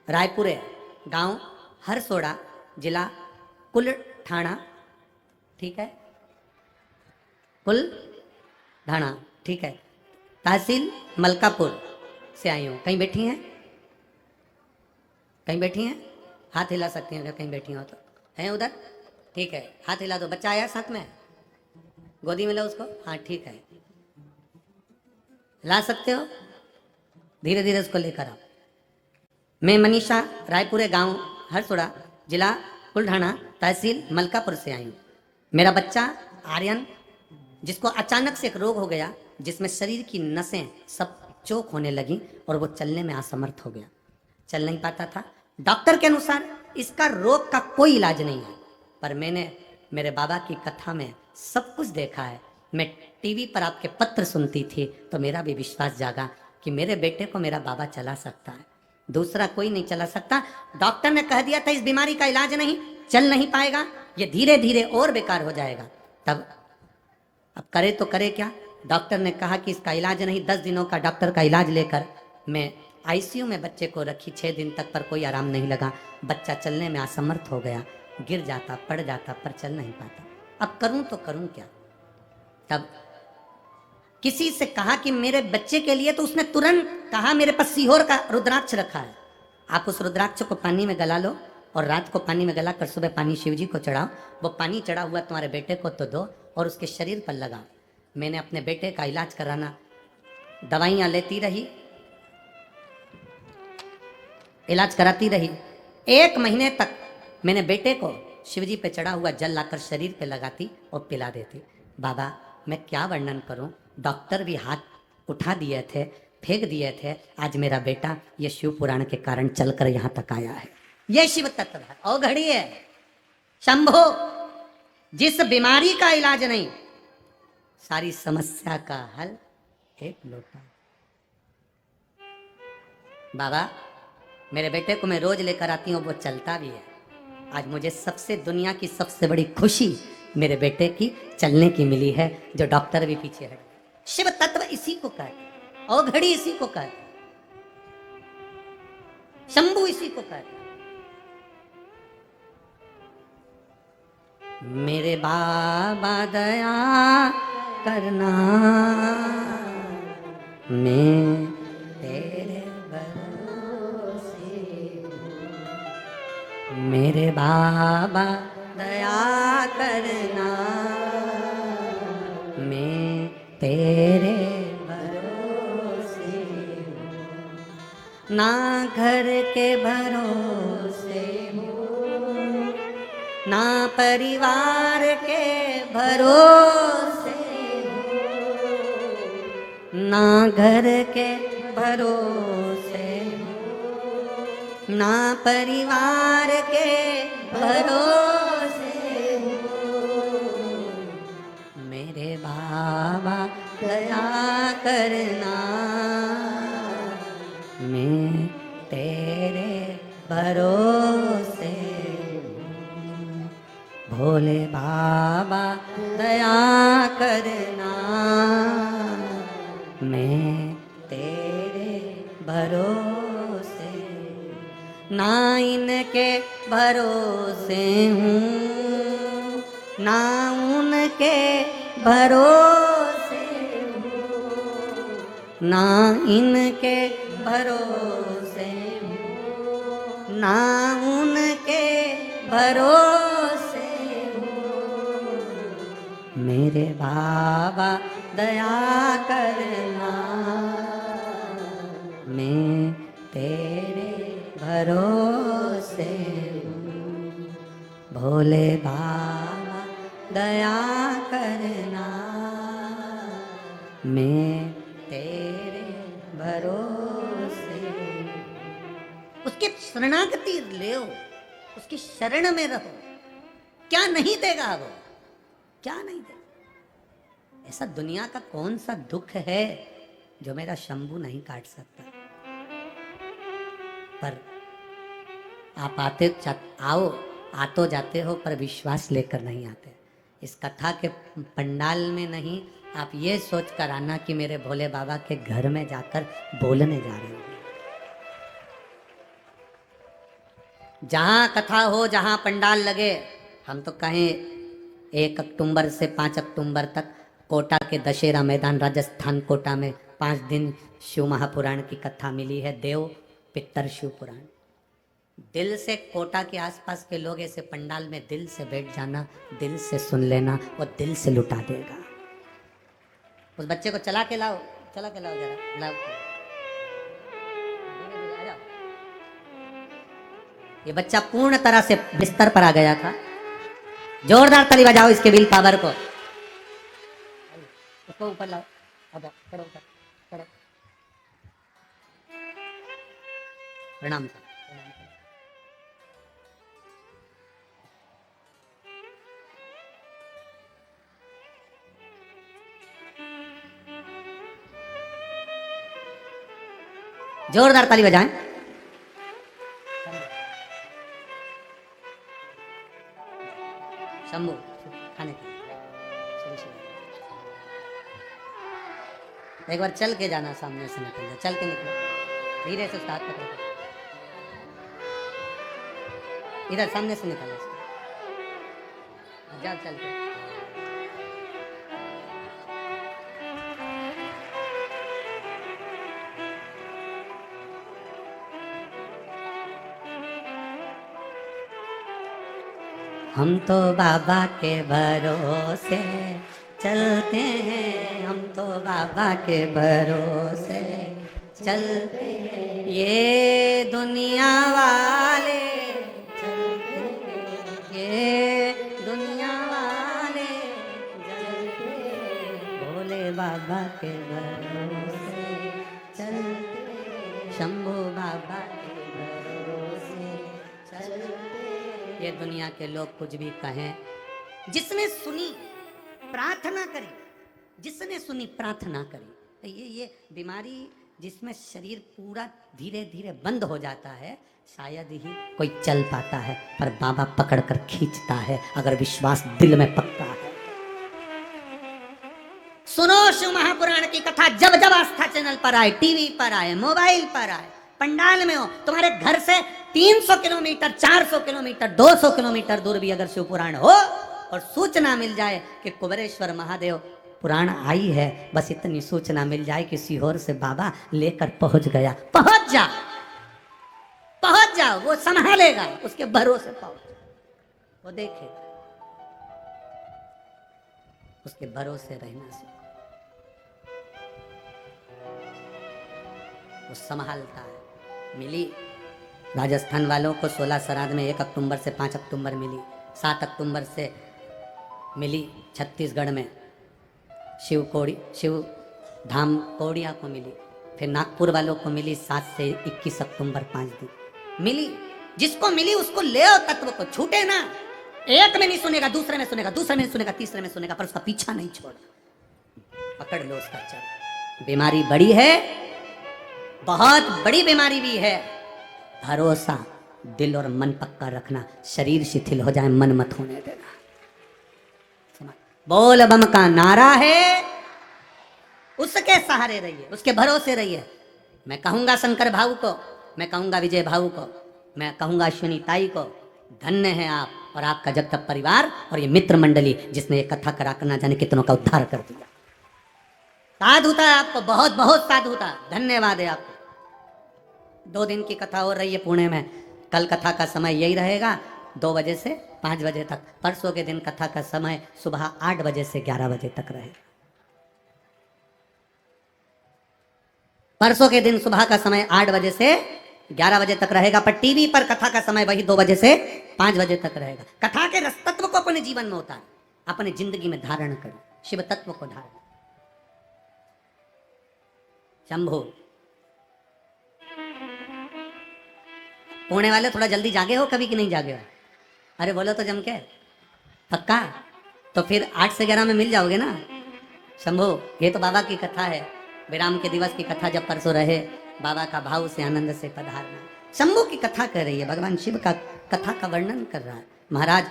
रायपुरे, गांव हरसोड़ा, जिला कुलठाणा, ठीक है, कुलठाणा, ठीक है, तहसील मलकापुर से आई हूं। कहीं बैठी हैं? कहीं बैठी हैं? हाथ हिला सकती हैं अगर कहीं बैठी हो तो। हैं उधर? ठीक है, हाथ हिला दो। बच्चा आया साथ में? गोदी में लो उसको। हाँ ठीक है, ला सकते हो, धीरे धीरे उसको लेकर आओ। मैं मनीषा, रायपुरे, गांव हरसोड़ा, जिला कुलठाणा, तहसील मलकापुर से आई हूँ। मेरा बच्चा आर्यन, जिसको अचानक से एक रोग हो गया जिसमें शरीर की नसें सब चोक होने लगी और वो चलने में असमर्थ हो गया, चल नहीं पाता था। डॉक्टर के अनुसार इसका रोग का कोई इलाज नहीं है, पर मैंने मेरे बाबा की कथा में सब कुछ देखा है। मैं टीवी पर आपके पत्र सुनती थी तो मेरा भी विश्वास जागा कि मेरे बेटे को मेरा बाबा चला सकता है, दूसरा कोई नहीं चला सकता। डॉक्टर ने कह दिया था इस बीमारी का इलाज नहीं, चल नहीं पाएगा, ये धीरे धीरे और बेकार हो जाएगा। तब अब करे तो करे क्या? डॉक्टर ने कहा कि इसका इलाज नहीं, 10 दिनों का डॉक्टर का इलाज लेकर मैं आईसीयू में बच्चे को रखी। 6 दिन तक पर कोई आराम नहीं लगा, बच्चा चलने में असमर्थ हो गया, गिर जाता, पड़ जाता, पर चल नहीं पाता। अब करूं तो करूं क्या? तब किसी से कहा कि मेरे बच्चे के लिए, तो उसने तुरंत कहा मेरे पास सीहोर का रुद्राक्ष रखा है, आप उस रुद्राक्ष को पानी में गला लो और रात को पानी में गला कर सुबह पानी शिव जी को चढ़ाओ। वो पानी चढ़ा हुआ तुम्हारे बेटे को तो दो और उसके शरीर पर लगाओ। मैंने अपने बेटे का इलाज कराना, दवाइयाँ लेती रही, इलाज कराती रही। 1 महीने तक मैंने बेटे को शिवजी पे चढ़ा हुआ जल लाकर शरीर पे लगाती और पिला देती। बाबा मैं क्या वर्णन करूं, डॉक्टर भी हाथ उठा दिए थे, फेंक दिए थे। आज मेरा बेटा ये शिव पुराण के कारण चलकर यहां तक आया है। ये शिव तत्व है, अवघड़ी है। शंभो, जिस बीमारी का इलाज नहीं, सारी समस्या का हल एक लोटा। बाबा मेरे बेटे को मैं रोज लेकर आती हूँ, वो चलता भी है। आज मुझे सबसे दुनिया की सबसे बड़ी खुशी मेरे बेटे की चलने की मिली है, जो डॉक्टर भी पीछे है। शिव तत्व इसी को कहते हैं, अवघड़ी इसी को कहते हैं, शंभू इसी को कहते हैं। मेरे बाबा दया करना, मैं तेरे भरोसे, मेरे बाबा दया करना, मैं तेरे भरोसे, ना घर के भरोसे हूँ, ना परिवार के भरोसे, ना घर के भरोसे, ना परिवार के भरोसे, मेरे बाबा दया करना, मैं तेरे भरोसे, भोले बाबा दया करना, मैं तेरे भरोसे, ना इनके भरोसे हूँ, ना उनके भरोसे हूँ, ना इनके भरोसे हूँ, ना उनके भरोसे हूँ, मेरे बाबा दया करना, मैं तेरे भरोसे हूँ, भोले बाबा दया करना, मैं तेरे भरोसे। उसके शरणागति ले, उसकी शरण में रहो। क्या नहीं देगा वो, क्या नहीं देगा? ऐसा दुनिया का कौन सा दुख है जो मेरा शंभू नहीं काट सकता? पर आप आओ, आ तो जाते हो पर विश्वास लेकर नहीं आते। इस कथा के पंडाल में नहीं, आप ये सोच कर आना कि मेरे भोले बाबा के घर में जाकर बोलने जा रहे हो। जहां कथा हो, जहां पंडाल लगे, हम तो कहें 1 अक्टूबर से 5 अक्टूबर तक कोटा के दशहरा मैदान राजस्थान कोटा में 5 दिन शिव महापुराण की कथा मिली है। देव पितर शिव पुराण। दिल से कोटा के आसपास के लोग ऐसे पंडाल में दिल से बैठ जाना, दिल से सुन लेना और दिल से लुटा देगा। उस बच्चे को चला के लाओ जरा, लाओ। ये बच्चा पूर्ण तरह से बिस्तर पर आ गया था। जोरदार ताली बजाओ इसके विल पावर को। उसको ऊपर लाओ, करो ऊपर, करो। प्रणाम। जोरदार ताली बजाएं। शंभू खाने का एक बार चल के जाना, सामने से निकल जा, चल के निकलो, धीरे से उसका हाथ पकड़ो, इधर सामने से निकल जा, चल के। हम तो बाबा के भरोसे चलते हैं, हम तो बाबा के भरोसे चलते हैं, ये दुनिया वाले चलते हैं, ये दुनिया वाले चलते हैं, भोले बाबा के भरोसे चलते हैं, शंभू बाबा के भरोसे चलते हैं। ये दुनिया के लोग कुछ भी कहें, जिसने सुनी प्रार्थना करी, जिसने सुनी प्रार्थना करी, तो ये बीमारी जिसमें शरीर पूरा धीरे धीरे बंद हो जाता है, शायद ही कोई चल पाता है, पर बाबा पकड़ कर खींचता है अगर विश्वास दिल में पक्का है। सुनो शिव महापुराण की कथा जब जब आस्था चैनल पर आए, टीवी पर आए, मोबाइल पर आए, पंडाल में हो, तुम्हारे घर से 300 किलोमीटर, 400 किलोमीटर, 200 किलोमीटर दूर भी अगर शिव पुराण हो और सूचना मिल जाए कि कुबेरेश्वर महादेव पुराण आई है, बस इतनी सूचना मिल जाए कि सीहोर से बाबा लेकर पहुंच गया, पहुंच जाओ, वो संभालेगा, उसके भरोसे पहुंच, वो देखेगा, उसके भरोसे रहना सीखो, वो संभालता है। मिली राजस्थान वालों को 16 श्राद्ध में 1 अक्टूबर से 5 अक्टूबर मिली, 7 अक्टूबर से मिली छत्तीसगढ़ में शिव धाम कोड़िया को मिली, फिर नागपुर वालों को मिली 7 से 21 अक्टूबर 5 दिन मिली। जिसको मिली उसको ले आओ, तत्व को छूटे ना। एक में नहीं सुनेगा, दूसरे में सुनेगा, दूसरे में सुनेगा, तीसरे में सुनेगा, पर उसका पीछा नहीं छोड़, पकड़ लो उसका चल। बीमारी बड़ी है, बहुत बड़ी बीमारी भी है, भरोसा दिल और मन पक्का रखना। शरीर शिथिल हो जाए, मन मत होने देना। बोल बम का नारा है, उसके सहारे रहिए, उसके भरोसे रहिए। मैं कहूंगा शंकर भाऊ को, मैं कहूंगा विजय भाऊ को, मैं कहूंगा अश्विनी ताई को, धन्य है आप और आपका जब तक परिवार और ये मित्र मंडली जिसने ये कथा करा कर ना जाने कितनों का उद्धार कर दिया। साधुता है आपको, बहुत बहुत साधुता, धन्यवाद है आपको। 2 दिन की कथा हो रही है पुणे में। कल कथा का समय यही रहेगा 2 बजे से 5 बजे तक। परसों के दिन कथा का समय सुबह 8 बजे से 11 बजे तक रहेगा। परसों के दिन सुबह का समय 8 बजे से 11 बजे तक रहेगा, पर टीवी पर कथा का समय वही 2 बजे से 5 बजे तक रहेगा। कथा के रस तत्व को अपने जीवन में उतारें, अपने जिंदगी में धारण करें, शिव तत्व को धारण। शंभो पुणे वाले थोड़ा जल्दी जागे हो कभी कि नहीं जागे हो? अरे बोलो तो जम के, पक्का? तो फिर 8 से 11 में मिल जाओगे ना। शंभो ये तो बाबा की कथा है, विराम के दिवस की कथा जब परसों रहे, बाबा का भाव से आनंद से पधारना। शंभू की कथा कर रही है, भगवान शिव का कथा का वर्णन कर रहा है। महाराज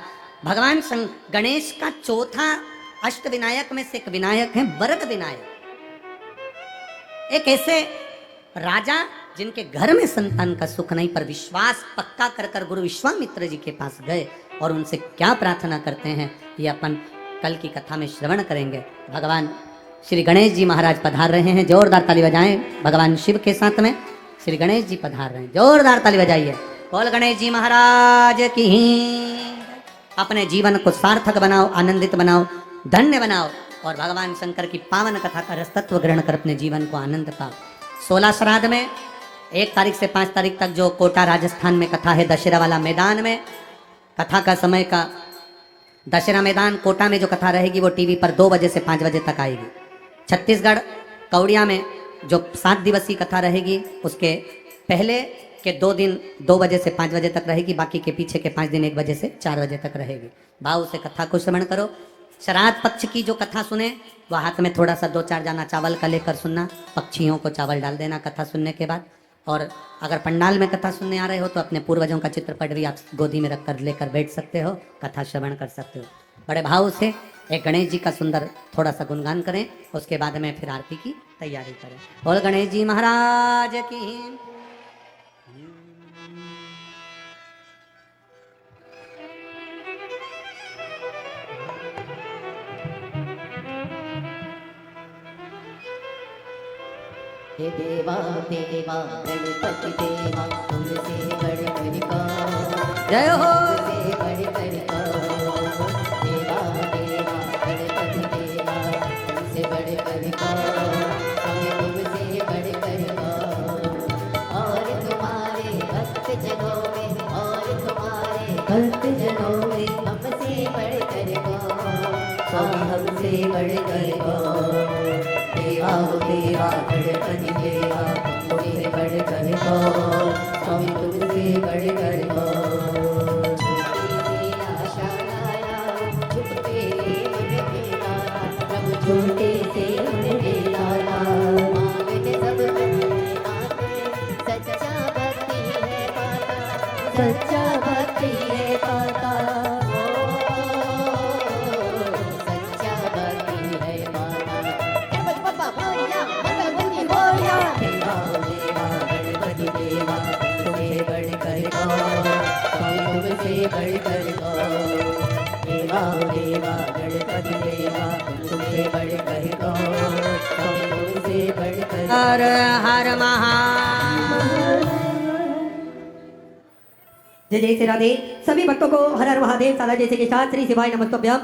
भगवान गणेश का चौथा अष्ट विनायक में से एक विनायक है वरद विनायक। एक ऐसे राजा जिनके घर में संतान का सुख नहीं, पर विश्वास पक्का कर गुरु विश्वामित्र जी के पास गए और उनसे क्या प्रार्थना करते हैं ये अपन कल की कथा में श्रवण करेंगे। भगवान श्री गणेश जी महाराज पधार रहे हैं, जोरदार ताली बजाएं। भगवान शिव के साथ में श्री गणेश जी पधार रहे हैं, जोरदार ताली बजाइए। बोल गणेश जी महाराज की। अपने जीवन को सार्थक बनाओ, आनंदित बनाओ, धन्य बनाओ और भगवान शंकर की पावन कथा का रसतत्व ग्रहण कर अपने जीवन को आनंद पाओ। 16 श्राद्ध में 1 तारीख से 5 तारीख तक जो कोटा राजस्थान में कथा है, दशहरा वाला मैदान में कथा का समय का, दशहरा मैदान कोटा में जो कथा रहेगी वो टीवी पर 2 बजे से 5 बजे तक आएगी। छत्तीसगढ़ कौड़िया में जो 7 दिवसीय कथा रहेगी उसके पहले के 2 दिन 2 बजे से 5 बजे तक रहेगी, बाकी के पीछे के 5 दिन 1 बजे से 4 बजे तक रहेगी। भाव से कथा को श्रवण करो। श्राद्ध पक्ष की जो कथा सुने वह हाथ में थोड़ा सा 2-4 दाना चावल का लेकर सुनना, पक्षियों को चावल डाल देना कथा सुनने के बाद। और अगर पंडाल में कथा सुनने आ रहे हो तो अपने पूर्वजों का चित्रपट भी आप गोदी में रखकर लेकर बैठ सकते हो, कथा श्रवण कर सकते हो। बड़े भाव से एक गणेश जी का सुंदर थोड़ा सा गुणगान करें, उसके बाद में फिर आरती की तैयारी करें। बोल गणेश जी महाराज की। हे देवा देवा गणपति देवा तुमसे बढ़कर का जय हो। तुमसे बढ़कर का देवा देवा गणपति देवा तुमसे बढ़कर का हमें तुमसे बढ़कर का और तुम्हारे भक्त जनों में और तुम्हारे भक्त जनों में हमसे बढ़कर का हमसे बढ़कर का देवा देवा गणपति देवा तुमसे बढ़कर को स्वामी तुमसे बढ़कर को छोटे से उनके लाला मांगने सब सच्चा भक्ति है पाता, सच्चा भक्ति है पाता, सच्चा भक्ति है पाता। देवा तुमसे बढ़कर को स्वामी तुमसे बढ़कर को देवा देवा गणपति देवा तुमसे बढ़कर को स्वामी तुमसे बढ़कर हर हर महा। जय जय श्री राधे। सभी भक्तों को हर हर महादेव सादा जैसे के साथ श्री शिवाय नमस्तुभ्यम।